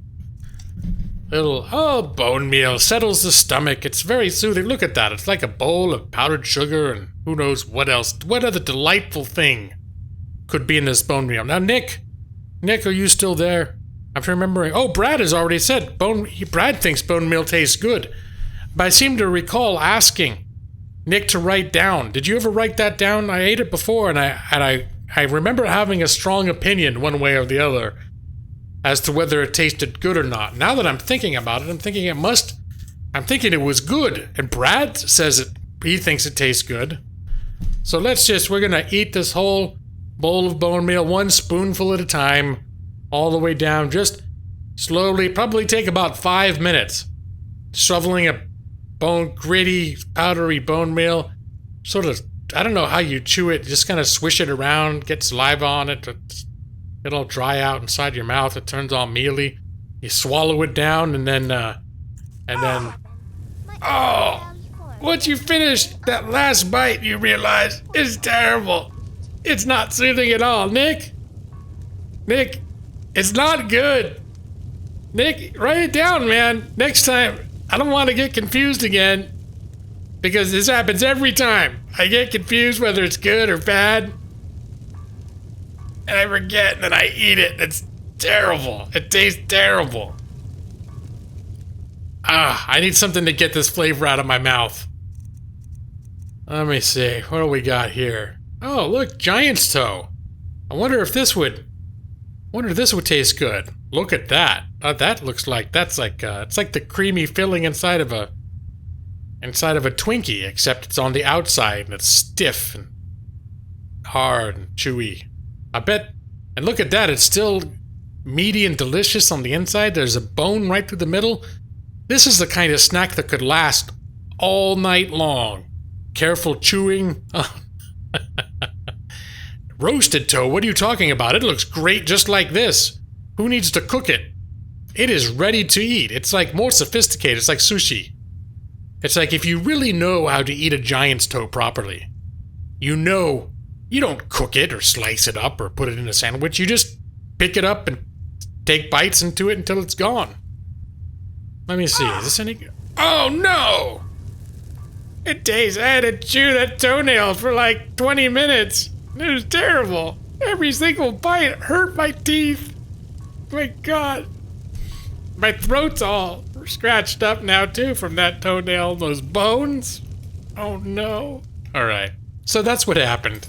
Oh, bone meal settles the stomach. It's very soothing. Look at that. It's like a bowl of powdered sugar and who knows what else. What other delightful thing could be in this bone meal? Now, Nick, are you still there? I'm remembering. Oh, Brad has already said Brad thinks bone meal tastes good. But I seem to recall asking Nick to write down. Did you ever write that down? I ate it before, and I remember having a strong opinion one way or the other as to whether it tasted good or not. Now that I'm thinking about it, I'm thinking it was good. And Brad says he thinks it tastes good. So we're gonna eat this whole bowl of bone meal, 1 spoonful at a time, all the way down, just slowly, probably take about 5 minutes. Shoveling a gritty, powdery bone meal, sort of, I don't know how you chew it, just kind of swish it around, get saliva on it, it'll dry out inside your mouth, it turns all mealy, you swallow it down, and then, oh, once you finish that last bite, you realize it's terrible. It's not soothing at all. Nick, it's not good. Nick, write it down, man. Next time, I don't want to get confused again, because this happens every time. I get confused whether it's good or bad, and I forget, and then I eat it. It's terrible. It tastes terrible. I need something to get this flavor out of my mouth. Let me see. What do we got here? Oh, look, giant's toe. I wonder if this would taste good. Look at that. That looks like it's like the creamy filling inside of a Twinkie, except it's on the outside and it's stiff and hard and chewy. I bet. And look at that. It's still meaty and delicious on the inside. There's a bone right through the middle. This is the kind of snack that could last all night long. Careful chewing. Roasted toe, what are you talking about? It looks great just like this. Who needs to cook it? It is ready to eat. It's like more sophisticated. It's like sushi. It's like if you really know how to eat a giant's toe properly, you know you don't cook it or slice it up or put it in a sandwich. You just pick it up and take bites into it until it's gone. Let me see. Is this any good? Oh no! It tastes. I had to chew that toenail for like 20 minutes. It was terrible. Every single bite hurt my teeth. My God. My throat's all scratched up now too from that toenail, those bones. Oh no. Alright. So that's what happened.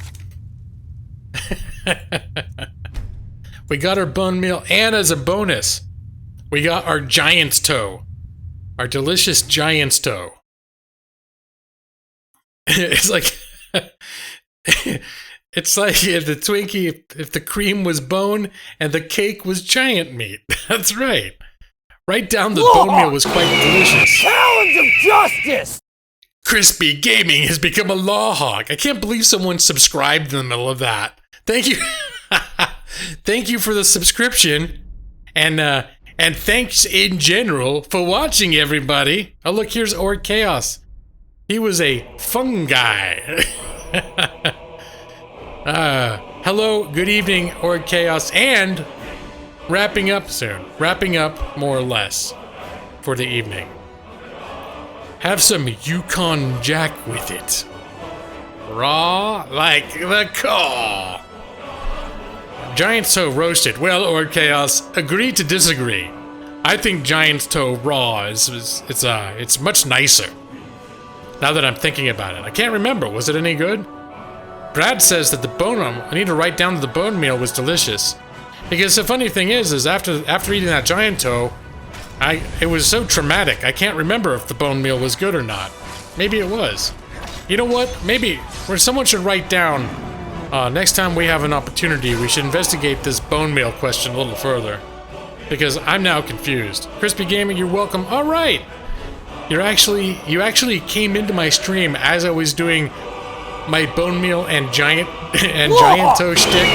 We got our bone meal, and as a bonus, we got our giant's toe. Our delicious giant's toe. It's like it's like if the Twinkie, if the cream was bone and the cake was giant meat. That's right. Right down the bone meal was quite delicious. Challenge of justice! Crispy Gaming has become a law hawk. I can't believe someone subscribed in the middle of that. Thank you. Thank you for the subscription. And thanks in general for watching, everybody. Oh, look, here's Orc Chaos. He was a fungi. Hello, good evening, Orc Chaos, and wrapping up soon. Wrapping up, more or less, for the evening. Have some Yukon Jack with it. Raw like the coal. Giant's toe roasted. Well, Orc Chaos, agree to disagree. I think Giant's toe raw it's much nicer. Now that I'm thinking about it, I can't remember. Was it any good? Brad says that the bone. I need to write down that the bone meal was delicious. Because the funny thing is after eating that giant toe, it was so traumatic. I can't remember if the bone meal was good or not. Maybe it was. You know what? Maybe someone should write down. Next time we have an opportunity, we should investigate this bone meal question a little further. Because I'm now confused. Crispy Gaming, you're welcome. All right. You actually came into my stream as I was doing my bone meal and giant toe shtick.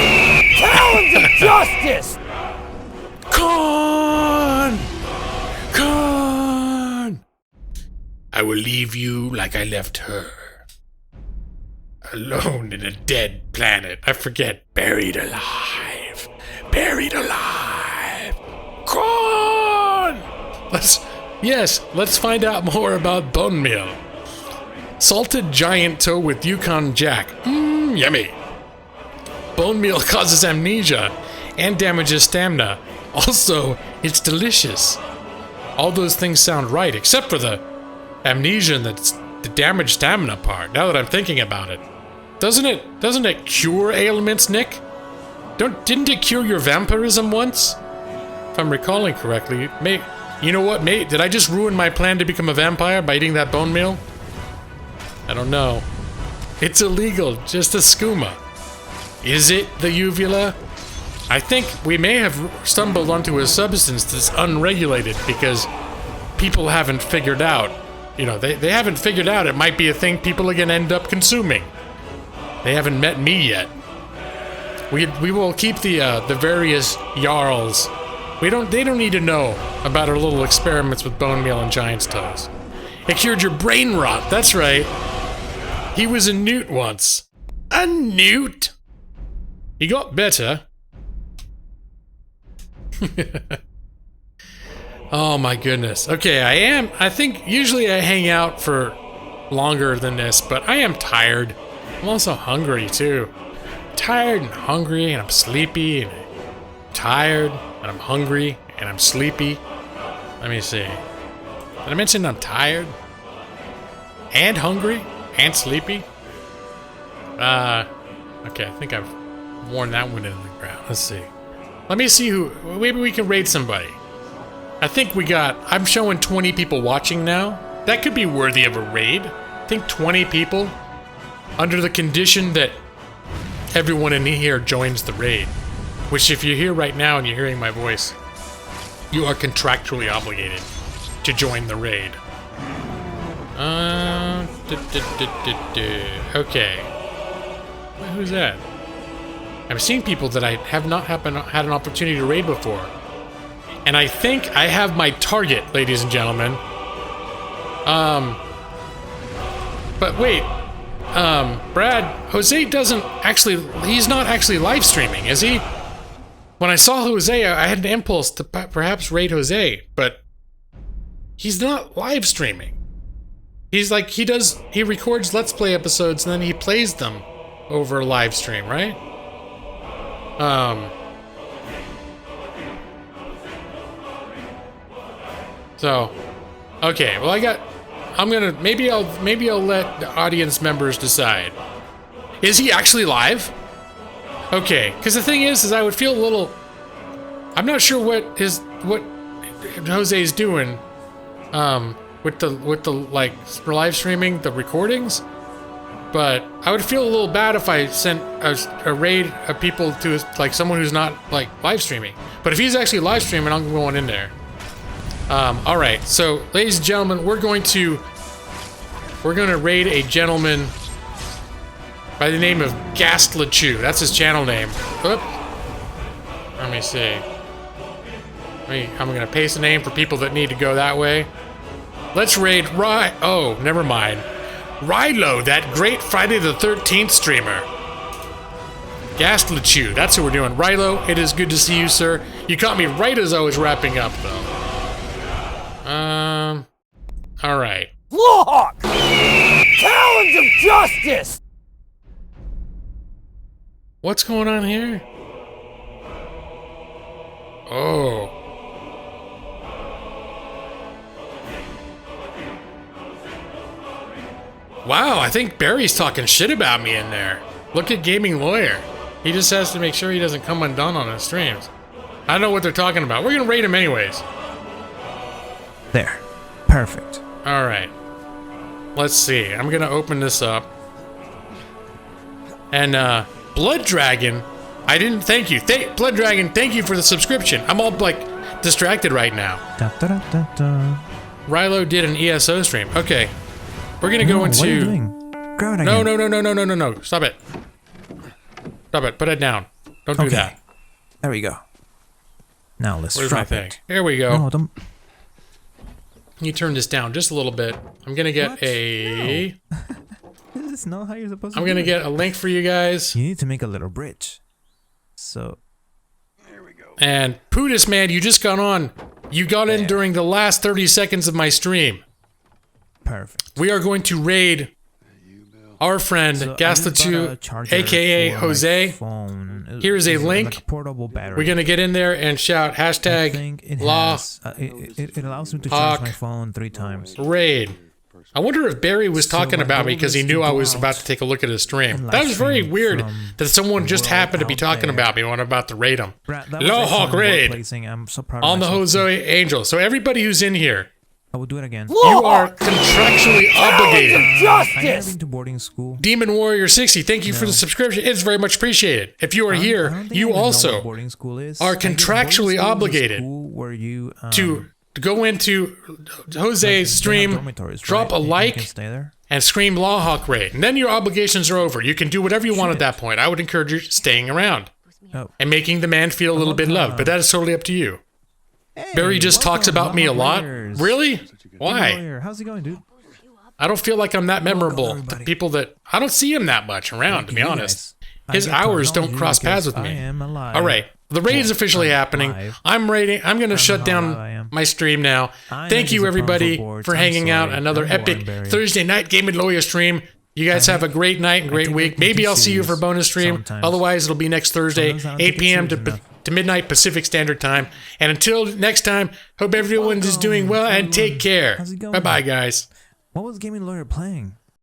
Talons of justice! Con! I will leave you like I left her. Alone in a dead planet. I forget. Buried alive. Con! Let's find out more about bone meal. Salted giant toe with Yukon Jack. Yummy. Bone meal causes amnesia and damages stamina. Also, it's delicious. All those things sound right, except for the amnesia and the damaged stamina part, now that I'm thinking about it. Doesn't it cure ailments, Nick? Didn't it cure your vampirism once? If I'm recalling correctly, you know what, mate? Did I just ruin my plan to become a vampire by eating that bone meal? I don't know. It's illegal, just a skooma. Is it the uvula? I think we may have stumbled onto a substance that's unregulated because people haven't figured out. You know, they haven't figured out it might be a thing people are gonna end up consuming. They haven't met me yet. We will keep the various Jarls. They don't need to know about our little experiments with bone meal and giant's toes. It cured your brain rot, that's right. He was a newt once. A newt? He got better. Oh my goodness. Okay, I think usually I hang out for longer than this, but I am tired. I'm also hungry too. Tired and hungry and I'm sleepy and I'm tired and I'm hungry and I'm sleepy. Let me see. Did I mention I'm tired? And hungry? And sleepy? Okay, I think I've worn that one into the ground. Let's see. Let me see who... Maybe we can raid somebody. I think I'm showing 20 people watching now. That could be worthy of a raid. I think 20 people. Under the condition that everyone in here joins the raid. Which if you're here right now and you're hearing my voice, you are contractually obligated to join the raid. Okay. Who's that? I've seen people that I have not had an opportunity to raid before. And I think I have my target, ladies and gentlemen. But wait. Brad, Jose he's not actually live streaming, is he? When I saw Jose, I had an impulse to perhaps raid Jose, but he's not live streaming. He's like, he records Let's Play episodes and then he plays them over live stream, right? So, okay, well maybe I'll let the audience members decide. Is he actually live? Okay, because the thing is I would feel a little, I'm not sure what Jose's doing, with the like live streaming the recordings, but I would feel a little bad if I sent a raid of people to like someone who's not like live streaming. But if he's actually live streaming, I'm going in there. All right, so ladies and gentlemen, we're going to we're gonna raid a gentleman by the name of Gastlachu. That's his channel name. Oop. Let me see. I'm gonna paste the name for people that need to go that way. Let's raid oh, never mind. Rilo, that great Friday the 13th streamer. Gastlachu, that's who we're doing. Rilo, it is good to see you, sir. You caught me right as I was wrapping up, though. Alright. Lawhawk! Challenge of justice! What's going on here? Oh. Wow, I think Barry's talking shit about me in there. Look at Gaming Lawyer. He just has to make sure he doesn't come undone on his streams. I don't know what they're talking about. We're gonna raid him anyways. There. Perfect. Alright. Let's see. I'm gonna open this up. And, Blood Dragon, I didn't thank you. Blood Dragon, thank you for the subscription. I'm all, like, distracted right now. Rilo did an ESO stream. Okay. We're gonna go into... What are you doing? Grab it again. No. Stop it. Stop it. Put it down. Don't do that. There we go. Now let's Where's my drop thing? it. Here we go. No, don't... You turn this down just a little bit. I'm gonna get a... No. This is not how you're supposed to I'm do gonna it. get a link for you guys. You need to make a little bridge. So... And Pootis, man, you just got on. You got in during the last 30 seconds of my stream. Perfect. We are going to raid our friend Gastlachu, aka Jose. Here is a link. Like a portable battery. We're gonna get in there and shout hashtag it allows me to charge my phone 3 times. Raid. I wonder if Barry was talking about me because he knew I was about to take a look at his stream. That was very weird that someone just happened to be talking about me when I'm about to raid him. Lawhawk raid on the Jose Angel. So everybody who's in here, I will do it again. you are contractually obligated. I'm heading to boarding school. Demon Warrior 60, thank you for the subscription. It's very much appreciated. If you are here, you also are contractually obligated to go into Jose's stream, drop a like, and scream Lawhawk raid. And then your obligations are over. You can do whatever you want at that point. I would encourage you staying around and making the man feel a little bit loved, but that is totally up to you. Barry just talks about me a lot. Really? Why? How's it going, dude? I don't feel like I'm that memorable to people that... I don't see him that much around, to be honest. His hours don't cross paths with me. All right. The raid is officially happening. I'm raiding. I'm going to shut down my stream now. Thank you, everybody, for hanging out. Another epic Thursday night Gaming Lawyer stream. You guys have a great night and great week. Maybe I'll see you for a bonus stream. Otherwise, it'll be next Thursday, 8 p.m. to midnight Pacific Standard Time. And until next time, hope everyone is doing well and take care. Bye-bye, guys. What was Gaming Lawyer playing?